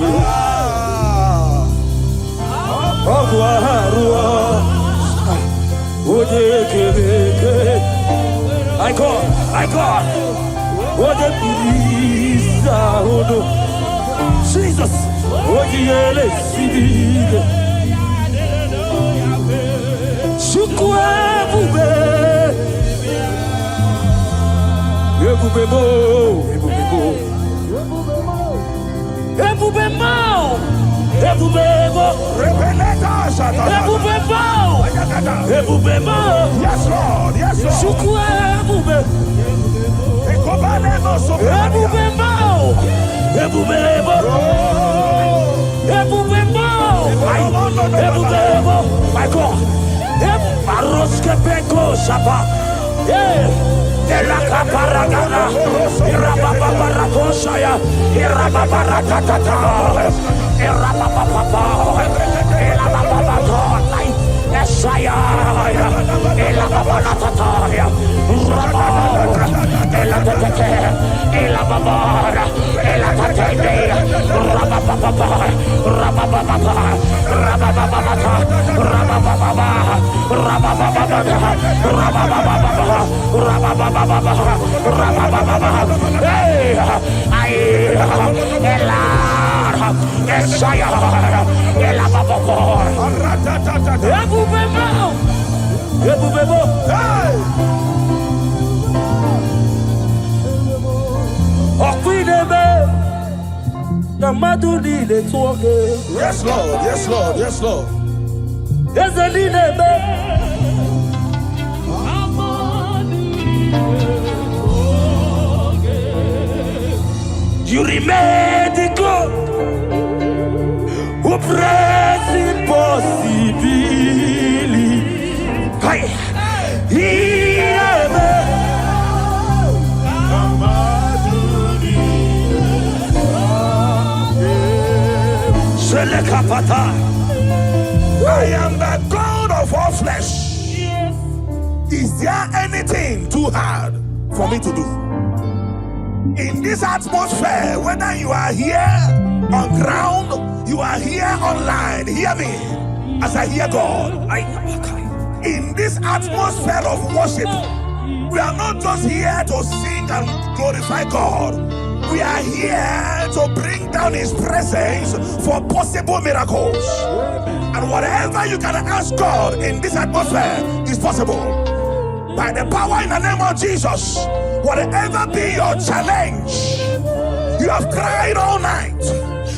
ogwa harua. I God. What a Jesus. Yes, Lord. Yes, My God. Yes, Lord. Yes, Lord. Yes, Lord. You remain the God who prays impossibly. I am the God of all flesh. Is there anything too hard for me to do? In this atmosphere, whether you are here on ground, you are here online, hear me as I hear God. In this atmosphere of worship, we are not just here to sing and glorify God. We are here to bring down His presence for possible miracles. And whatever you can ask God in this atmosphere is possible. By the power in the name of Jesus, whatever be your challenge, you have cried all night,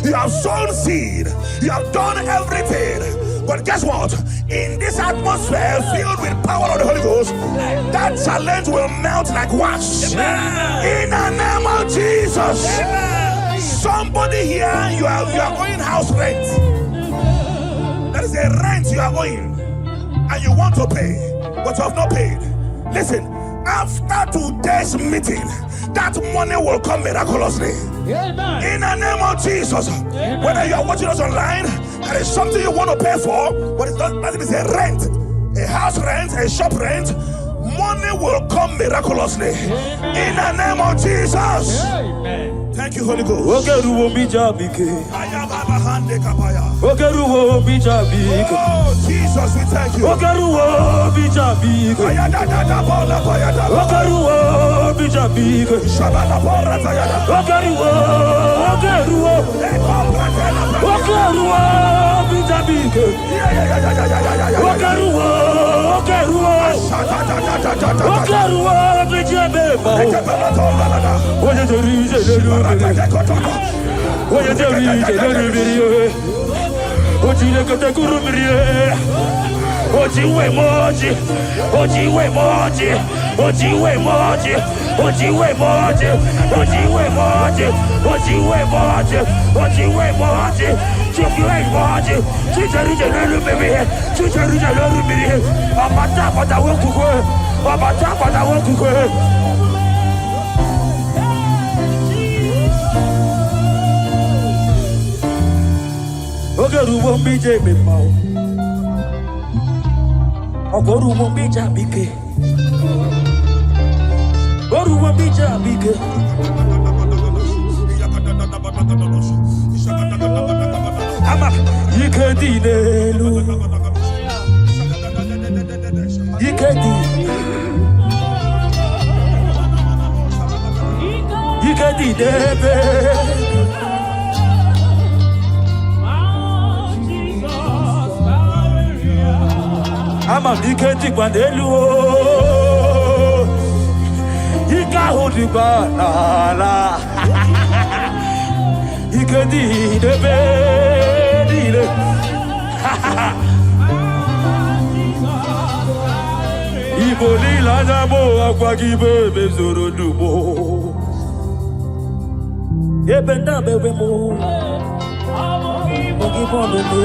you have sown seed, you have done everything. But guess what? In this atmosphere filled with power of the Holy Ghost, that challenge will melt like wax. In the name of Jesus. Somebody here, you are owing house rent. There is a rent you are owing and you want to pay, but you have not paid. Listen, After today's meeting, that money will come miraculously. Amen. In the name of Jesus. Amen. Whether you are watching us online, there is something you want to pay for, but it's not, but it is a rent, a house rent, a shop rent. Money will come miraculously. Amen. In the name of Jesus. Amen. Thank you, Holy Ghost. Ogeruwo bijabike. Oh, Ogeruwo bijabike. Jesus, we thank you. Ogeruwo bijabike. Ogeruwo bijabike. Ogeruwo bijabike. Ogeruwo bijabeba. Oye terije lelu. Ojile kete kurumiriye. Ojiwe moji. Ojiwe moji. Ojiwe moji. Ojiwe moji. Ojiwe moji. Ojiwe moji. Ojiwe moji. Chifiwe moji. Chicherije lelu bebe. Chicherije lelu bebe. Abata bata wokukwe. Abata bata wokukwe. Ogeruwo mbije mimao. Ogeruwo mbije bike. Ogeruwo mbije bike. Ama yikedi nelu. Yikedi. Yikedi debe. Ama diketi kwadelu o. Ika hodi banala. Ikedi debe dile. Iboli la jamo akwagibe bezoro dumo. Ebenda bebe mo. Ogibo bebe.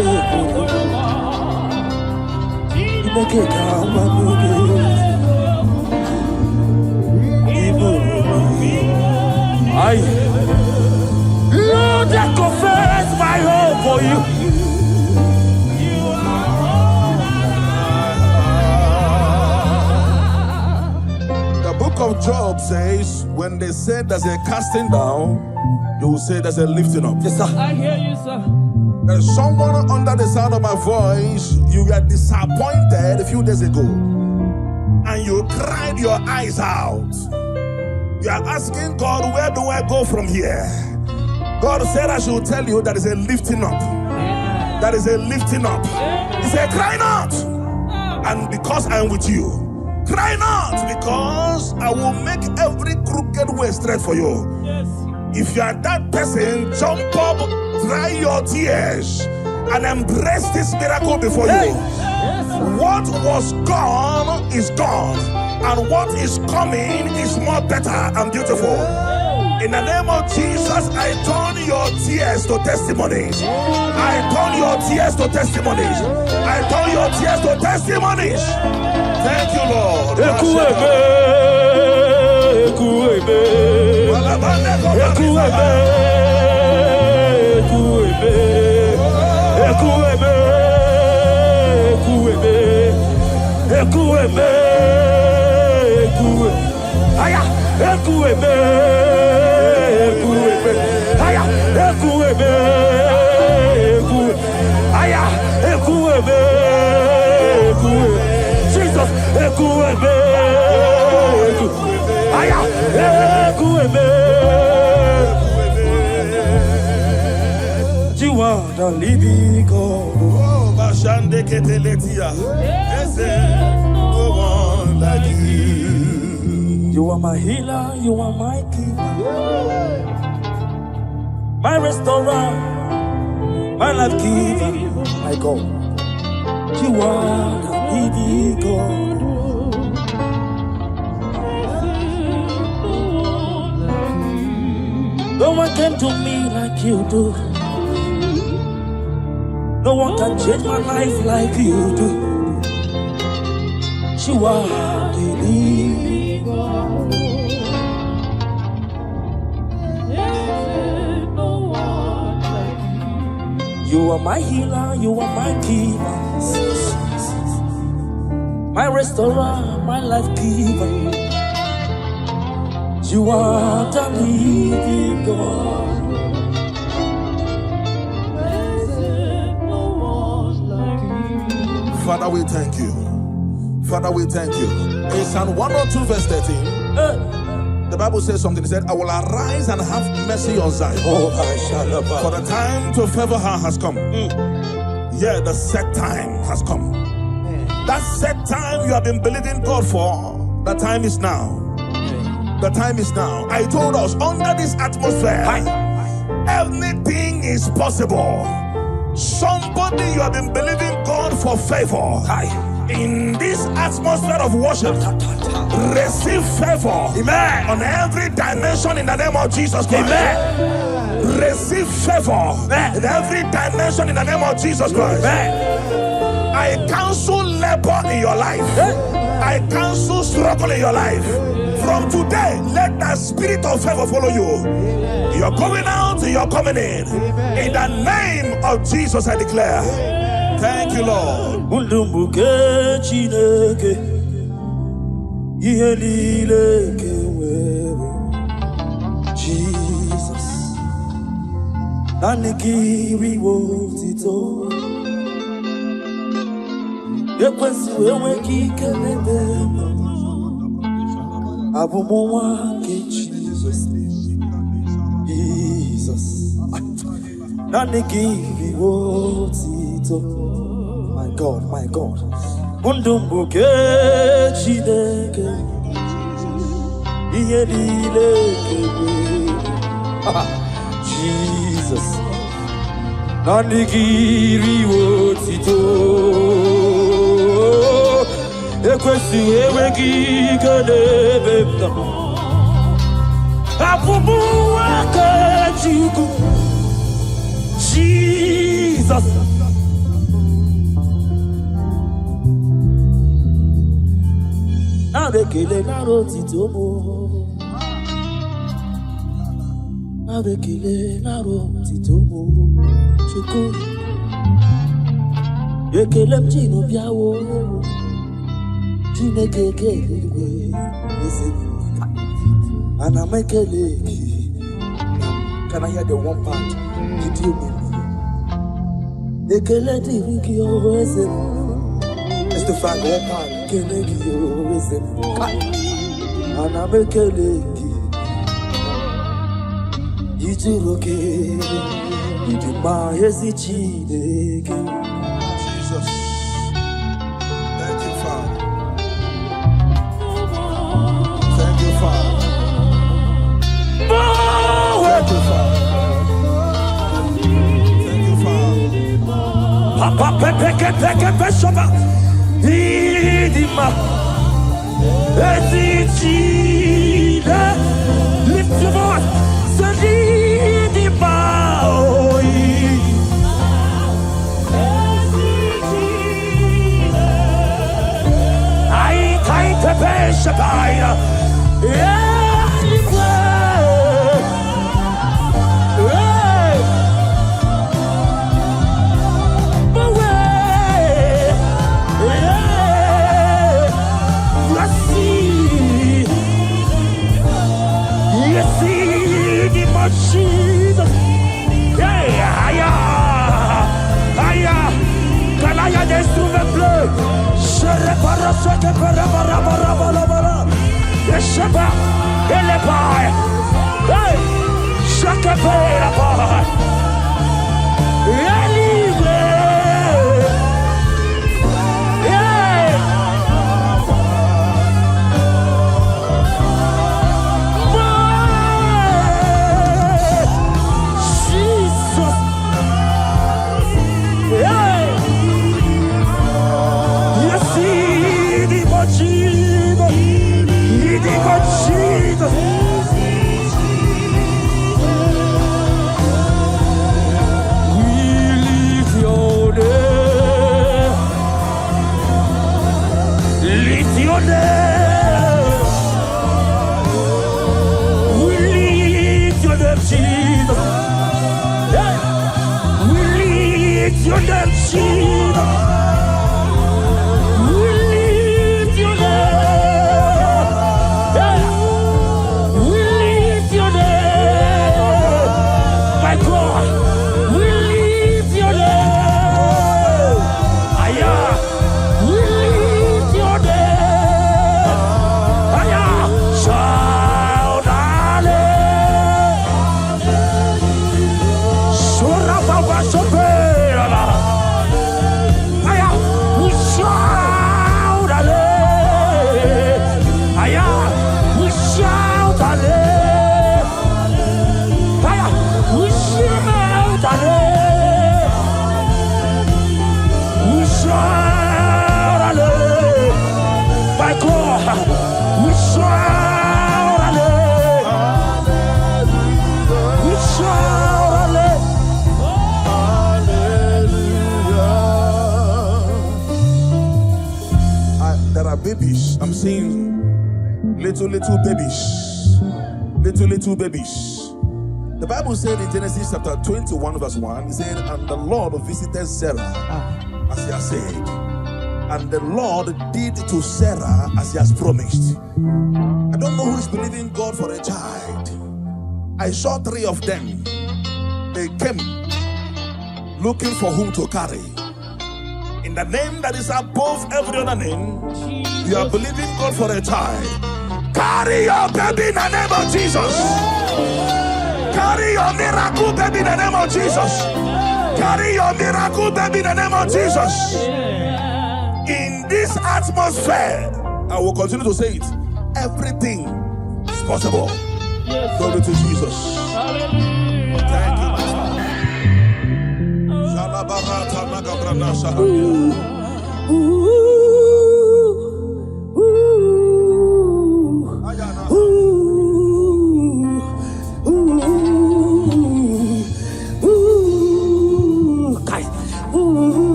Lord, I confess my hope for you. The book of Job says, when they say there's a casting down, you will say there's a lifting up. Yes, sir. I hear you, sir. There's someone under the sound of my voice, you were disappointed a few days ago, and you cried your eyes out. You are asking God, where do I go from here? God said I should tell you that is a lifting up. That is a lifting up. He said, cry not, and because I am with you. Cry not, because I will make every crooked way straight for you. Yes. If you are that person, jump up, dry your tears, and embrace this miracle before you. What was gone is gone, and what is coming is more better and beautiful. In the name of Jesus, I turn your tears to testimonies. I turn your tears to testimonies. I turn your tears to testimonies. Thank you, Lord. Jesus, you are the living God. Oh, Bashande Keteletia. There's no one like you. You are my healer, you are my keeper, my restorer, my life giver, my God. You are the living God. No one can do me like you do. No one can change my life like you do. You are the living You are my healer, you are my keeper, my restorer, my life giver. You are the living God. Father, we thank you. Father, we thank you. In Psalm 102 verse 13, the Bible says something. It said, I will arise and have mercy on Zion. For the time to favor her has come. Yeah, the set time has come. That set time you have been believing God for, the time is now. The time is now. I told us, under this atmosphere, everything is possible. Somebody, you have been believing God for favor. In this atmosphere of worship, receive favor. Amen. On every dimension in the name of Jesus Christ. Amen. Receive favor. In every dimension in the name of Jesus Christ. Amen. I cancel labor in your life. I cancel struggle in your life. From today, let that spirit of favor follow you. You're going out, you're coming in. In the name of Jesus, I declare. Thank you, Lord. Jesus. Nanikiri wotito. Yekwesi wewe kikelebe. Abumowa ke Jesus. Jesus. Nanikiri wotito. My God, my God. Mundumbuke chineke. Jesus. Nanikiri wotito. Ekwesi wewe kikelebe. Abubuwa ke Jesus. Abekele naro titomo. Abekele naro titomo. Chuku. Yekele mchino biawo. Chinekeke. Anamekele. Can I hear the one part? Yekele tiriki oese. It's the fact one part. Keneki oese. Anamekele. Ichiroke. Idima yesi chineke. Jesus. Thank you, Father. Thank you, Father. Thank you, Father. Thank you, Father. Papa peke peshoba. Idima. Ezichile. Lift your voice. Idima. I can't peshoba. Jesus, can I have the instrument play? Share para, lift your name, Jesus. We lift your name. Yeah. We lift your name. My God, we lift your name. Aya, we lift your name. Aya, shout hallelujah. Shura baba shopera. Aya, we shout hallelujah. Aya, we shout hallelujah. Aya, we shout hallelujah. We shout hallelujah. My God, we shout hallelujah. We shout hallelujah. There are babies. I'm seeing little babies. Little babies. The Bible said in Genesis chapter 21 verse 1, it said, and the Lord visited Sarah as he has said. And the Lord did to Sarah as he has promised. I don't know who is believing God for a child. I saw 3 of them. They came looking for whom to carry. In the name that is above every other name, you are believing God for a child. Carry your baby in the name of Jesus. Carry your miracle baby in the name of Jesus. Carry your miracle baby in the name of Jesus. In this atmosphere, I will continue to say it. Everything is possible. Glory to Jesus. Thank you, my God,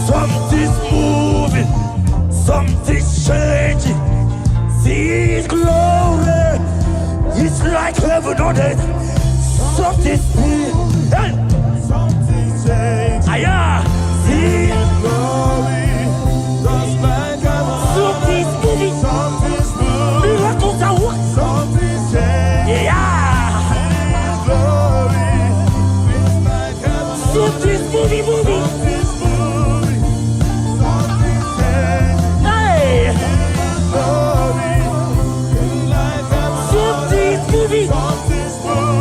something's moving, something's changing. See His glory, it's like heaven on earth. Something's moving, something's changing. See His glory, just like heaven. Something's moving, something's moving. Miracles are working, something's changing. His glory, it's like heaven. Something's moving.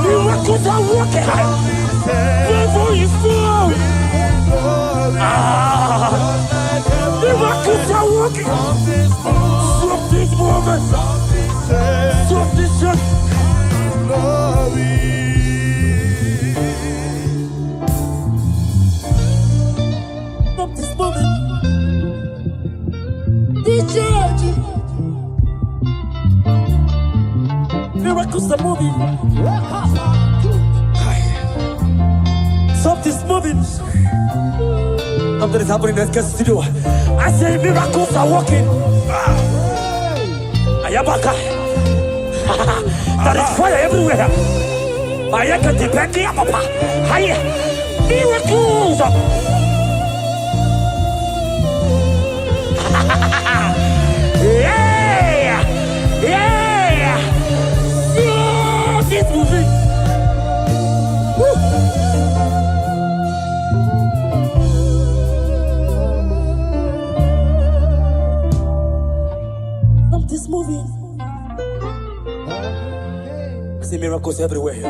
Miracles are working. Devil is full. Miracles are working. Something's moving. Something's moving. This church. Something's moving. Something is happening in the studio. I say miracles are working. Ayabaka. There is fire everywhere. I can depend on Papa. Hi. Miracles. Yeah. Yeah. This movie. This movie. I see miracles everywhere.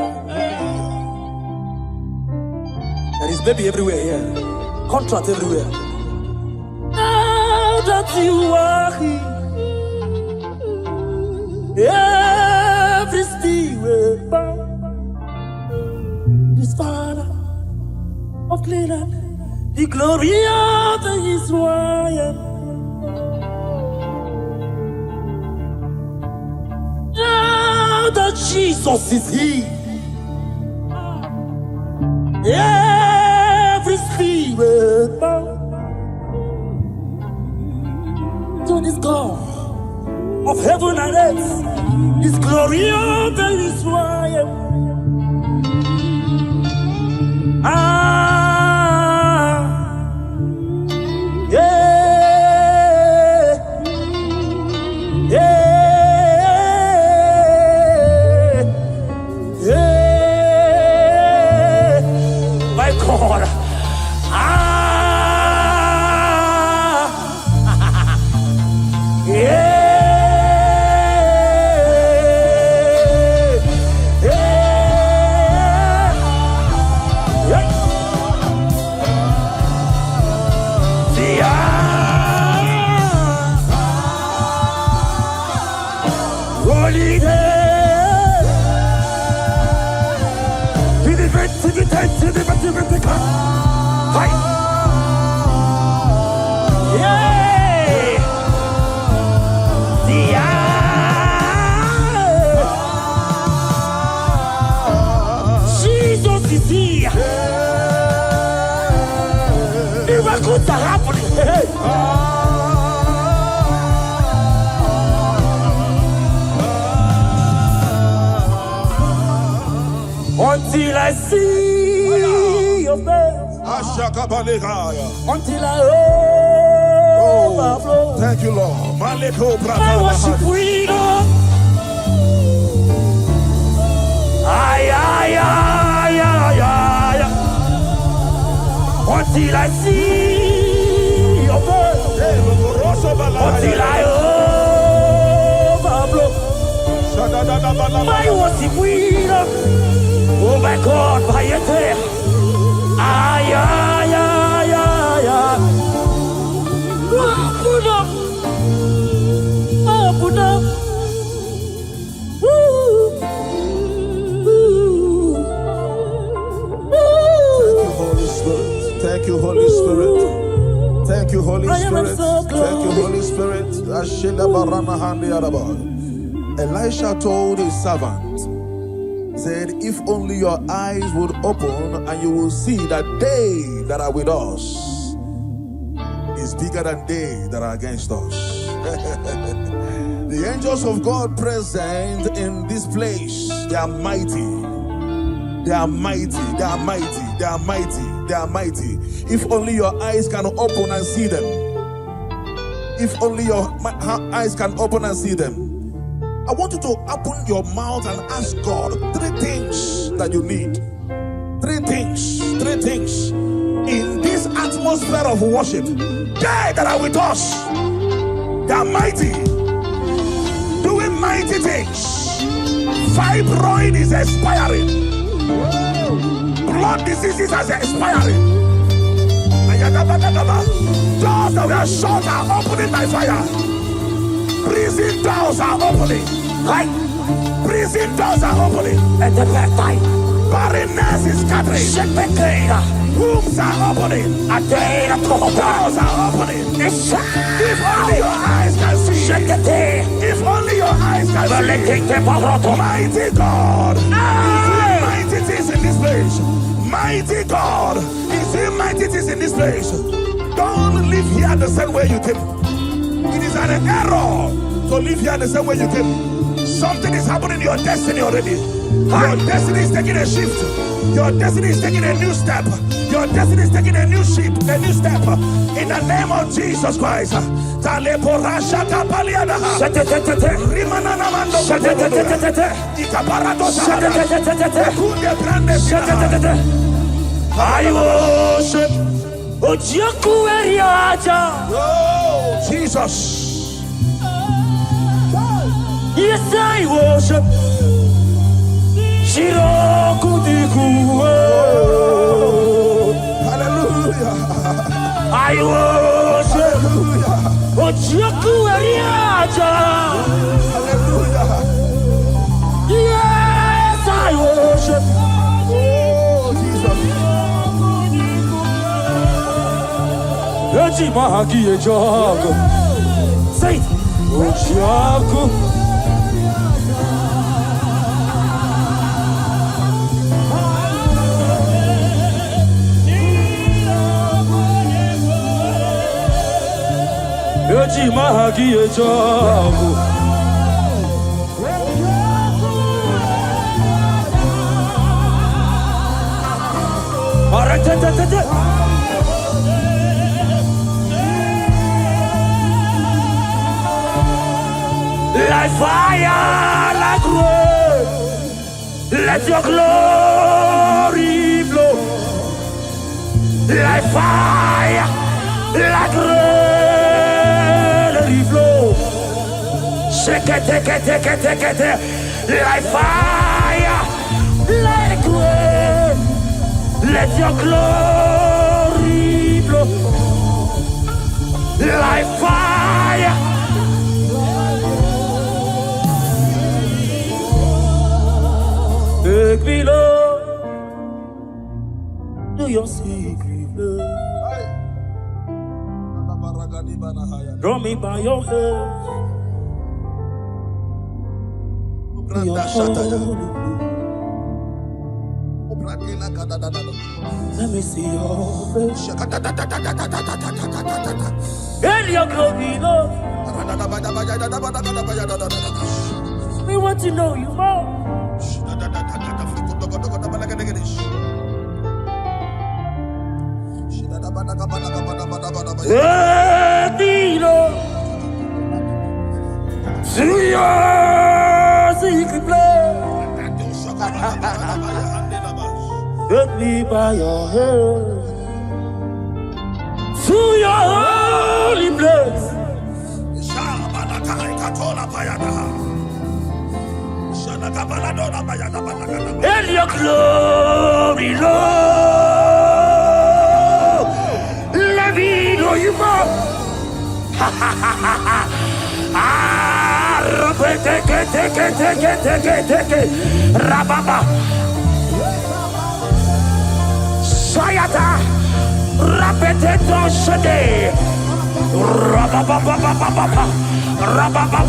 There is baby everywhere here. Contract everywhere. Now that you are here, every spirit bound. This Father of Cleveland, the glory of Israel. That Jesus is here. Every spirit bound to this God of heaven and earth, His glory of Israel. Jesus is here. Miracles are happening. Until I see your face, until I overflow. Thank you, Lord. I worship freedom. Until I see your face, until I overflow. My worship freedom. Oh my God, by your tail. Put up. Put up. Thank you, Holy Spirit. Thank you, Holy Spirit. Thank you, Holy Spirit. Elisha told his servant, said, if only your eyes would open and you will see that they that are with us is bigger than they that are against us. The angels of God present in this place, they are mighty. They are mighty, they are mighty, they are mighty, they are mighty. If only your eyes can open and see them. If only your eyes can open and see them. I want you to open your mouth and ask God 3 things that you need. 3 things, 3 things. In this atmosphere of worship, they that are with us, they are mighty, doing mighty things. Fibroid is expiring. Blood diseases are expiring. Doors that were shut are opening by fire. Prison doors are opening. Right? Prison doors are opening. And the back time. Barrenness is scattering. Wombs are opening. Doors are opening. If only your eyes can see. If only your eyes can see. Mighty God is doing mighty things in this place. Mighty God, is he mighty things in this place? Don't live here the same way you came. It is an error to live here the same way you came. Something is happening in your destiny already. Your destiny is taking a shift. Your destiny is taking a new step. Your destiny is taking a new shift, a new step. In the name of Jesus Christ. I worship. Oh, Jesus. Yes, I worship. Hallelujah. I worship. Hallelujah. Yes, I worship. Oh, Jesus. Say it. Like fire, like rain, let your glory flow. Like fire, like rain, let it flow. Shake it, take it, take it, take it, like fire, like rain, let your glory flow. Like fire. Take me, Lord, to your secret love. Draw me by your hand to your holy. Let me see your face and your glory, Lord. We want to know you more. Let me know to your secret place. Let me by your hand to your holy place. And your glory, Lord, let me know you more. Take it, Rababa, Sayata, Rapeteto Shade, Rababa,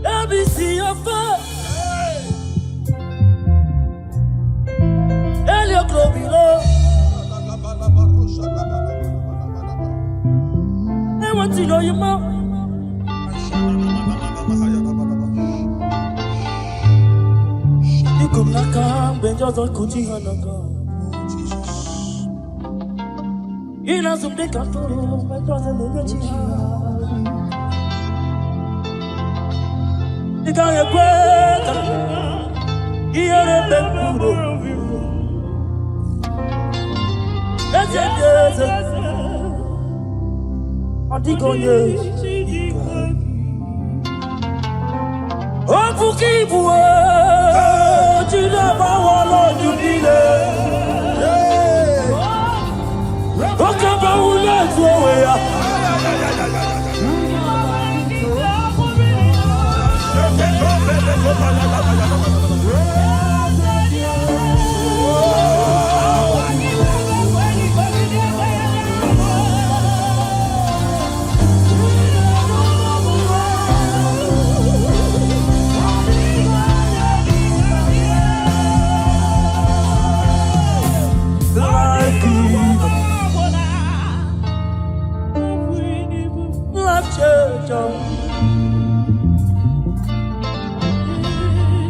Let me see your face and your glory, Lord. I want to know you more. You come na come, ben just don't kuti hanaga. Ina sumde katoro, ben just don't know you. You can't get better. You're a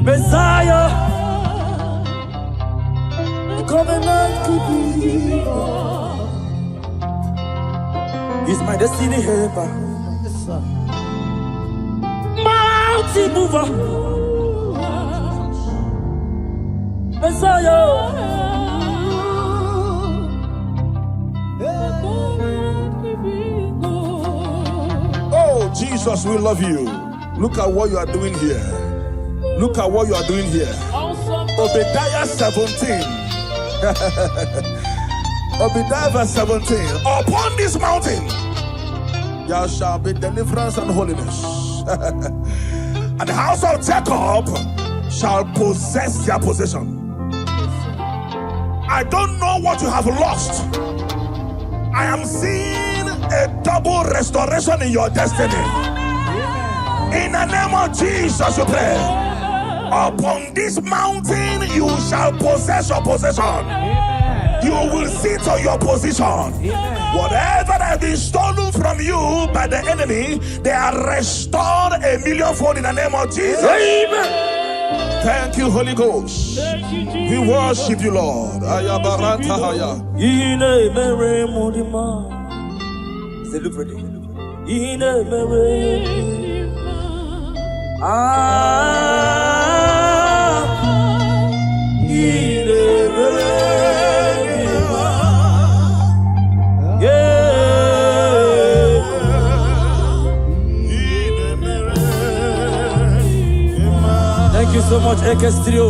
Messiah, the covenant keeper. He's my destiny helper. Mountain mover. Messiah. Oh, Jesus, we love you. Look at what you are doing here. Look at what you are doing here. Obadiah 17. Obadiah verse 17. Upon this mountain there shall be deliverance and holiness. And the house of Jacob shall possess their possession. I don't know what you have lost. I am seeing a double restoration in your destiny. In the name of Jesus, you pray. Upon this mountain you shall possess your possession. You will sit on your position. Whatever that has been stolen from you by the enemy, they are restored a millionfold in the name of Jesus. Amen. Thank you, Holy Ghost. We worship you, Lord. Thank you so much, Ekestrio.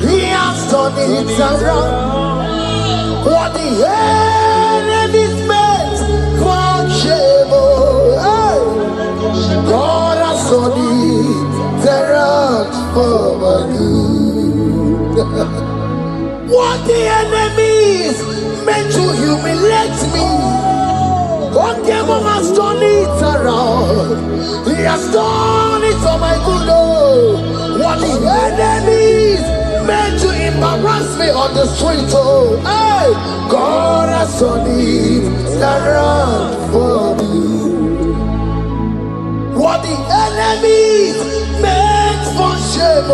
He has turned it around. What the enemy's meant for shame, God has turned it around for my good. What the enemy's meant to humiliate me, God has turned it around. He has done it for my good. What the enemies meant to embarrass me on the street, hey, God has turned it around for me. the enemies meant for shame.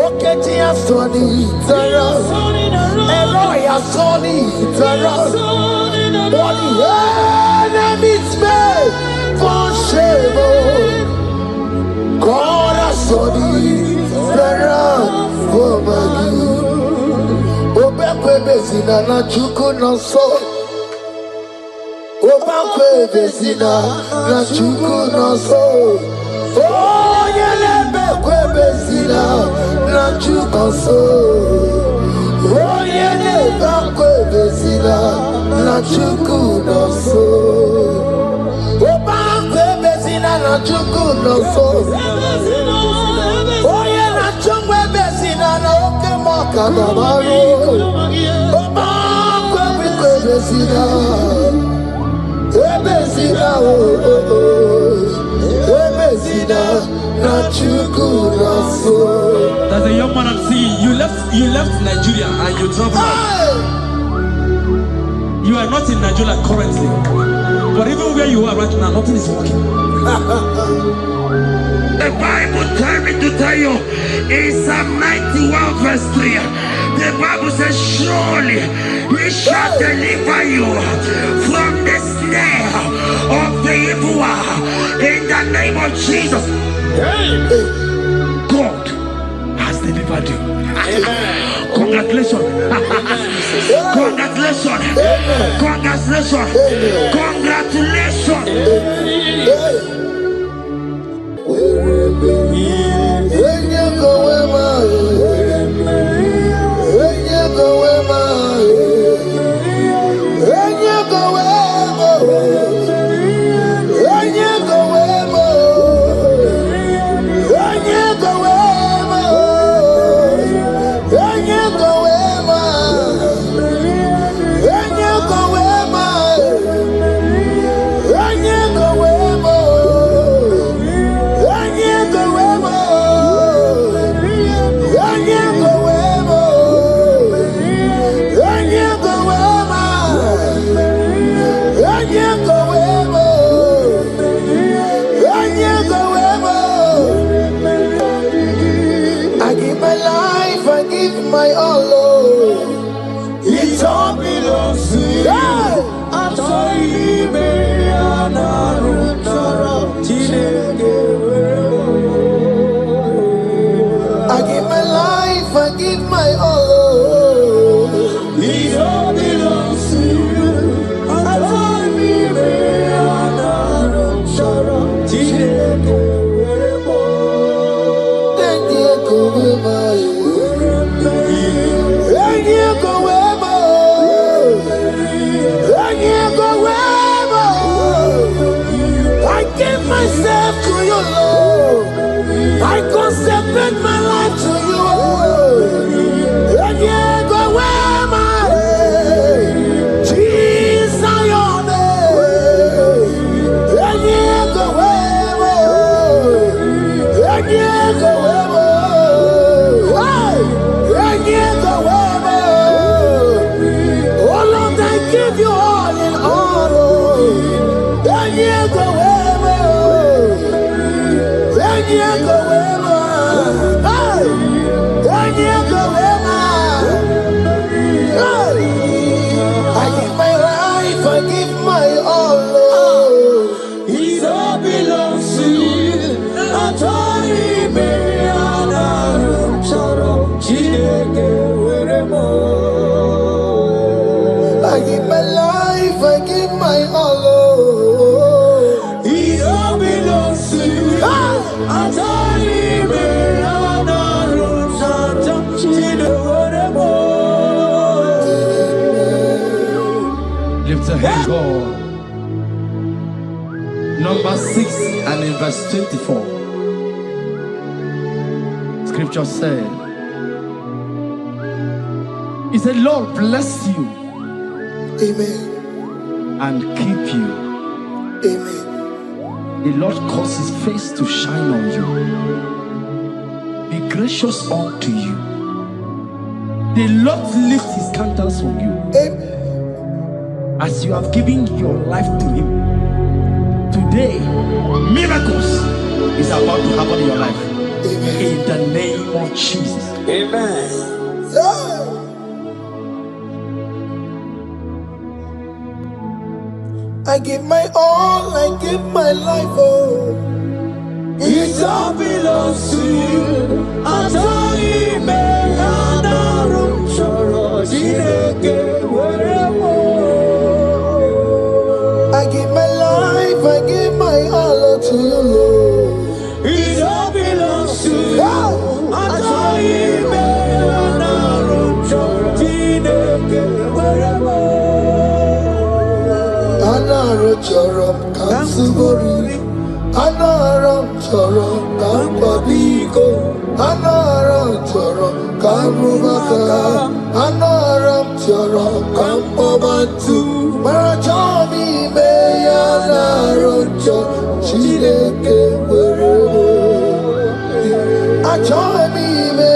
Okay, dear Sonny, Eloya Sonny, what the enemies meant for shame. God has Sonny, for my good. Obekwe bezina na chuku no so. Obekwe bezina na chuku no so. Oh, yelebekwe bezina na chuku so. Oh, yelebekwe bezina na chuku no so. Obekwe bezina na chuku no so. Oh, yelebekwe bezina na oke moka na maru. Obekwe bezina. There's a young man I'm seeing. You left Nigeria and you traveled out. You are not in Nigeria currently, but even where you are right now, nothing is working. The Bible tells me to tell you in Psalm 91 verse 3. The Bible says, surely he shall deliver you from the snare of the evil one. In the name of Jesus. God has delivered you. Congratulations. Congratulations. Congratulations. Congratulations. My all, it all belongs to you. I'm sorry, I give my life, I give my all. It all belongs to you. I'm myself to you, Lord. I consecrate my life to you. And you go where my Jesus, your name. And you go where and you go where and you go where. Oh Lord, I give you all in all. And you go where. I give my life, I give my all. It all belongs to you. I give my life, I give my all. It all belongs to you. Lift a hand, God. Number 6 and in verse 24. Scripture said, He said, Lord bless you. Amen. And keep you. Amen. The Lord cause his face to shine on you. Be gracious unto you. The Lord lift his countenance on you. Amen. As you have given your life to him, Today, miracles is about to happen in your life. Amen. In the name of Jesus. Amen. I give my all, I give my life, oh. It all belongs to you. I saw you made another room for us. I give my life, I give my all to you, Lord. It all belongs to you. I saw you made another room for us. Anaro choro kansugori, anaro choro kampabiko, anaro choro kampubaka, anaro choro kampabantu. Marachomi me anaro choro chileke werebo. Achomi me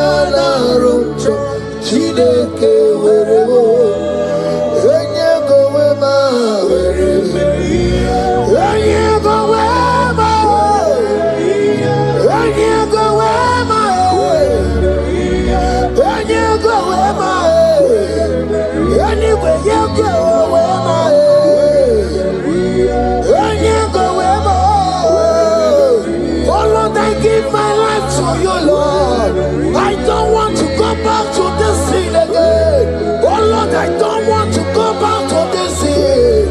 anaro choro chileke werebo. I don't want to go back to this sin again. Oh Lord, I don't want to go back to this sin.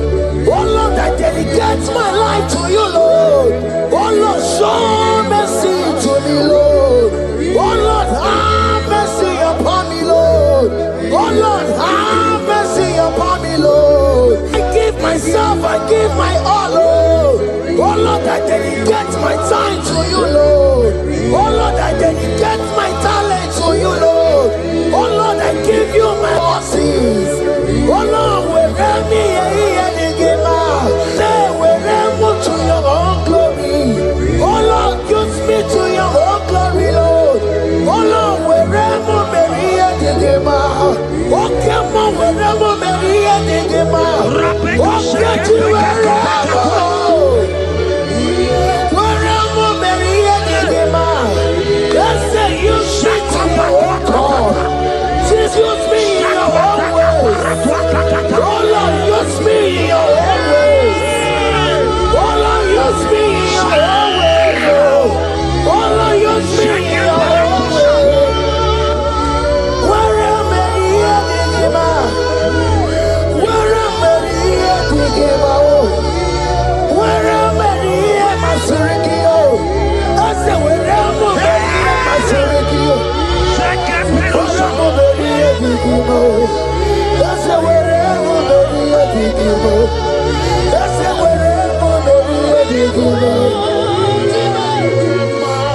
Oh Lord, I dedicate my life to you, Lord. Oh Lord, show mercy to me, Lord. Oh Lord, have mercy upon me, Lord. Oh Lord, have mercy upon me, Lord. I give myself, I give my all, Lord. Oh Lord, I dedicate my time to you, Lord. Oh Lord, I dedicate my talent to you, Lord. Oh Lord, I give you my horses. Oh Lord, wherever me and give out, say wherever to your own glory. Oh Lord, use me to your own glory, Lord. Oh Lord, wherever me and give out, okay, mom, wherever me and give out, okay, to wherever. Use me in your own ways. Oh Lord, use me in your own ways. Oh Lord, use me in your own ways. Oh Lord, use me in your own ways. Where am I here to give up? Where am I here to give up? Where am I here, my Surikio? I said, where am I here, my Surikio?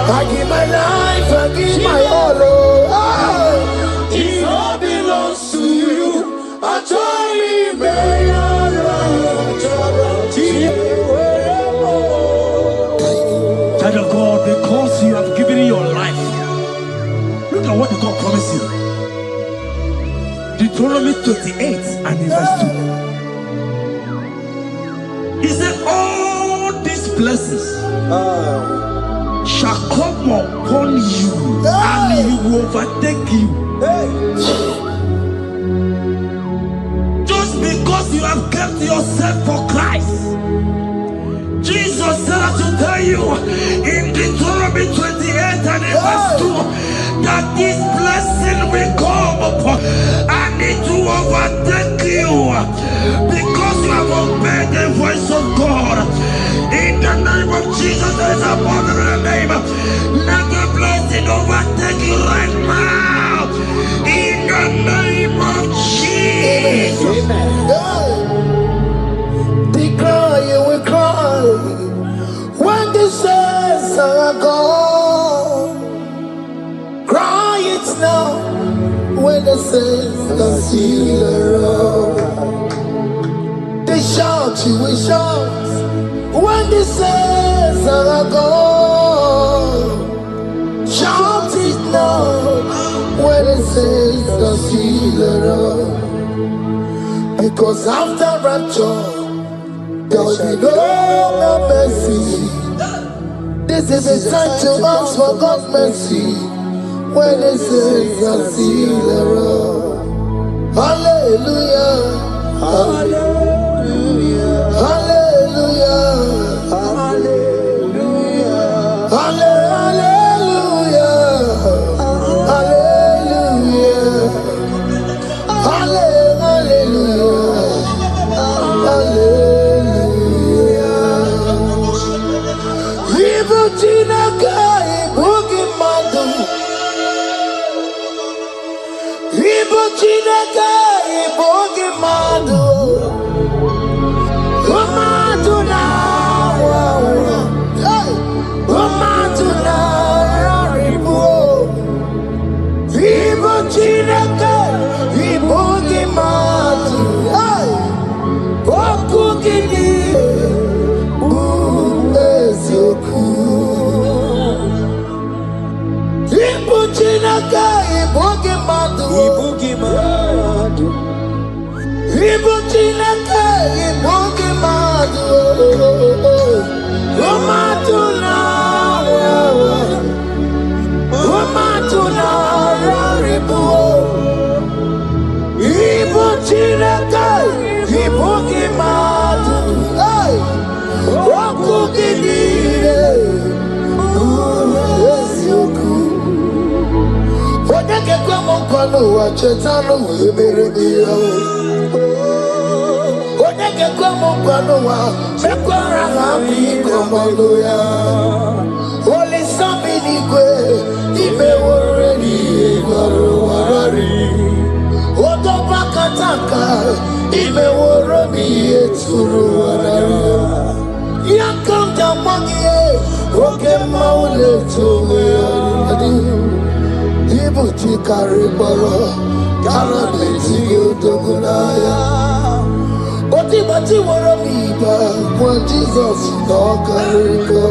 I give my life, I give my all. It all belongs to you. I told you, Child of God, because you have given your life, look at what the God promised you. Deuteronomy 28 and verse 2. He said, all these blessings shall come upon you and he will overtake you. Just because you have kept yourself for Christ. Jesus said, I should tell you in Deuteronomy 28 and verse 2 that this blessing will come upon and it will overtake you because you have obeyed the voice of God. In the name of Jesus, there is a mother in the name. Let the blessing overtake you right now. In the name of Jesus. Declare you will cry when the saints are gone. Cry it now when the saints don't see the road. They shout, you will shout when the saints are gone. Shout it now when the saints don't see the road. Because after rapture, there will be no mercy. This is a time to ask for God's mercy. When it says, I see the road. Hallelujah. Hallelujah. Hallelujah. Hallelujah. Hallelujah. Hallelujah. Hallelujah. Hallelujah. Evil Chinaka, Boogie Madu. Evil Chinaka, Boogie Madu. Cheta Ibuti kariboro, karabeti yodogunaya. Bati woro miba, when Jesus no kariko.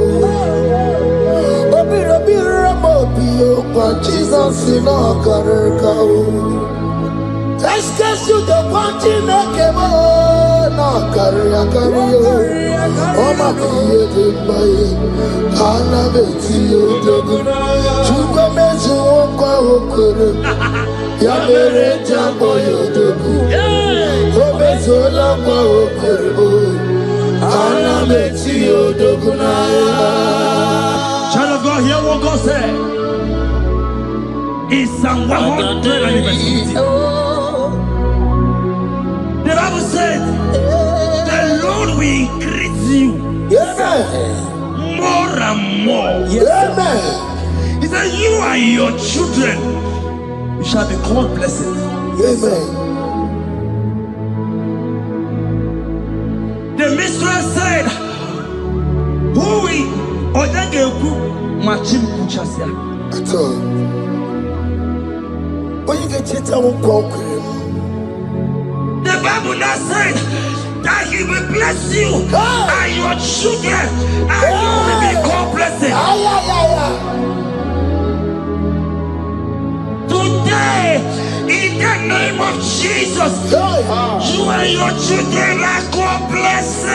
Obi ramobi, when Jesus no kariko. Let's get to the party, nakemo, no kariko. Oma kiye dimbaye, karabeti yodogunaya. Chupa mezu okwa okoro, ya mere jambo yodogu. Obezola kwa okoro, karabeti yodogunaya. Child of God, hear what God said. In Psalm 150. The Bible said, the Lord will increase you. More and more. Amen. He said, you and your children, you shall be called blessed. Amen. The mistress said, who will Odageku Machim Kuchasia? At all. When you get Cheta Worship. The Bible now said that He will bless you and your children, and you will be called blessed. Today, in the name of Jesus, you and your children are called blessed.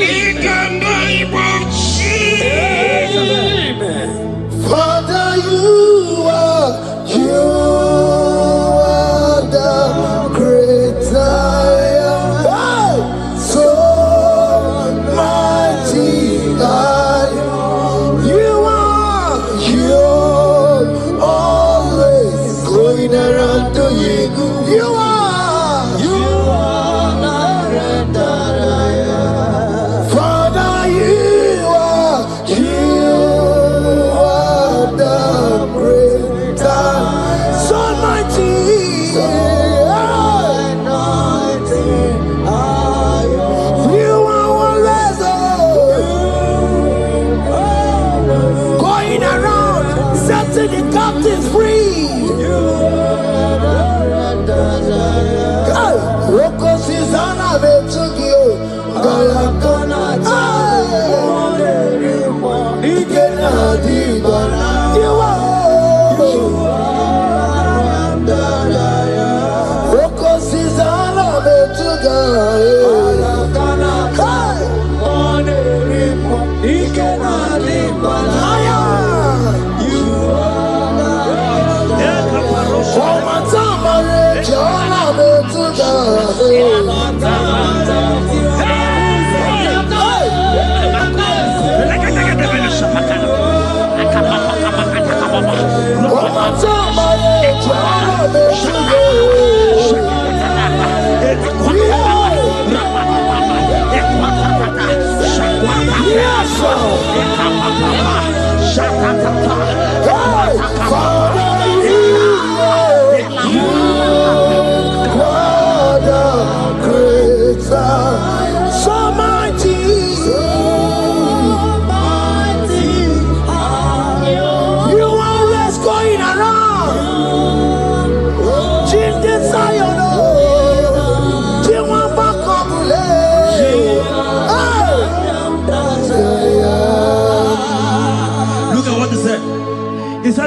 In the name of Jesus. Father, you are the great I am. So mighty I am. You are always going around to you. You are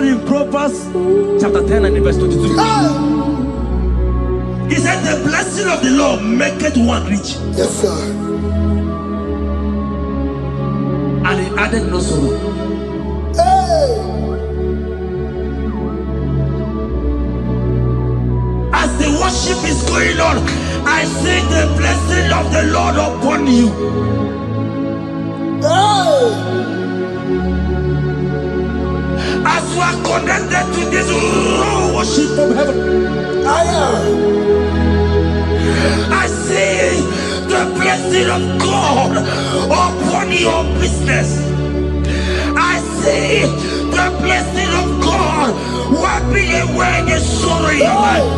said in Proverbs chapter 10 and verse 22. He said, the blessing of the Lord maketh one rich. Yes, sir. And he added no sorrow. Hey. As the worship is going on, I see the blessing of the Lord upon you. Hey. As you are connected to this worship from heaven, I see the blessing of God upon your business. I see the blessing of God wiping away the sorrow in your life.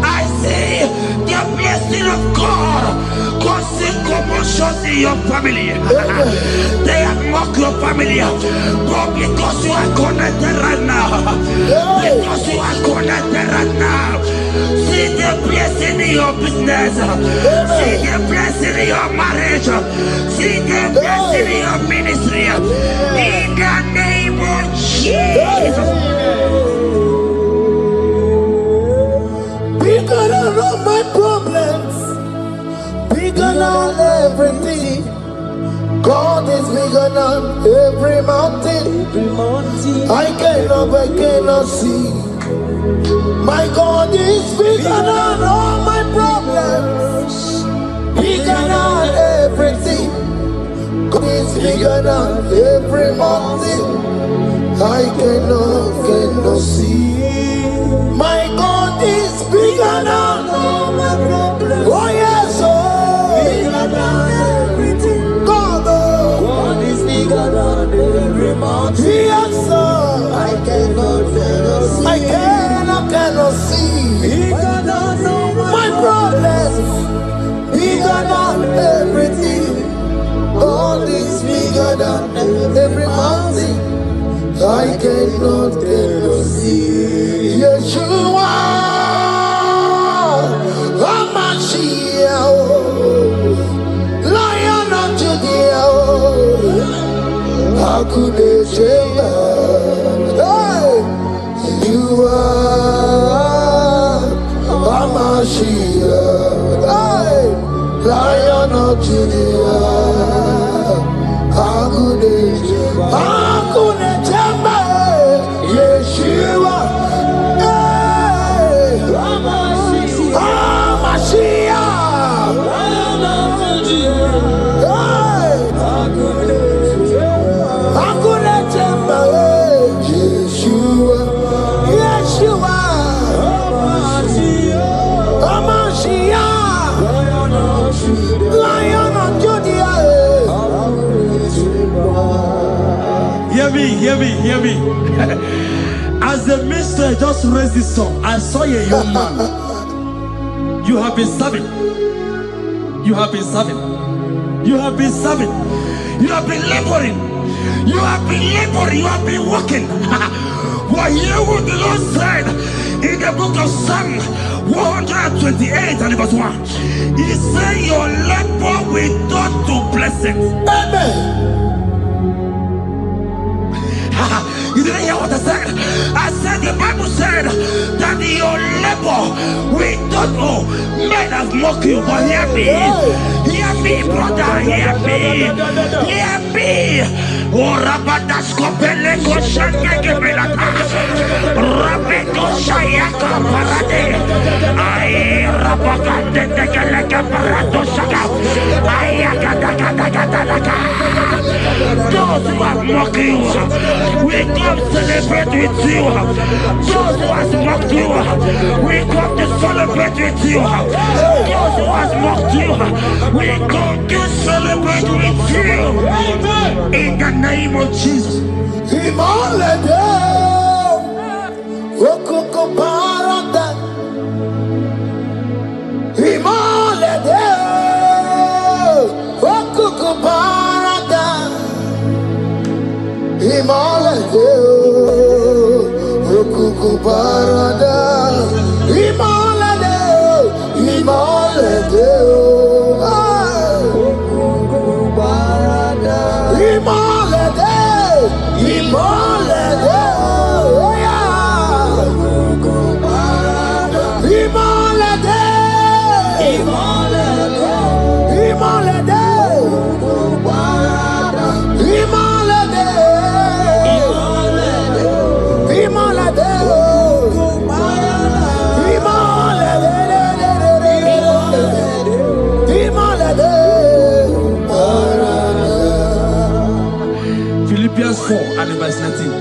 I see the blessing of God causing commotions in your family. They have mocked your family, but because you are connected right now, because you are connected right now, see the blessing in your business, see the blessing in your marriage, see the blessing in your ministry. In the name of Jesus. Bigger than all my problems, bigger than everything. God is bigger than every mountain. I cannot see. My God is bigger than all my problems, bigger than everything. God is bigger than every mountain. I cannot see. My God is bigger than all my problems. Oh yes, oh, bigger than everything. God is bigger than every mountain. Yes, sir. I cannot see. Bigger than all my problems. Bigger than everything. God is bigger than every mountain. I cannot see. Yeshua, Hamashiach, Lion of Judah, Hakudesheba. You are Hamashiach, Lion of Judah, Hakudesheba. Yeshua, Hear me. As the minister just raised this song, I saw a young man. You have been serving. You have been serving. You have been serving. You have been laboring. You have been laboring. You have been working. Well, hear what the Lord said in the book of Psalm 128 and verse 1. He said, your labor will turn to blessings. Amen. You didn't hear what I said? I said the Bible said that your labor will not know. Men have mocked you, but hear me. Hear me, brother. Hear me. Hear me. Oh, Rabadaskopele Koshanga Belata. Rabeto Shayaka Parade. I Rabakande Tegalaka Parato Shaka. Ayakadakadakadaka. Those who have mocked you, we come celebrate with you. Those who have mocked you, we come to celebrate with you. Those who have mocked you, we come to celebrate with you. In the name of Jesus. and verse 19.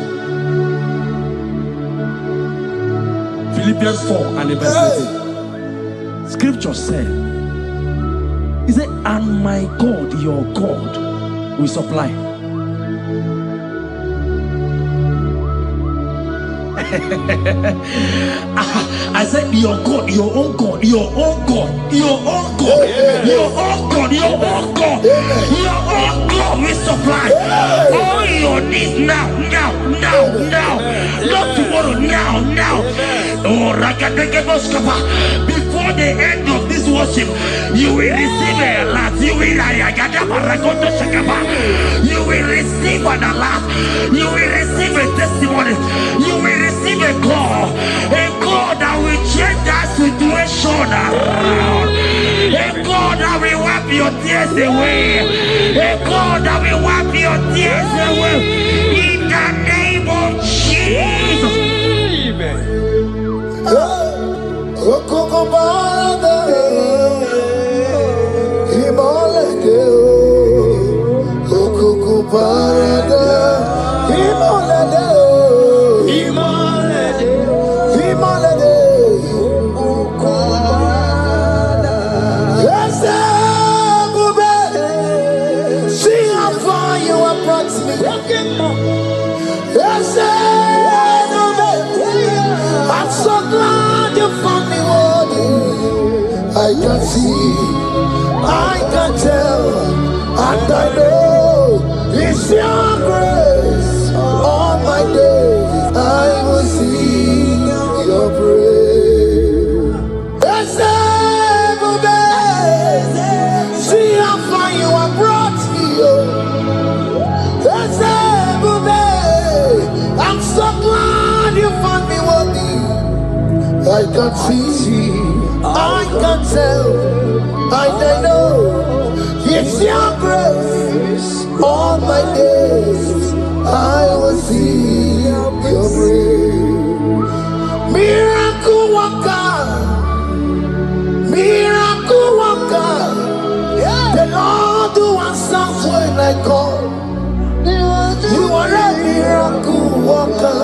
Philippians 4 and verse 19. Scripture said, he said, and my God, your God, will supply. I said, your God, your own God, your own God, your own God, your own God, your own God, your own God will supply all your needs now, now, now, now, not tomorrow, now, now. Oh, before the end of this worship, you will receive a lot. You will receive an alert. You will receive a testimony. You will receive a God that will change that situation around. A God that will wipe your tears away. A God that will wipe your tears away. In the name of Jesus. See how far you have brought me. I'm so glad you found me worthy. I can see, I can tell, and I know it's your grace. All my days I will sing your praise. See how far you have brought me. I'm so glad you found me worthy. I can see, I can tell, and I know it's your grace. All my days I will see your grace. Miracle worker, miracle worker. The Lord who answers when I call. You are a miracle worker.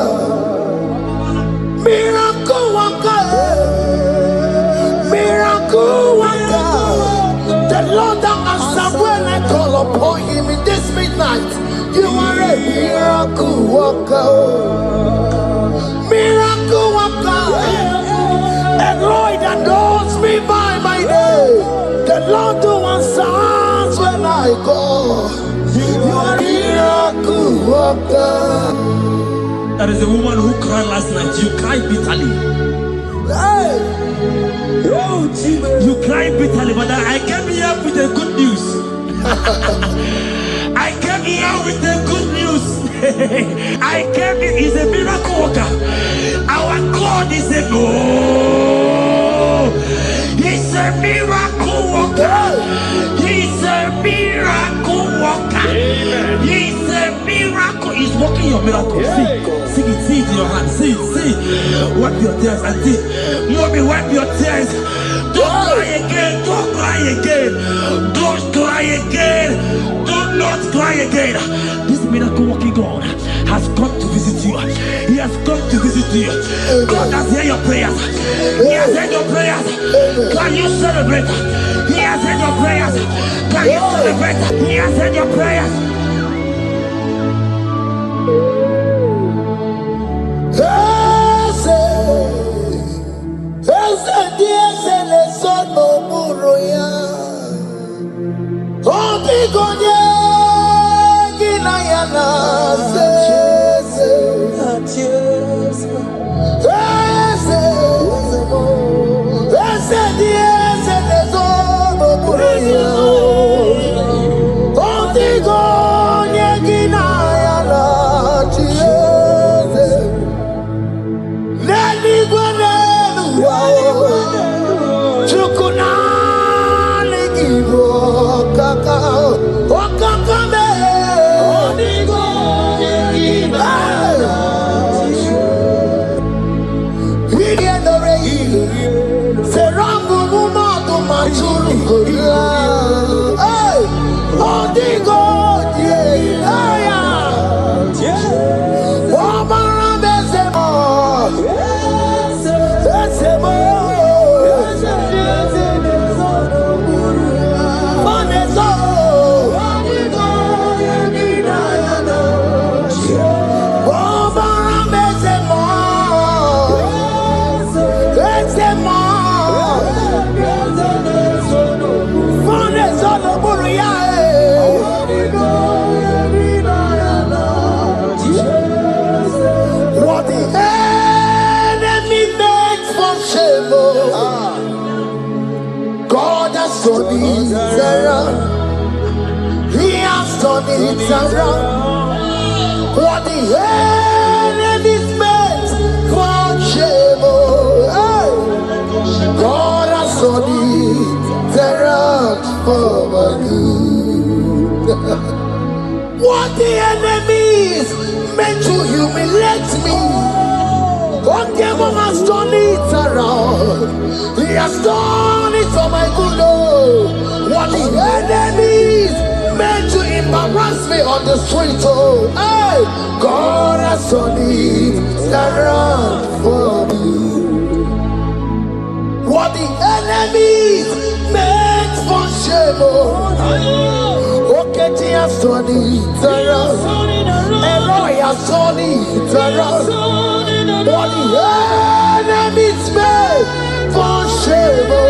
Miracle worker, miracle worker. The Lord that answers when I call upon him in this midnight. You are a miracle worker. Miracle worker. Elroy that knows me by my name. The Lord who answers when I call. You are a miracle worker. There is a woman who cried last night. You cried bitterly. Hey. You cried bitterly, but I came here with the good news. I came here with the good news. I came here, he's a miracle worker. Our God is a he's a miracle worker. He's a miracle worker. He's a miracle. He's working your miracle. See it, see it in your hand. See it, see it. Wipe your tears and see it. Mommy, wipe your tears. Don't cry again. Don't cry again. Don't cry again. Do not cry again. This miracle working God has come to visit you. He has come to visit you. God has heard your prayers. He has heard your prayers. Can you celebrate? He has heard your prayers. Can you celebrate? He has heard your prayers. turned it around. He has turned it around. What the enemies meant for shame, hey, God has turned it around for my good. What the enemies meant to humiliate me, God has turned it around. He has done it for my good. What the enemies meant to embarrass me on the street, oh, hey, God has turned it around for me. What the enemies meant for shame, oh, okay, He has turned it around. Elroy has turned it around. What the enemies meant for shame, oh,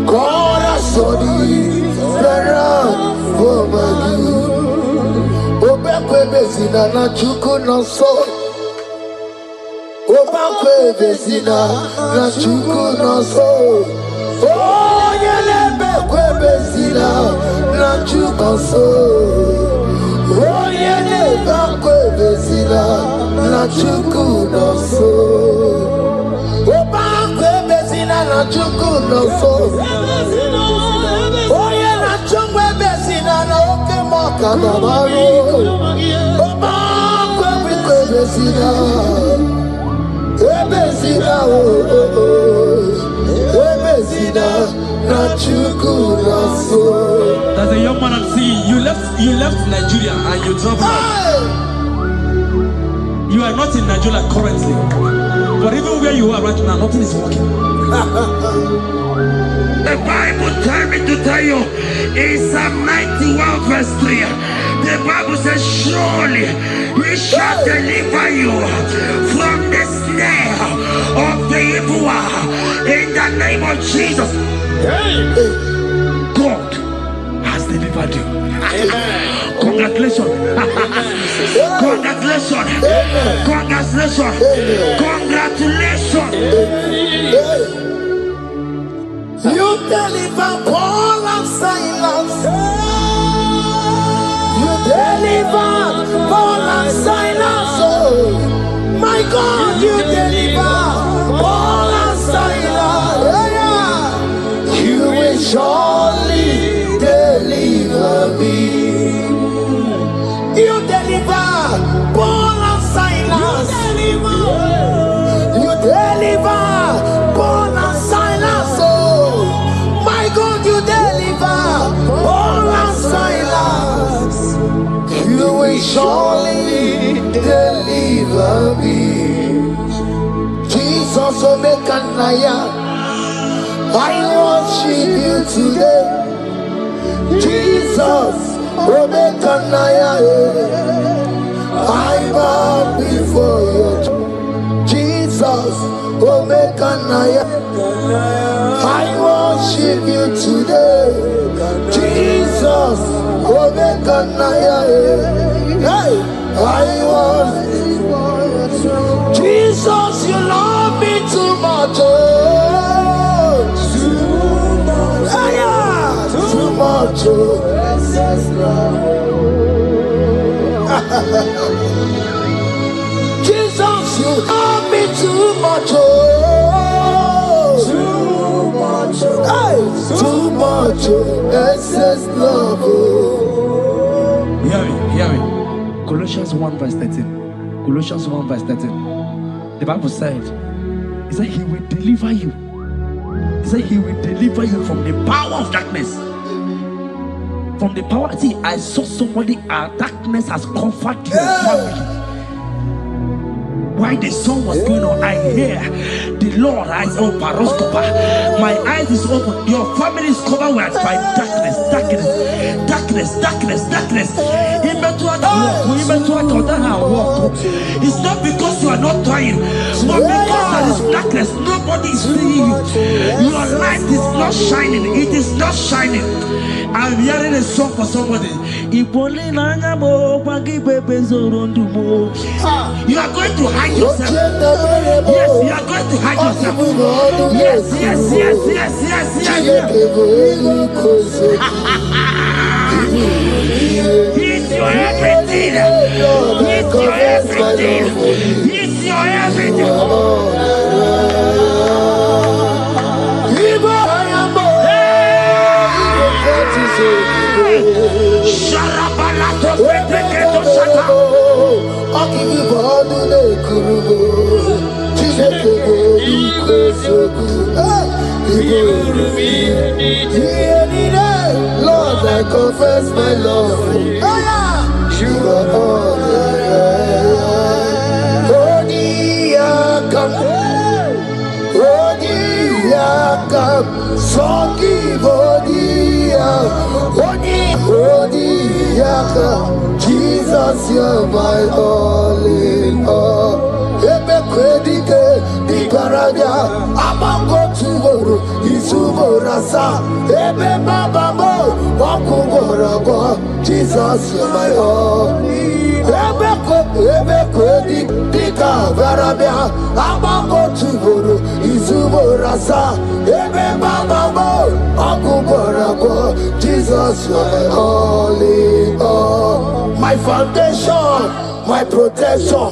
God has turned it around for my good. Obekwe bezina na chuku no so. Obekwe bezina na chuku no so. Oh, yelebekwe bezina na chuku no so. Oh, yelebekwe bezina na chuku no so. Obekwe bezina na chuku no so. Oh, yeah, na chungwe bezina na oke moka na maru. Obekwe bezina, bezina, bezina na chuku no so. There's a young man I'm seeing. You left Nigeria and you traveled. You are not in Nigeria currently, but even where you are right now, nothing is working. The Bible tells me to tell you in Psalm 91 verse 3, the Bible says, surely He shall deliver you from the snare of the evil one in the name of Jesus. God has delivered you. Congratulations. Congratulations. Congratulations. Congratulations. You deliver Paul and Silas. You deliver Paul and Silas. Oh, my God, you deliver Paul and Silas. Yeah. You will surely deliver me. You deliver Paul and Silas. You deliver Paul and Silas. Oh, my God, you deliver Paul and Silas. You will surely deliver me. Jesus, Omekanaya, I worship you today. Jesus, Omekanaya, I bow before you. Jesus, Omekanaya, I worship you today. Jesus, Omekanaya, hey, I worship. Jesus, you love me too much. Oh, too much. Yeah, too much. Jesus, you love me too much. Oh, too much. Hey, too much. Excess love. Hear me. Colossians 1 verse 13. Colossians 1 verse 13. The Bible said, He said He will deliver you. He said He will deliver you from the power of darkness. From the power. See, I saw somebody, darkness has covered your family. While the song was going on, I hear the Lord eyes open. My eyes is open. Your family is covered by darkness. It's not because you are not trying, but because there is darkness, nobody is seeing you. Your light is not shining. It is not shining. I'm hearing a song for somebody. You are going to hide yourself. Yes, you are going to hide yourself. Yes. He's your everything. He's your everything. He's your everything. Lord, I confess my love. You are all Jesus, you're my all in all. Ebe kwedike di paraga amango tuboro isuborasa ebe babamo wakugorago. Jesus, you're my all. Ebe kwedi di kavarabia amango tuboro isuborasa ebe babamo wakugorago. Jesus, you're my all in all. My foundation, my protection,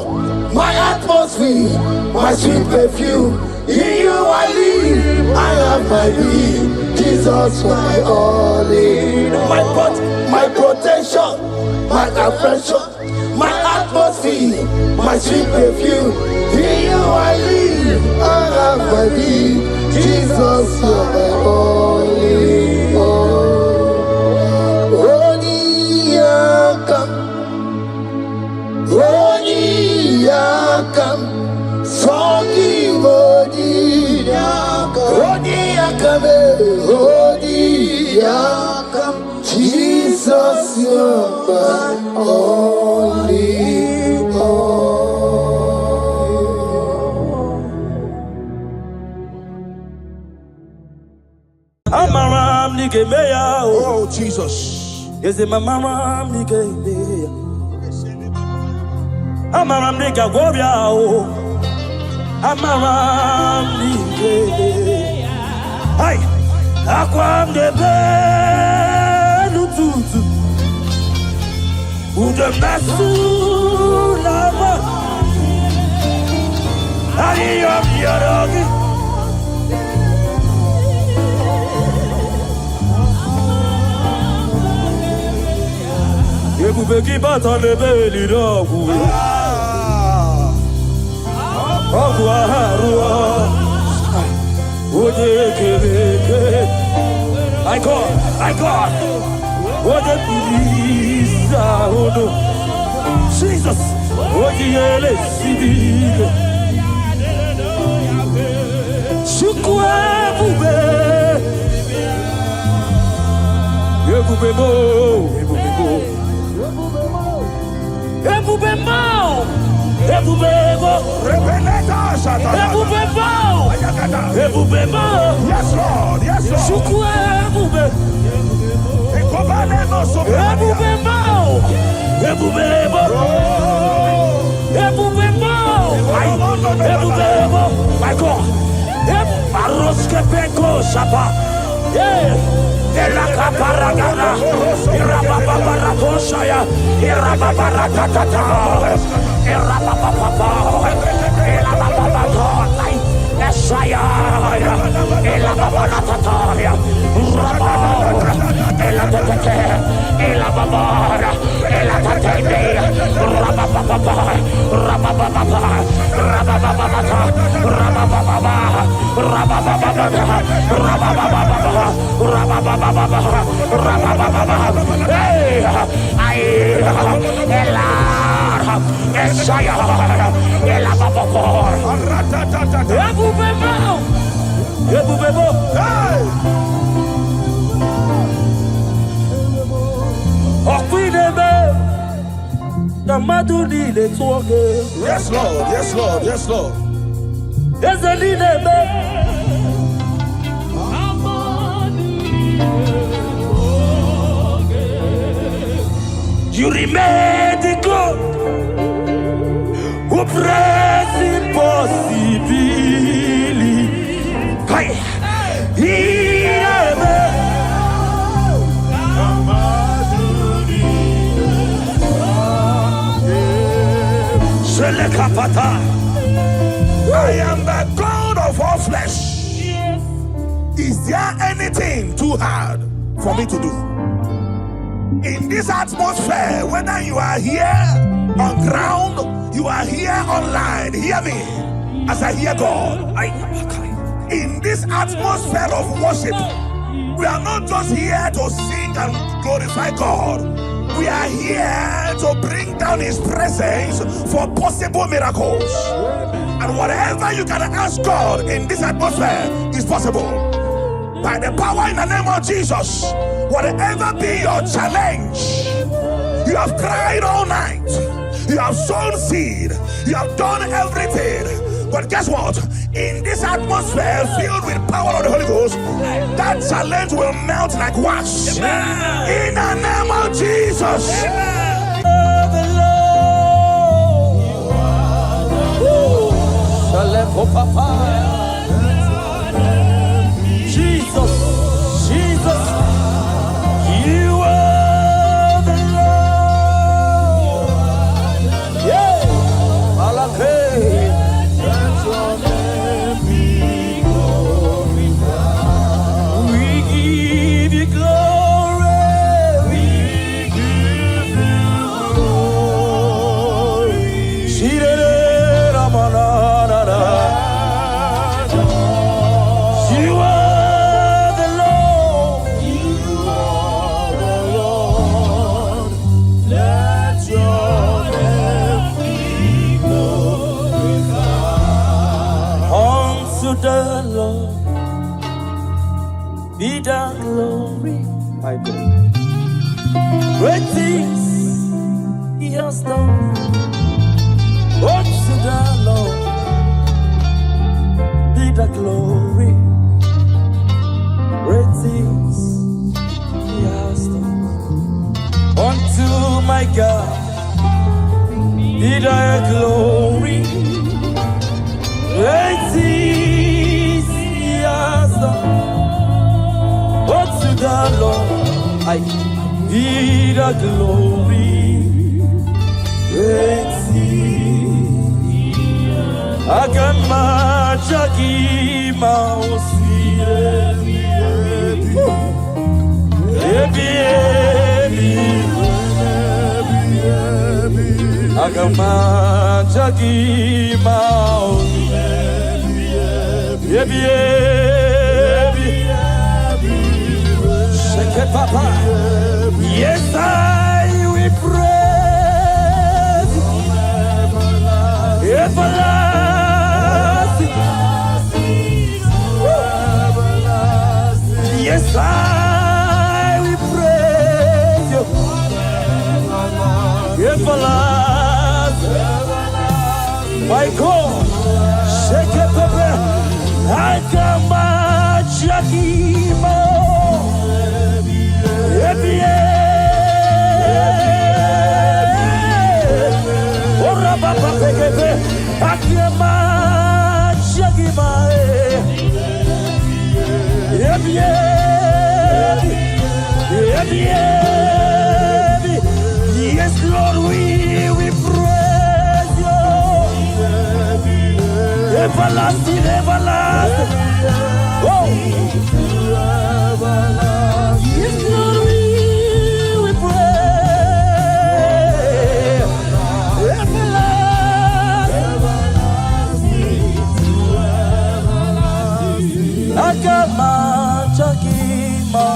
my atmosphere, my sweet perfume. In you I live, I have my being. Jesus, my all in all. My protection, my affection, my atmosphere, my sweet perfume. In you I live, I have my being. Jesus, my all in all. Yakam, Sogi Odi Yakam, Jesus, you're my only Amaram nige meya. Oh, Jesus. Is it my mama nige meya? Amaram nige warrior. Amaram nige. Hey, akwam de be lututu. Ude mesu lama. Ayam yarogi. Ebube ki bata lebe lirogu. Ogwa harua. Ode kebeke. I God. Ode pilisa odo. Jesus. Ode ele sibiga. Shukwa bube. Ebube mo. Yes, Lord. Yes, Lord. My God. Maroske peko shapa. Elaka paragana, irababara koshaya, irababara tatata, irabababa, irabababa, Messiah, irababara tataya, rababara, elatate, elababara, elatate, rabababa, rabababa, rabababa, Yes, Lord. Yes, Lord. Yes, Lord. You remain the God who prays impossibly. Hey, I am the God of all flesh. Is there anything too hard for me to do? In this atmosphere, whether you are here on ground, you are here online, hear me as I hear God. In this atmosphere of worship, we are not just here to sing and glorify God. We are here to bring down His presence for possible miracles. And whatever you can ask God in this atmosphere is possible. By the power in the name of Jesus, whatever be your challenge, you have cried all night, you have sown seed, you have done everything. But guess what? In this atmosphere filled with power of the Holy Ghost, that challenge will melt like wax. In the name of Jesus. Jesus, Jesus, you are the Lord. Yeah, Malakeh. Let your name be glorified. We give you glory. We give you glory. You are the Lord, be the glory, my God. Great things He has done. Unto the Lord, be the glory. Great things He has done. Unto my God, be the glory. Great things He has done. Unto the Lord, I be the glory. Great things Agamajagi Mausi Agamajagi Mausi Papa. Yes, I will praise everlasting. Yes, I will praise you everlasting. My God, shake it, Papa. I come back, Jackie Mo. Yes, Lord, we praise you. Everlasting, everlasting. Oh. Yes, Lord, we pray. Everlasting. Agama Chakima.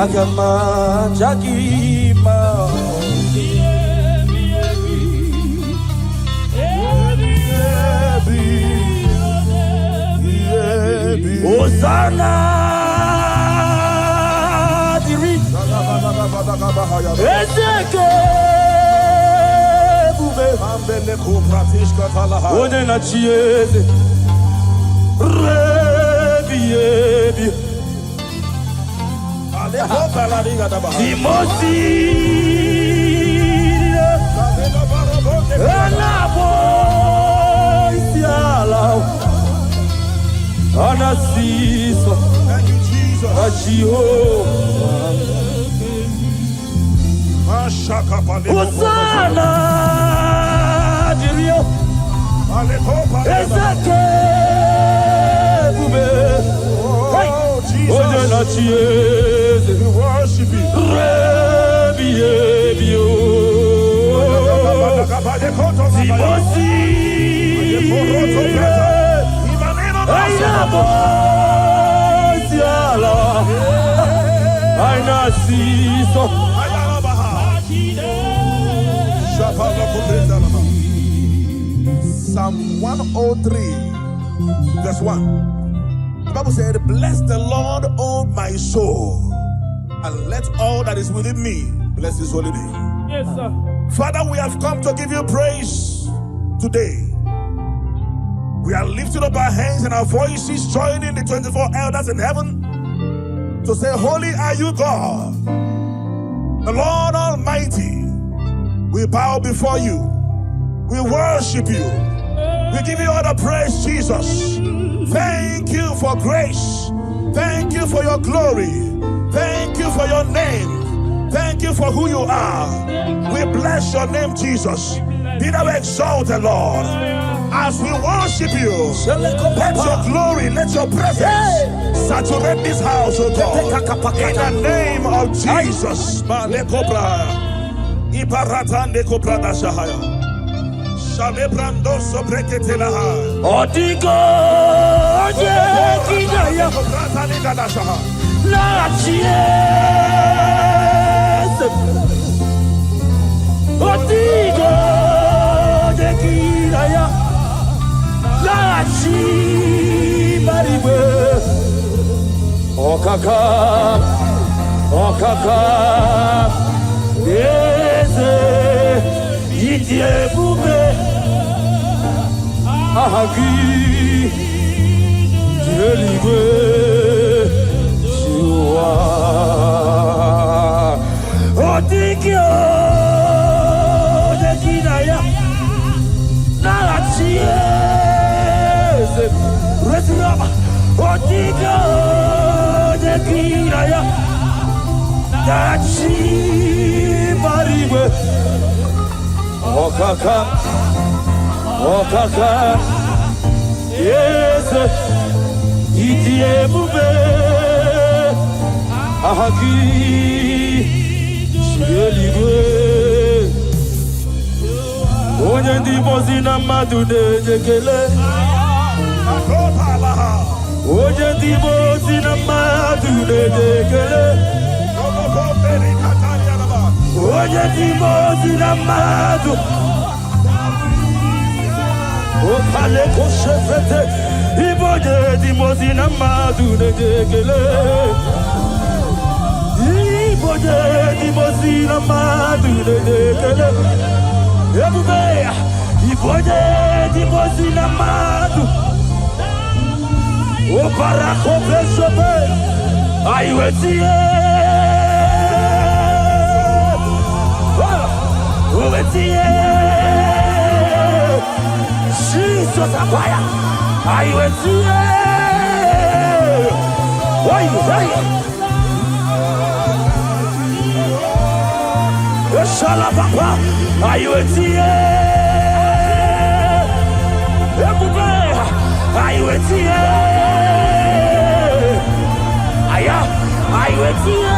Agama Chakima. Be Hosanna diri Ezeke bube One na chieze Rebi Timosi Anabo Isiala Anasiso Hosanna Dirio Ezeke Bube Oje na chieze We worship you. Timosi Anabo Isiala Anasiso Psalm 103, verse 1. The Bible said, bless the Lord, O my soul, and let all that is within me bless his holy name. Yes, sir. Father, we have come to give you praise today. We are lifting up our hands and our voices, joining the 24 elders in heaven to say, holy are you, God, the Lord Almighty. We bow before you. We worship you. We give you all the praise, Jesus. Thank you for grace. Thank you for your glory. Thank you for your name. Thank you for who you are. We bless your name, Jesus. Be thou exalted, Lord. As we worship you, let your glory, let your presence saturate this house, oh God. In the name of Jesus. Iparatande kobrada shahaya. Shalebrando sobreketelaha. Odigo oje kinaya. Kobratani dada shaha. La chiesa. Odigo oje kinaya. La chimariwe. Okaka. Idiebube Ahagi Jeligwe Shua Otikyo Dekinaya Nalachiese Resina Otikyo Dekinaya Dachi Mariwe Okaka, yes, Idiebube, Ahagi, Sheligwe, Onyendi Mozina Madude Jekele, Onyendi Mozina Madude Jekele, Oye dimozi na madu Okale koshefete Iboje dimozi na madu Nejekele Iboje dimozi na madu Nejekele Ebube Iboje dimozi na madu Oparako peshope Aiwetie Jesus akwaya aiwetie why Eshala papa aiwetie Ebube aiwetie aya aiwetie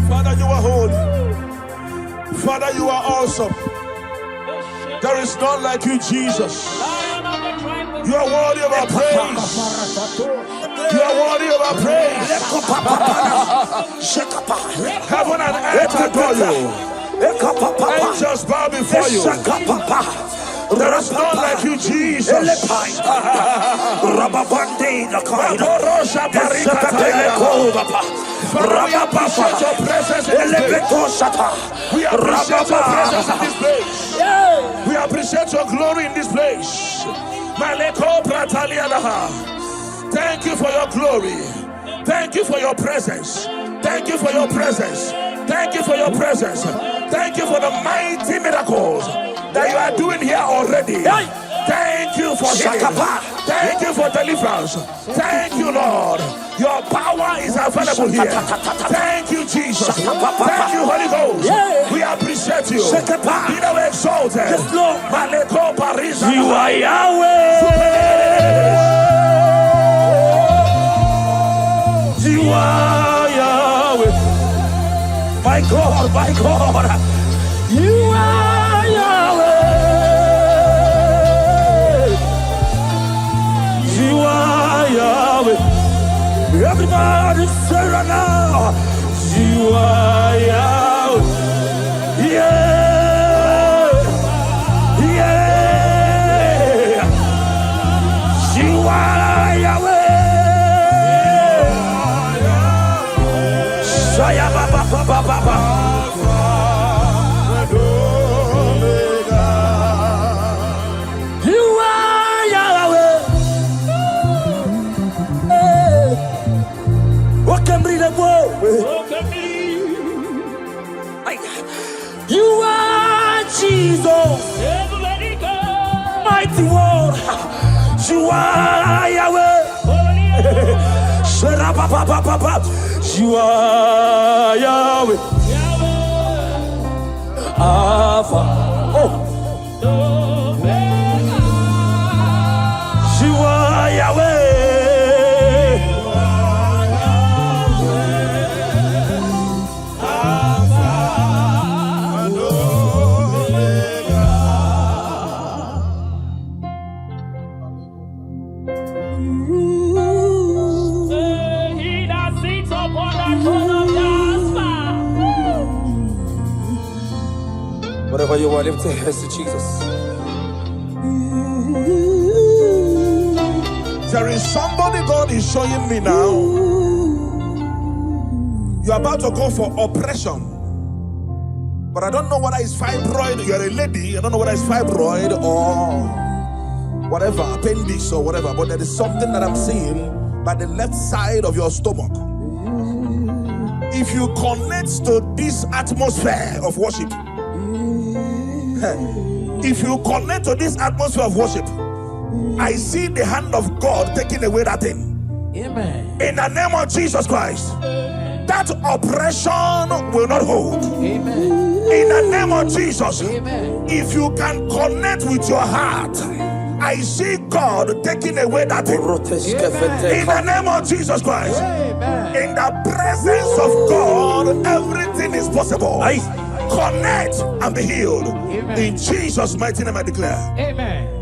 Father, you are holy. Father, you are awesome. There is none like you, Jesus. You are worthy of our praise. You are worthy of our praise. Heaven and earth adore you. Angels bow before you. There is none like you, Jesus. Father, we appreciate your presence in this place. We appreciate your presence in this place. We appreciate your glory in this place. Thank you for your glory. Thank you for your presence. Thank you for your presence. Thank you for your presence. Thank you for the mighty miracles that you are doing here already. Thank you for healing. Thank you for deliverance. Thank you, Lord. Your power is available here. Thank you, Jesus. Thank you, Holy Ghost. We appreciate you. Be thou exalted. You are Yahweh. You are Yahweh. My God, my God. You are Yahweh. You are Yahweh. Everybody say right now. You are Yahweh. Yeah. Yeah. You are Yahweh. Shaya Baba Baba Baba. You are Jesus, mighty one. You are Yahweh. You are Yahweh. Alpha. Oh. You are Yahweh. Whatever you want, lift your hands to Jesus. There is somebody God is showing me now. You're about to go for operation. But I don't know whether it's fibroid. You're a lady. I don't know whether it's fibroid or whatever, appendix or whatever. But there is something that I'm seeing by the left side of your stomach. If you connect to this atmosphere of worship, if you connect to this atmosphere of worship, I see the hand of God taking away that thing. Amen. In the name of Jesus Christ, that oppression will not hold. Amen. In the name of Jesus, amen. If you can connect with your heart, I see God taking away that thing. Amen. In the name of Jesus Christ, amen. In the presence of God, everything is possible. Connect and be healed. Amen. In Jesus' mighty name I declare. Amen.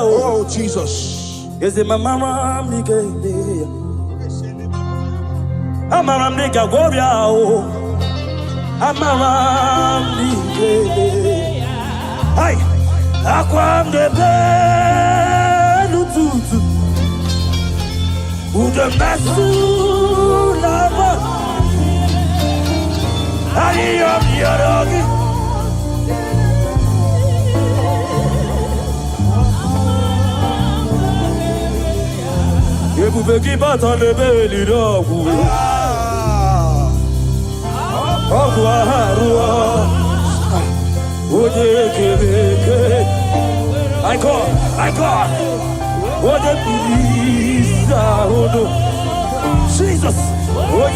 Oh Jesus. I God. What a Jesus. What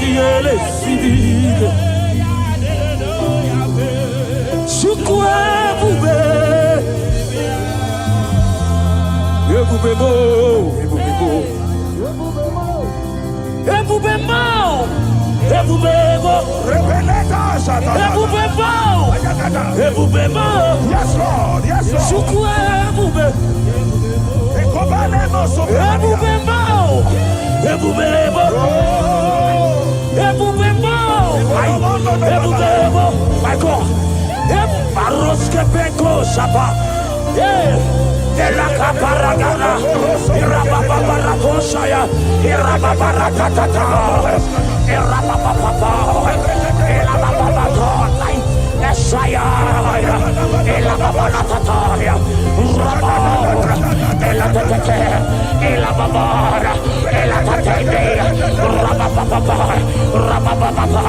Yes, Lord. Yes, Lord. Repeko Shapa. Yeah. Elaka Paragana. Irababarakosaya. Irababarakatata. Irabababa. Elabababa. Esaya. Elababarakataya. Rababara. Elatatete. Elababara. Elatatete. Rabababa. Rabababa.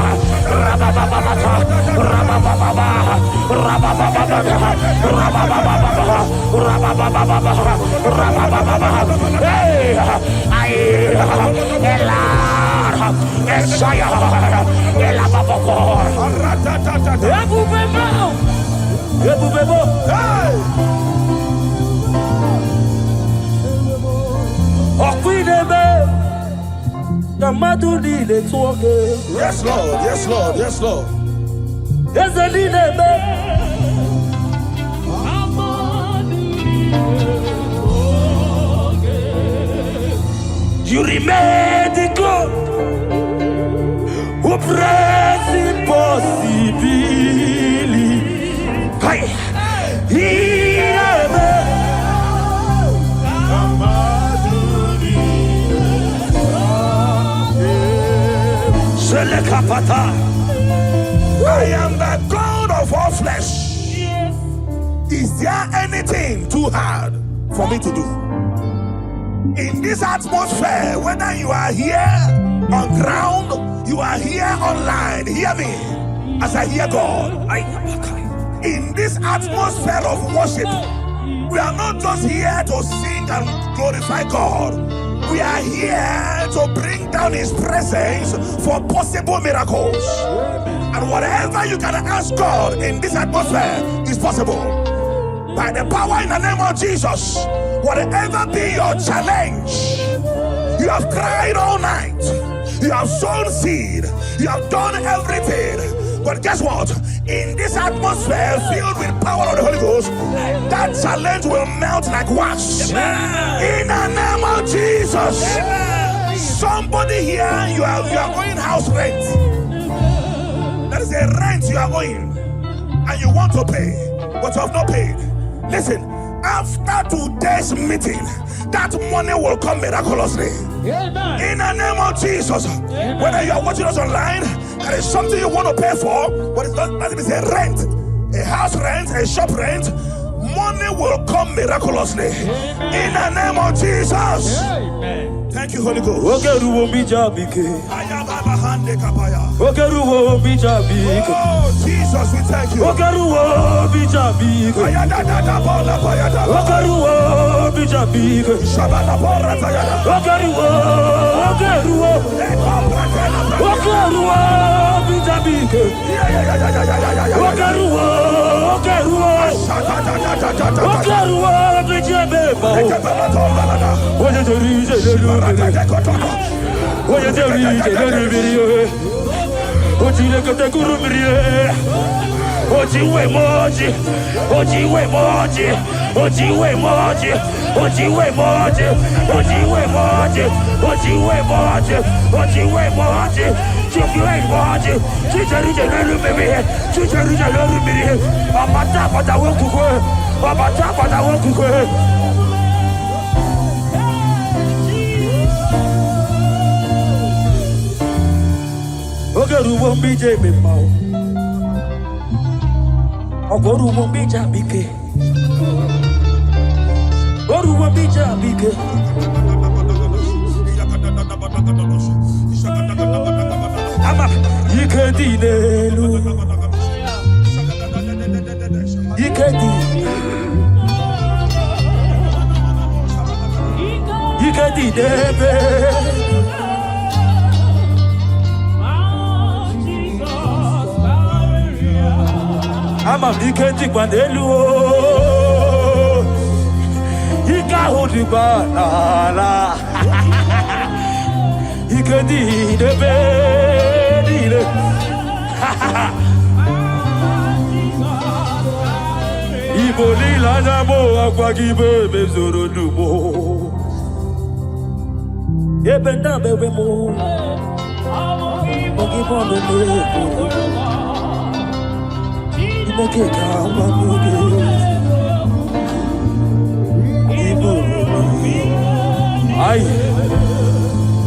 Yes, Lord. Yes, Lord. Yes, Lord. You remain the God who prays impossibly. I am the God of all flesh. Is there anything too hard for me to do? In this atmosphere, whether you are here on ground, you are here online, hear me as I hear God. In this atmosphere of worship, we are not just here to sing and glorify God. We are here to bring down His presence for possible miracles. And whatever you can ask God in this atmosphere is possible. By the power in the name of Jesus, whatever be your challenge, you have cried all night, you have sown seed, you have done everything. But guess what? In this atmosphere filled with power of the Holy Ghost, that challenge will melt like wax. In the name of Jesus. Somebody here, you are going house rent. That is a rent you are going, and you want to pay, but you have not paid. Listen, after today's meeting, that money will come miraculously. In the name of Jesus. Whether you are watching us online, there is something you want to pay for, but it's not, that is a rent, a house rent, a shop rent. Money will come miraculously. In the name of Jesus. Thank you, Holy Ghost. Oh, Jesus, we thank you.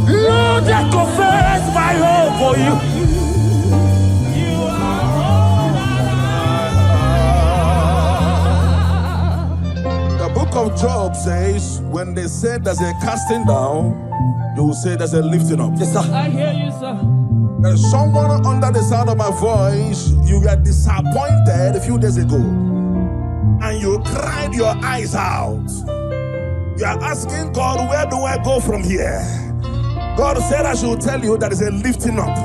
Lord, I confess my hope for you. The book of Job says, when they say there's a casting down, you will say there's a lifting up. Yes, sir. I hear you, sir. There's someone under the sound of my voice, you were disappointed a few days ago, and you cried your eyes out. You are asking God, where do I go from here? God said I should tell you that is a lifting up.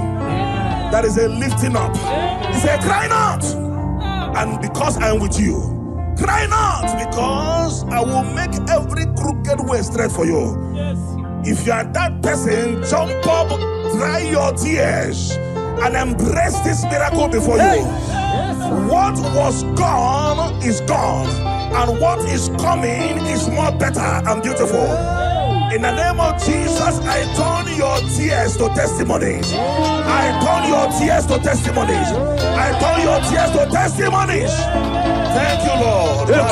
That is a lifting up. He said, cry not. And because I am with you, cry not, because I will make every crooked way straight for you. Yes. If you are that person, jump up, dry your tears, and embrace this miracle before you. Yes. What was gone is gone, and what is coming is more better and beautiful. In the name of Jesus, I turn your tears to testimonies. I turn your tears to testimonies. I turn your tears to testimonies. Thank you, Lord. Jesus,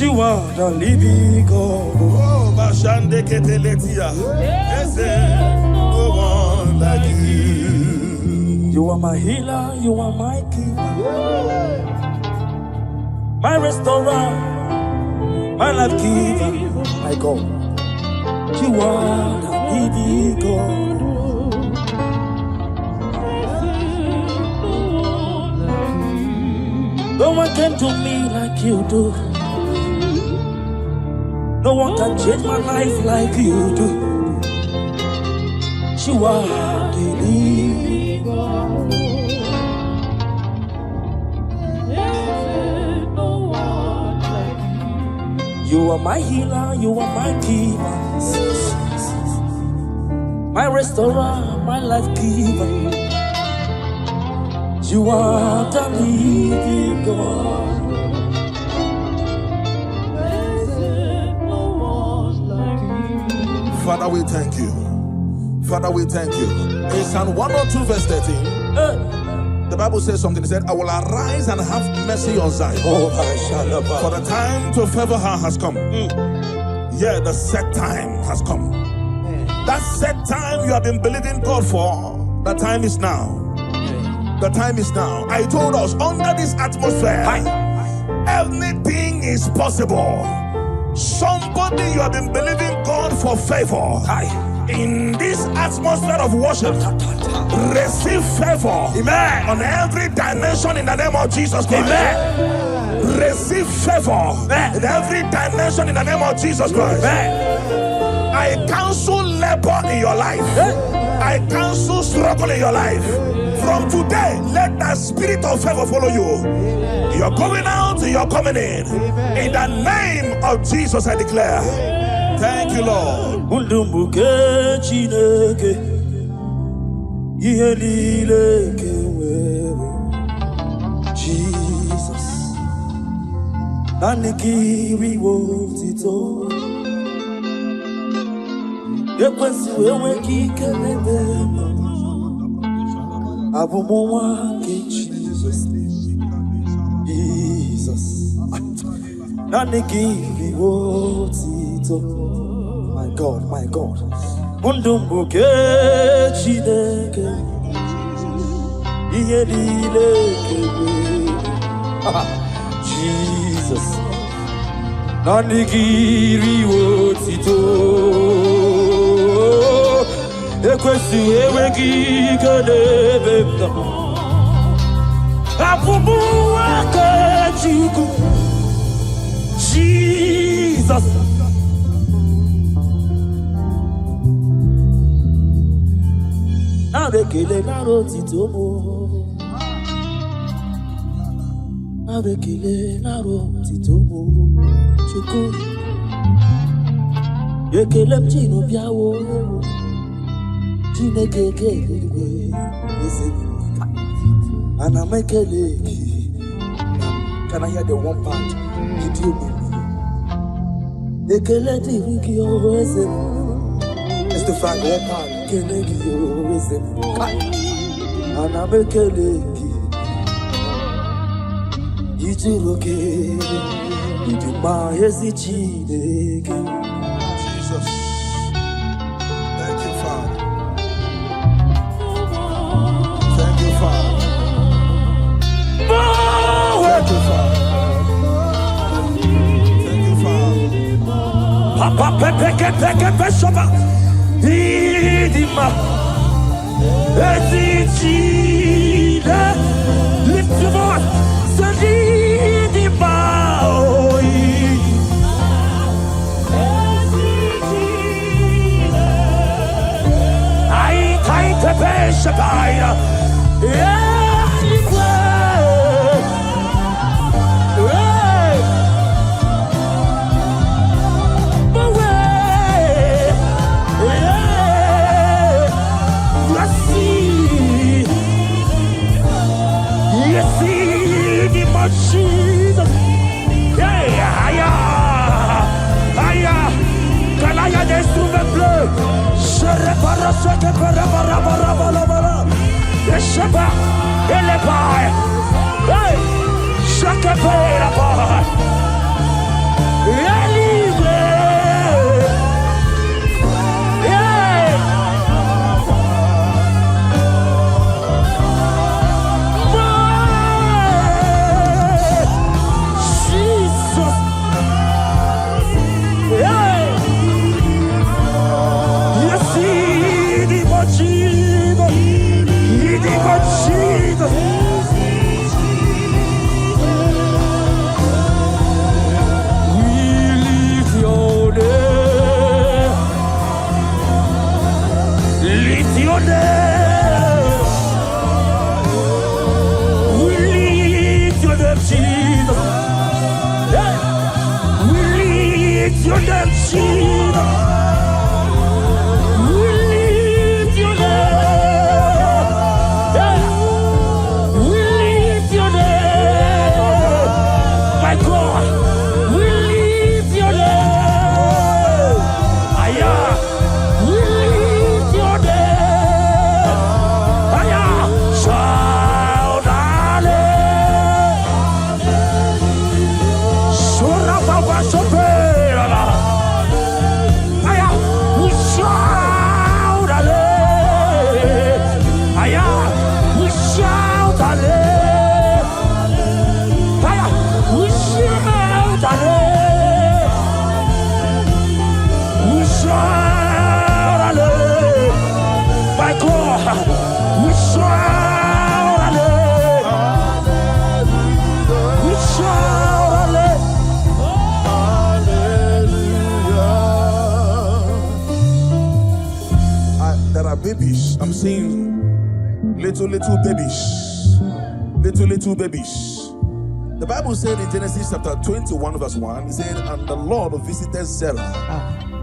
you are the living God. Oh, Bashande Keteletia. Yes, no one like you. You are my healer, you are my keeper, my restorer, my life giver, my God. You are the living God. No one can do me like you do. No one can change my life like you do. You are the living God. You are my healer, you are my keeper, my restorer, my life giver. You are the living God. Father, we thank you. Father, we thank you. In Psalm 102 verse 13, the Bible says something. It said, I will arise and have mercy on Zion. For the time to favor her has come. Yeah, the set time has come. That set time you have been believing God for, the time is now. The time is now. I told us, under this atmosphere, everything is possible. Somebody, you have been believing God for favor. In this atmosphere of worship, receive favor. Amen. On every dimension in the name of Jesus Christ. Amen. Receive favor. Amen. In every dimension in the name of Jesus Christ. Amen. I cancel labor in your life. I cancel struggle in your life. From today, let that spirit of favor follow you. You're going out, you're coming in. In the name of Jesus, I declare. Thank you, Lord. Jesus. Jesus. My God, my God. Jesus. Jesus. Nabekele naro titomo. Nabekele naro titomo. Chuku. Yekele mchino biawo. Chineke and I make a can I hear the one part? It's the Frank one part. And I make a Jesus. Thank you, Father. Thank you, Father. Thank you, Father. Thank you, Father. Papa Pepe Peshoba Idima Ezitida Lift your voice Sadidima I can't Pepe Shabaya Jesus, yeah, aya, canaya des trouves bleu, je répare ce que para, le cheba et les pailles, hey, chaque paille la paille, libre, babies. I'm seeing little babies. The Bible said in Genesis chapter 21 verse 1, it said, and the Lord visited Sarah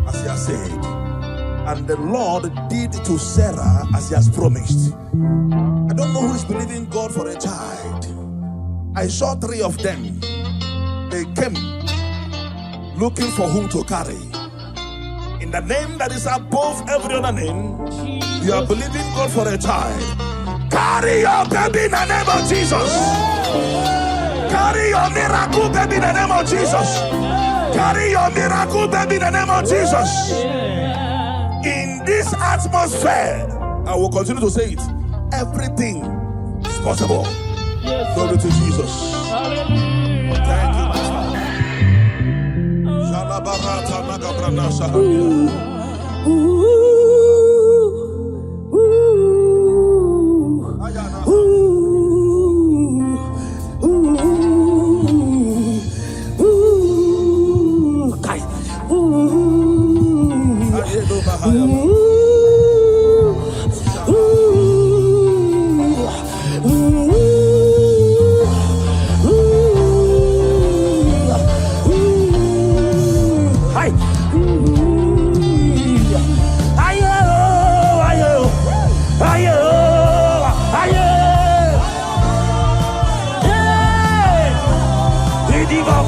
as he has said, and the Lord did to Sarah as he has promised. I don't know who is believing God for a child. I saw 3 of them. They came looking for whom to carry. In the name that is above every other name, you are believing God for a child. Carry your baby in the name of Jesus. Carry your miracle baby in the name of Jesus. Carry your miracle baby in the name of Jesus. In this atmosphere, I will continue to say it. Everything is possible. Glory to Jesus. Thank you.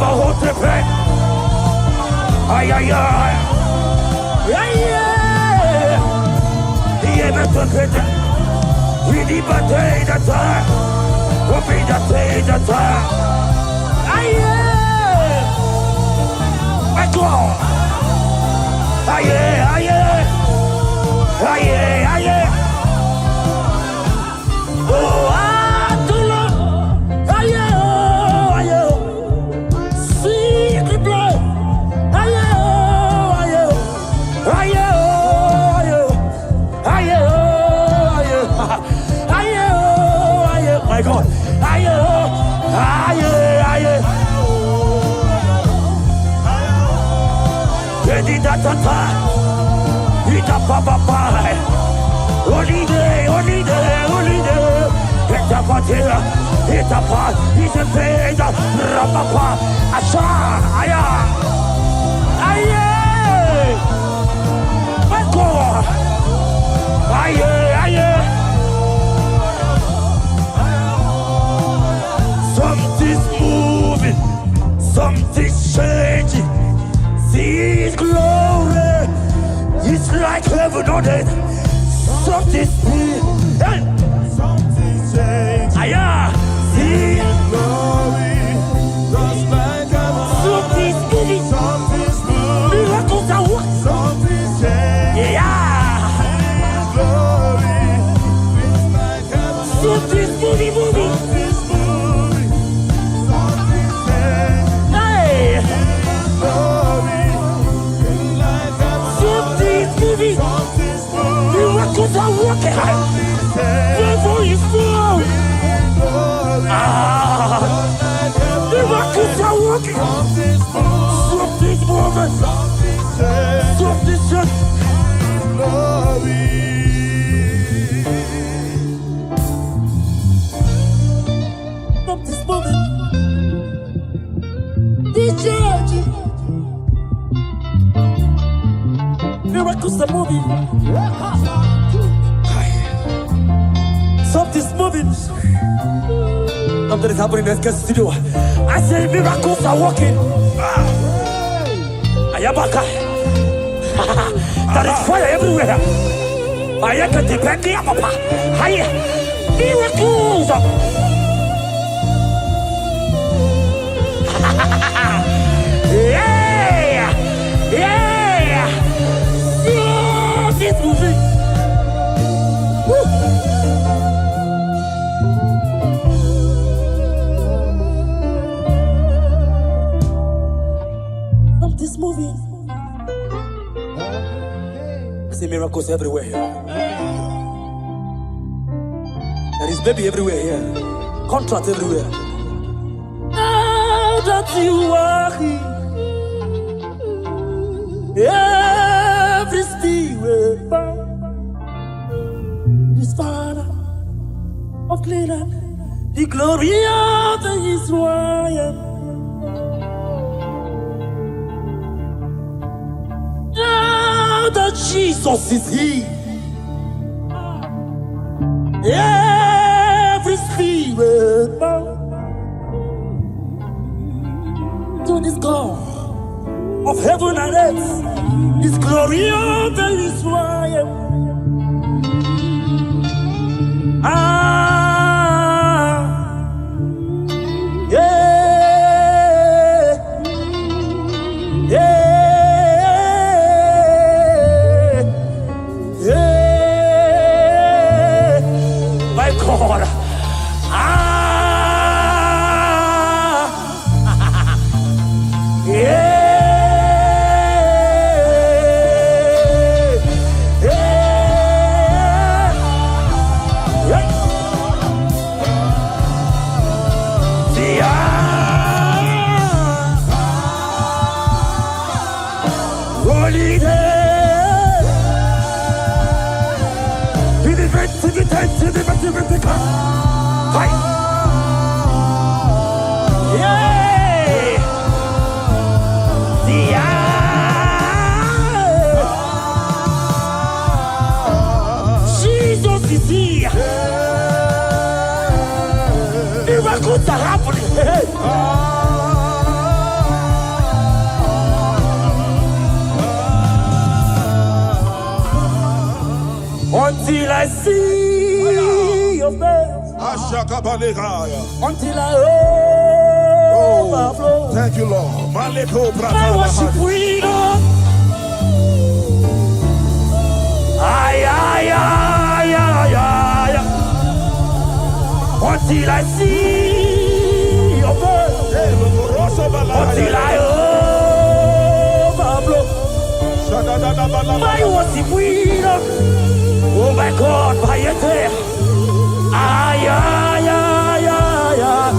Bahotepe. Ay, ay, ay. Ay, ay. Yemetepete. Vidi batei da ta. Opi da tei da ta. Ay, ay. My God. Ay, ay, ay. Ay, ay, ay. Oh, Adula. Ay, ay, ay. Secret blood. Ay, ay, ay. Ay, ay, ay. Ay, ay, my God. Ay, ay, ay. Ready da ta ta. Ita pa pa pa. Olide, olide, olide. Ita pa tira. Ita pa. Ita peda. Rapapa. Asha. Aya. Aya. My God. Aya, aya. Something's moving, something's changing. See His glory, it's like heaven on earth. Something's moving, something's changing. See His glory, just like heaven. Something's moving, something's moving. Miracles are what? Something's changing. His glory, it's like heaven. Something's moving, moving. Miracles are working. Devil is full. Miracles are working. Something's moving. Something's just. Something's moving. This church. Miracles are moving. Something's moving. Something is happening in the studio. I said miracles are working. Ayabaka. There is fire everywhere. I can depend on Papa. Miracles. Yeah. Yeah. Something's moving. Woo. Something's moving. I see miracles everywhere here. There is baby everywhere here. Contract everywhere. Now that you are here, every spirit bound is Father of Cleveland, the glory of Israel. Now that Jesus is here, every spirit bound to this God of heaven and earth, His glory of Israel. Yeah, yeah, yeah, my God. Yeah. Jesus is here. Miracles are happening. Until I Oh, overflow. thank you, Lord. I worship freedom. Ay, ay, ay, ay, ay. Until I see your birth. Until I overflow. My worship freedom. Oh my God, my eternal. Ay, ay, ay, ay, ay.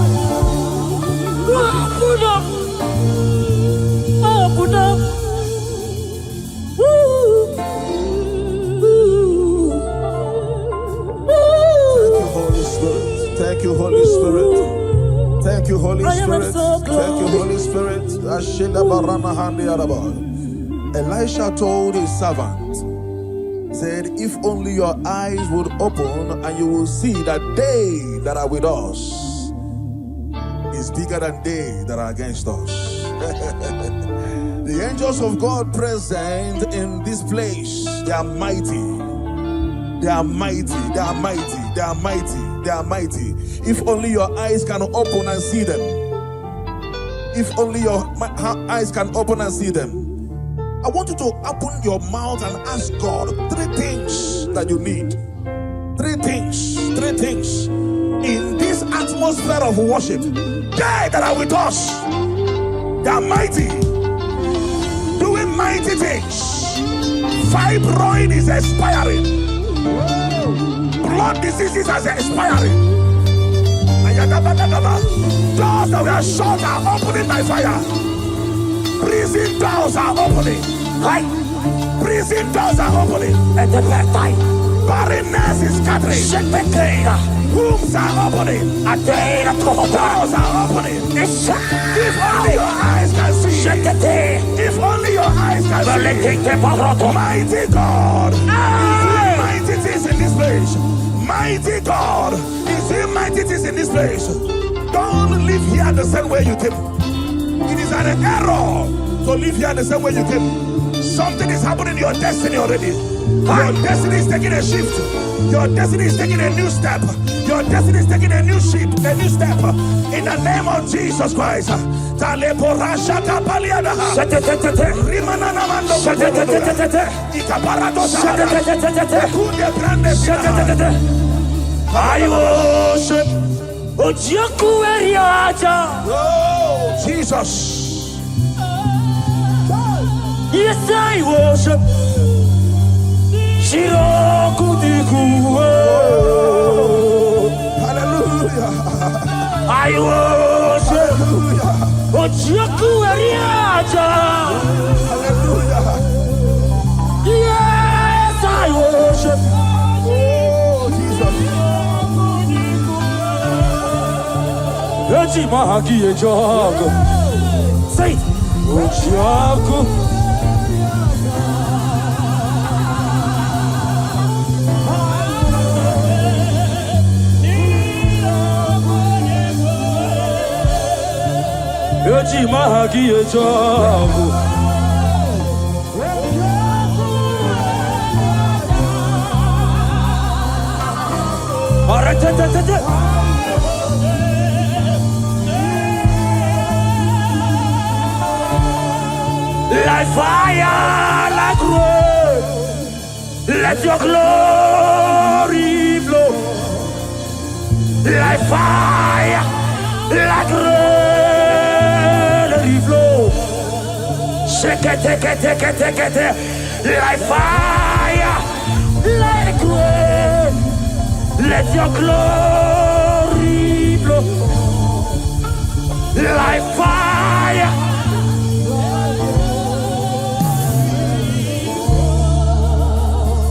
Open up. Open up. Woo. Holy Spirit. Thank you, Holy Spirit. Thank you, Holy Spirit. Thank you, Holy Spirit. Elisha told his servant, said, if only your eyes would open and you will see that they that are with us is bigger than they that are against us. The angels of God present in this place, they are mighty. They are mighty, they are mighty, they are mighty, they are mighty. If only your eyes can open and see them. If only your eyes can open and see them. I want you to open your mouth and ask God 3 things that you need. 3 things, 3 things. In this atmosphere of worship, they that are with us, they are mighty, doing mighty things. Fibroid is expiring. Blood diseases are expiring. Doors that were shut are opening by fire. Prison doors are opening. Right? Prison doors are opening. At the back time. Barrenness is scattering. Wombs are opening. Doors are opening. If only your eyes can see. If only your eyes can see. Mighty God. Mighty things in this place. Mighty God is doing mighty things in this place. Don't live here the same way you came. It is an error to live here the same way you came. Something is happening in your destiny already. Your destiny is taking a shift. Your destiny is taking a new step. Your destiny is taking a new step. In the name of Jesus Christ. I worship. Oh, Jesus. Yes, I worship. Hallelujah. I worship. Hallelujah. Yes, I worship. Oh, Jesus. Say, like fire, like rain, let your glory flow. Like fire, like rain, let it flow. Shake it, take it, take it, take it. Like fire, like rain, let your glory flow. Like fire.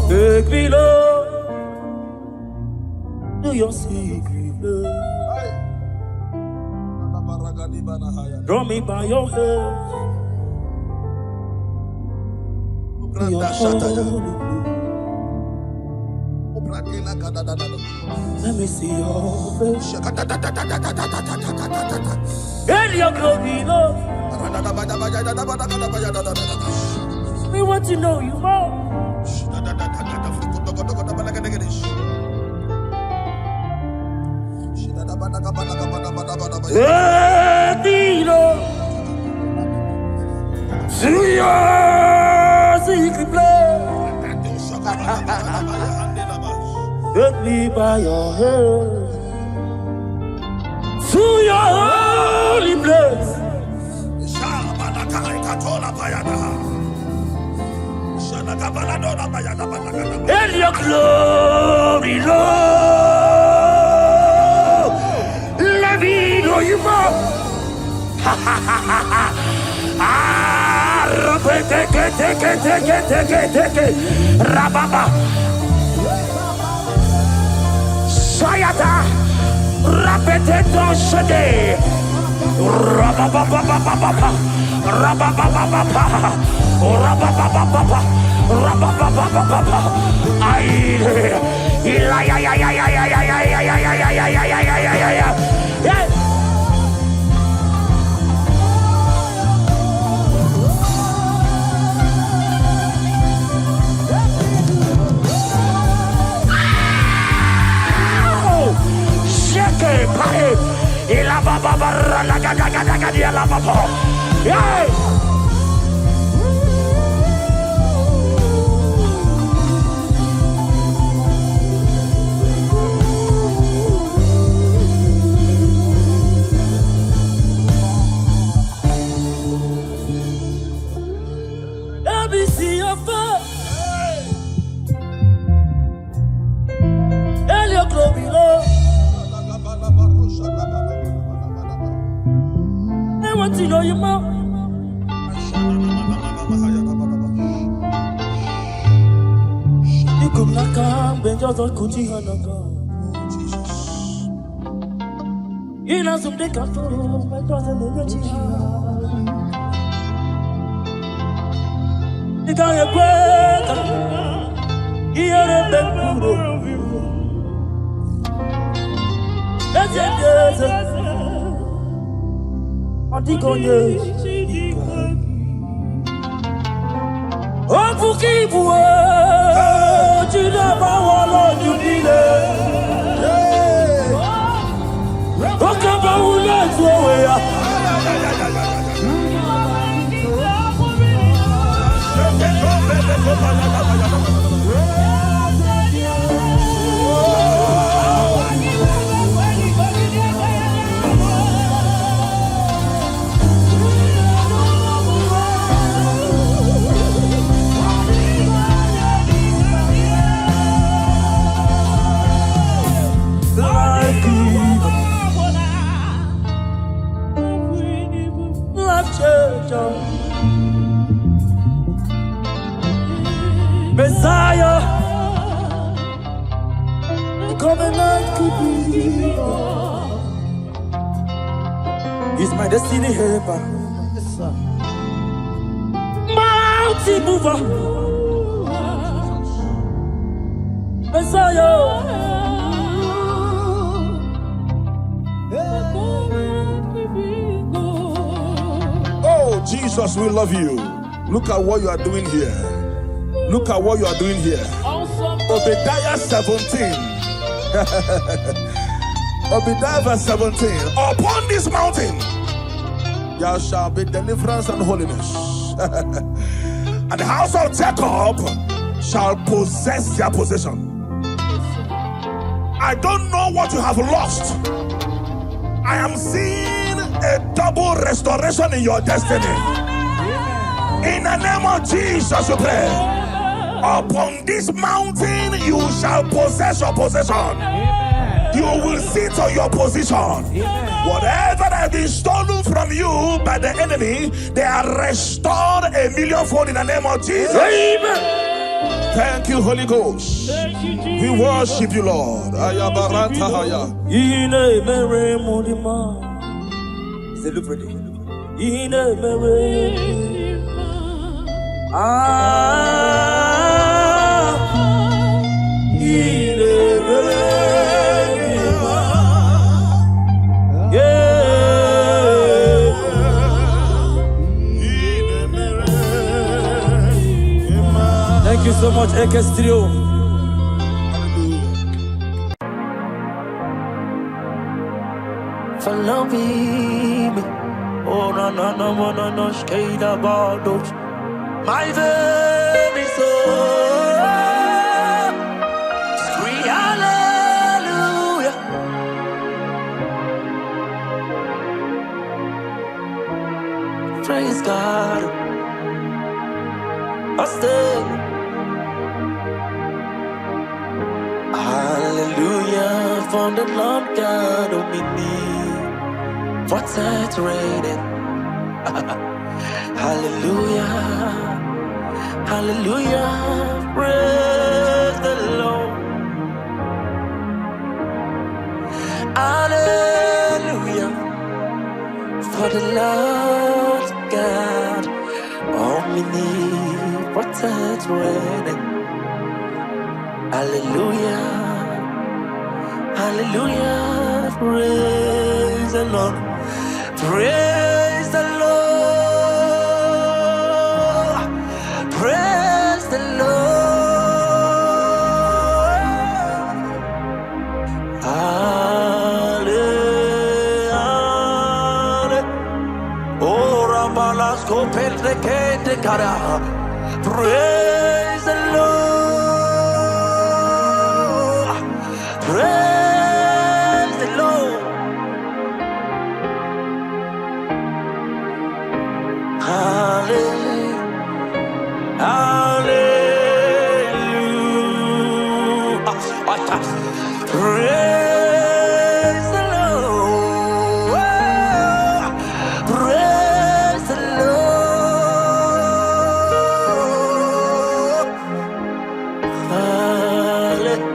Take me, Lord, to your secret love. Draw me by your hand. To your holy let me see your face. And your glory, Lord. We want to know you more. Edino, to your secret place. Take me by your hand to your holy place. In your glory, Lord, let me know you more. Rababa Sayata Rapeteto Shade Rababa I want to know you more. You could not come, but just don't could you not go. You know some day can follow, but doesn't know what you you can't get back. You're a bad that's it. Antigonye Ofukibuwe Chidaba wala judile Okaba ule tuwe ya Messiah, the covenant keeper. He's my destiny helper. Mountain mover. Messiah. Oh, Jesus, we love you. Look at what you are doing here. Look at what you are doing here. Obadiah 17. Obadiah verse 17. Upon this mountain there shall be deliverance and holiness. And the house of Jacob shall possess their possession. I don't know what you have lost. I am seeing a double restoration in your destiny. In the name of Jesus, you pray. Upon this mountain you shall possess your possession. You will sit on your position. Whatever that has been stolen from you by the enemy, they are restored 1,000,000-fold in the name of Jesus. Amen. Thank you, Holy Ghost. We worship you, Lord. Thank you so much, Ekestrio. follow me. Oh, no, skate about those. My baby soul, scream hallelujah. Praise God, I stay. Hallelujah, for the Lord God of me, for saturated. Hallelujah, hallelujah, praise the Lord. Hallelujah, for the Lord God omnipotent reigning. Hallelujah, hallelujah, praise the Lord, praise the Lord, praise the Lord. Hallelujah. Oh, Ramalas go Pentecost, Kara. Praise the Lord. Praise the Lord. Hallelujah. Hallelujah. Praise the Lord. Praise the Lord. Hallelujah.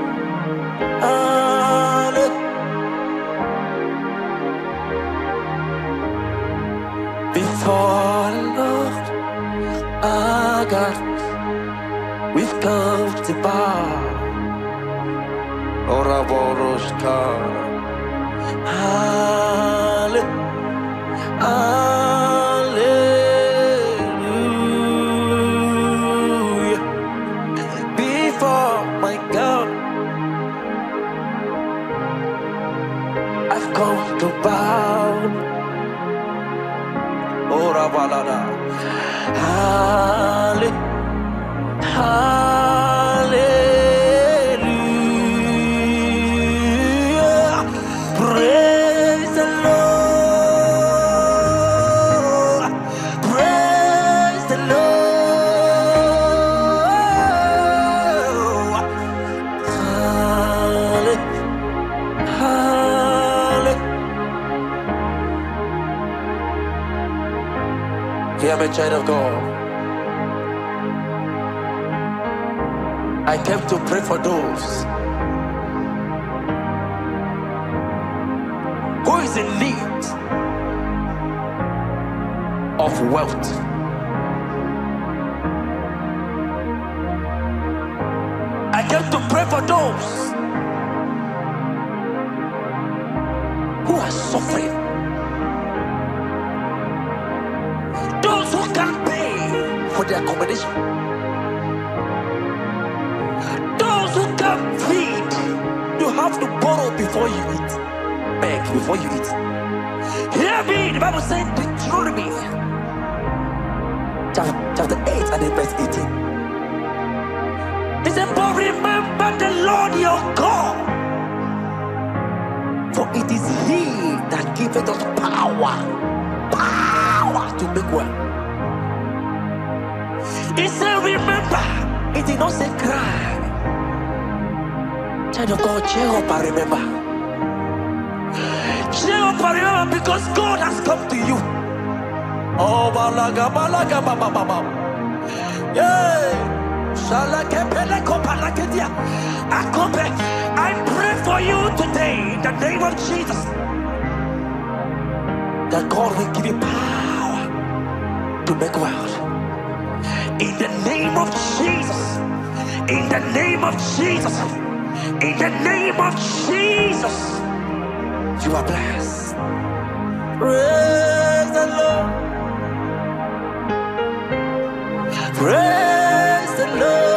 Before the Lord our God, we've come to bow. Ora boroska. Hallelujah. Before my God, I've come to bow. Ora balada. Hallelujah. Praise the Lord. Praise the Lord. Hallelujah. Hear me, child of God. I came to pray for those who is in need of wealth. I came to pray for those who are suffering, those who can't pay for their accommodation, those who can't feed. You have to borrow before you eat, beg before you eat. Hear me, the Bible says Deuteronomy chapter 8 and then verse 18. It said, but remember the Lord your God, for it is He that giveth us power to make well. He said, remember. It did not say cry. Child of God, cheer up and remember. Cheer up and remember, because God has come to you. Oh, balaga, balaga, baba, baba. Yeah. I pray for you today in the name of Jesus, that God will give you power to make wealth. In the name of Jesus. In the name of Jesus. In the name of Jesus. You are blessed. Praise the Lord. Praise the Lord.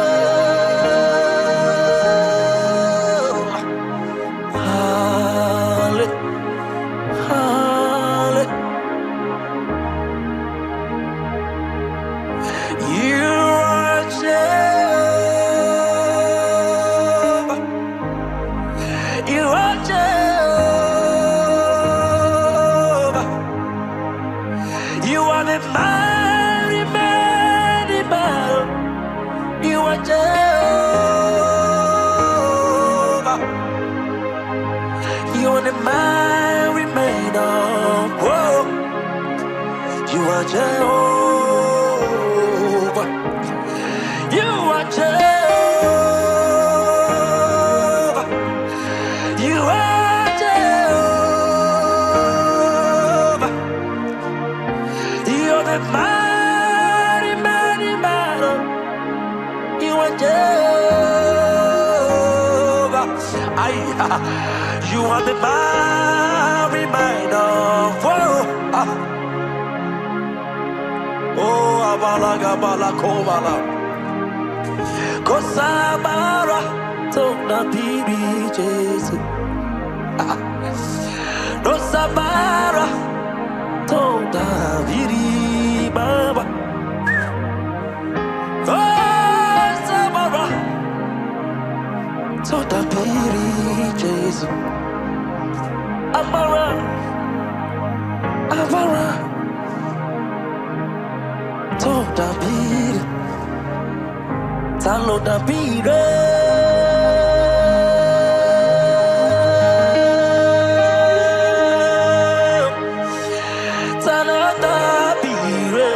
Hallelujah. You are the mighty, mighty battle. You are Jehovah. You are the mighty man of war. You are Jehovah. You are Jehovah. You are Jehovah. You are the mighty, mighty battle. You are Jehovah. You are the mighty man of war. Oh, abala gabala kobala. Kosabara tona bibi Jesu. Kosabara tona bibi baba. Kosabara tona bibi Jesu. Amara, Amara tona bibi. Talo da bire. Talo da bire.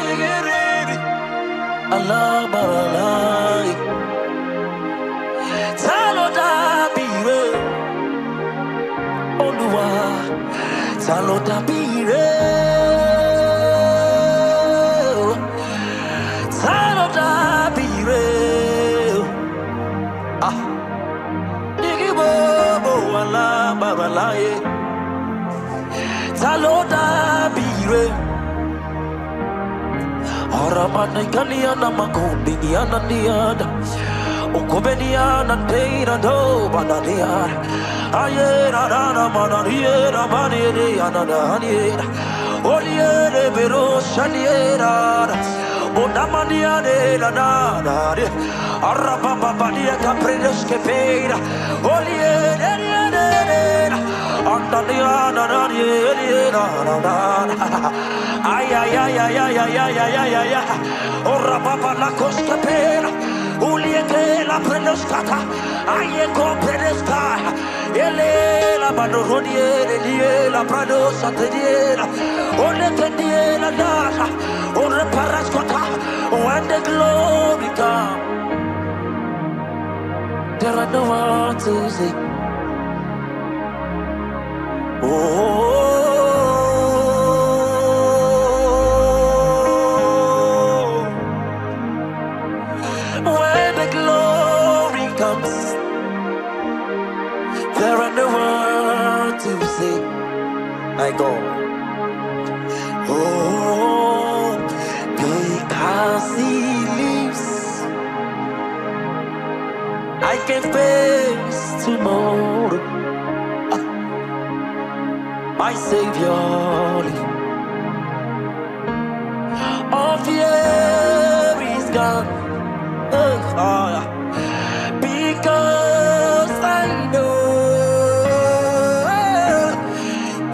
Igeri. Allah baralai. Talo da bire. Oluwa. Talo da bire. Taloda bire Oramana kaliana makundi niana niada Ukubeniana teira do bananiara Ayera rana mananiera maniere ananiera Oliere vero shaniera Odamaniane la nada Arrapapapania capredos que peira Oliere Andaniana ay ay ay ay ay ay ay ay ay ay ora papa la costa pera ulie che la prenoscata ay co prenosca ele la bandoroniere die la prado satediera ole tediera data ora parascota when the glory come there are no words to say. Oh, when the glory comes, there are no words to say. I go. Oh, because He lives, I can face tomorrow. My Savior, all fear is gone, because I know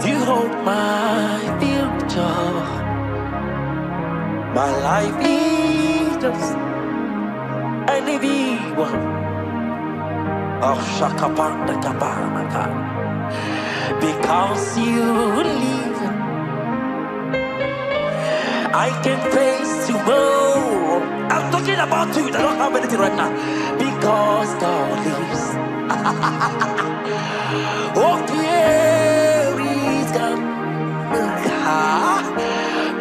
You hold my future. My life is just an one. Oh, Shakapanda Kabanaka. Because You live, I can face tomorrow. I'm talking about you. I don't have anything right now. Because God lives. Oh, here is God.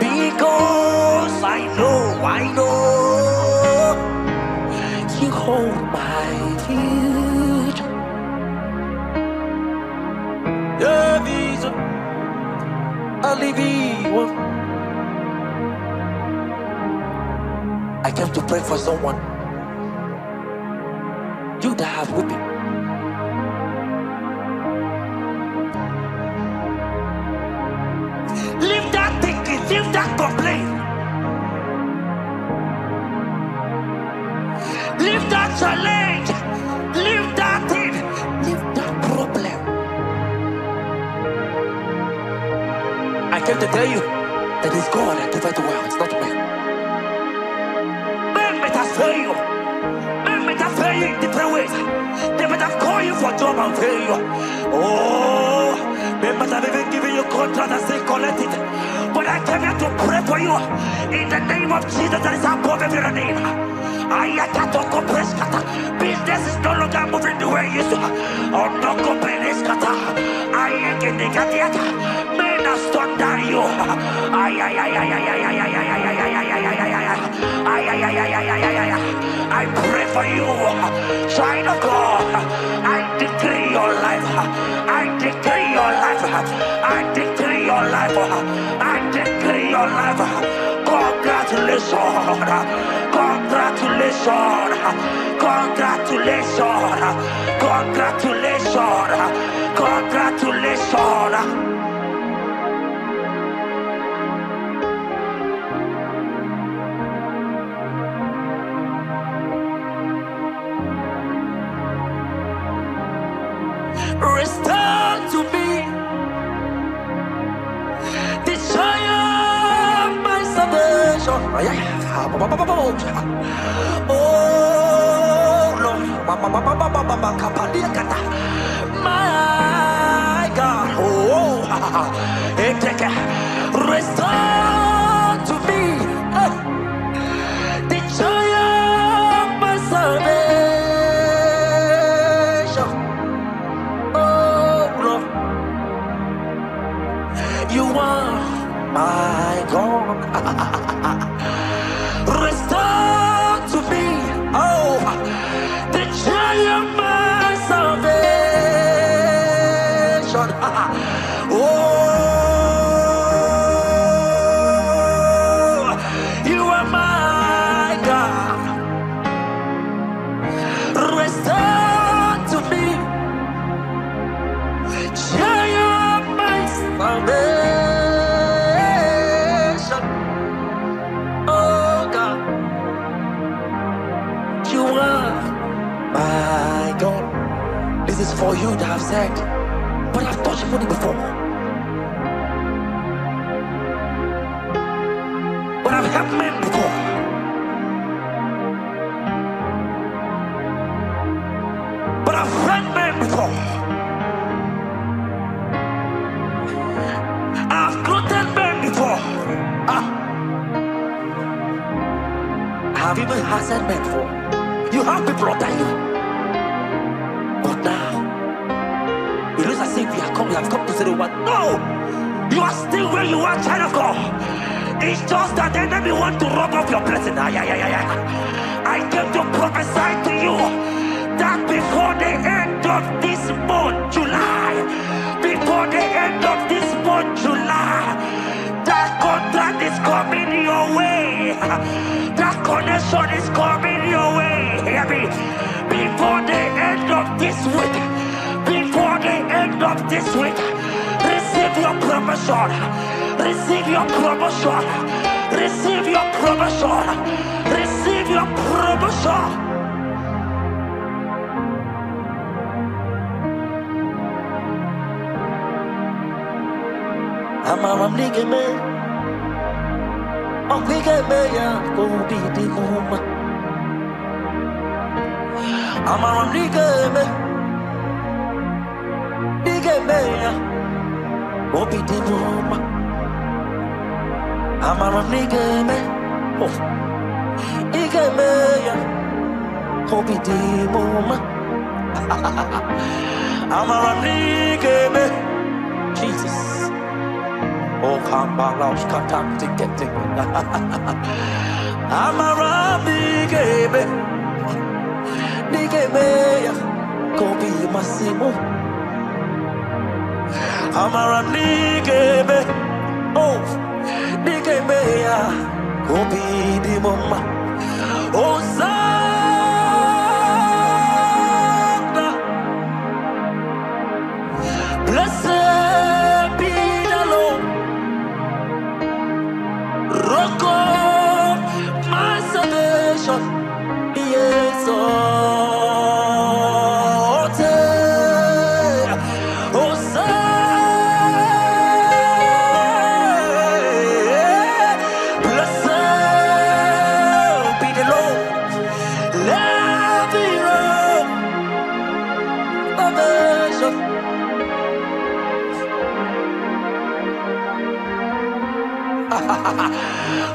Because I know You hold my future. I came to pray for someone. You that have weeping. Leave that thinking, leave that complaint. Leave that challenge. Leave that thing. Leave that problem. came to tell you that it's God that giveth the wealth, it's not man. Men might have failed you. Men might have failed you in different ways. They might have called you for job and failed you. Oh, men might have even given you contract and say collect it. But I came here to pray for you in the name of Jesus that is above every name. Business is no longer moving the way it used to. Oh, no companies kata. I can men are stunned down you. I pray for you, child of God. I decree your life. I decree your life. I decree your life. I decree your life. Congratulations. Congratulations. Congratulations. Congratulations. Congratulations. Restore to me the joy of my salvation. Oh Lord, my God, restore to me the joy of my salvation. You are my God. Restore to me, oh, the joy of my salvation. Oh, you are my God. Restore to me, joy of my salvation. Oh God, you are my God. This is for you that I've said, but I've touched money before. But I've helped men before. But I've fed men before. I've clothed men before. Have even hazard men before. You have people under you. But now, it looks as if we have come to 01. No! You are still where you are, child of God. It's just that the enemy want to rob off your blessing. I came to prophesy to you that before the end of this month, July, before the end of this month, July, that contract is coming your way. That connection is coming your way. Hear me. Before the end of this week, before the end of this week, receive your promotion. Receive your promotion. Receive your promotion. Receive your promotion. I'm a nigga man. Oh, we get me, yeah, go be the moment. I'm a nigga man. Nigga man, yeah, go be the moment. I'm a nigga man. Oh, nigga man, yeah, go be the moment. I'm a nigga man. Jesus. Oh, come on, lost contact to get it. I'm a nigga, go be my simo. I'm a nigga, oh, nigga, go be the mama. Oh, Zana, blessed be the Lord. Rock of my salvation, yes,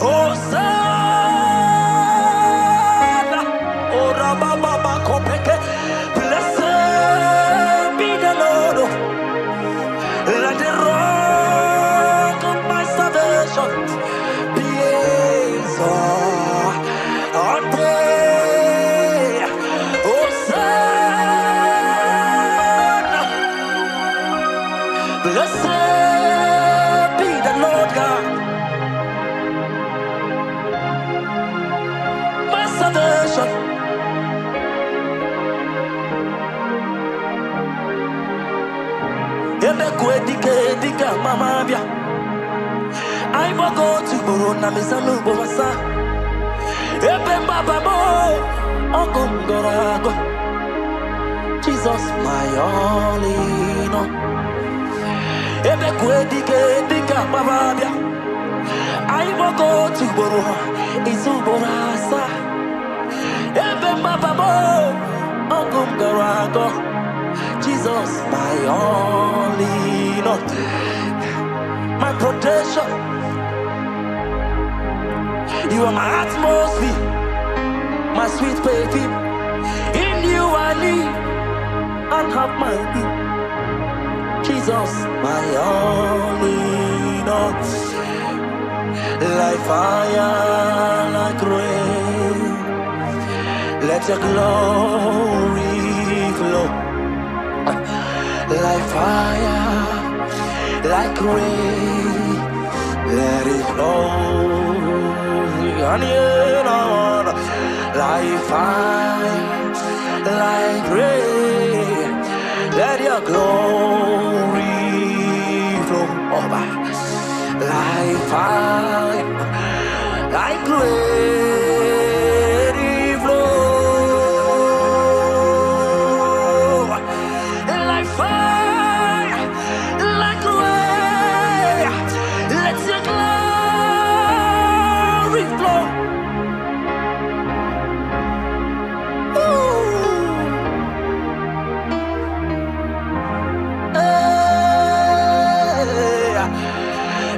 Hosanna, oh Rababa Kopeke, blessed be the Lord. Let the rock of my salvation be exalted. Hosanna, blessed be the Lord God, my salvation. Dika mama bia I mo go to Borona Misalu Bovasa Ebe Baba Mo Ogum Gorago Jesus my all in all Ebe Dika mama bia I mo go to Borona Izuborasa Ebe Baba Mo Ogum Gorago Jesus, my all in all, my protection. You are my atmosphere, my sweet baby. In you I live and have my being. Jesus, my all in all, like fire, like rain. Let your glory flow. Like fire, like rain, let it flow. Like fire, like rain, let your glory flow. Like fire, like rain, flow. Like fire, like rain, let your glory flow. Hey,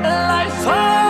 like fire.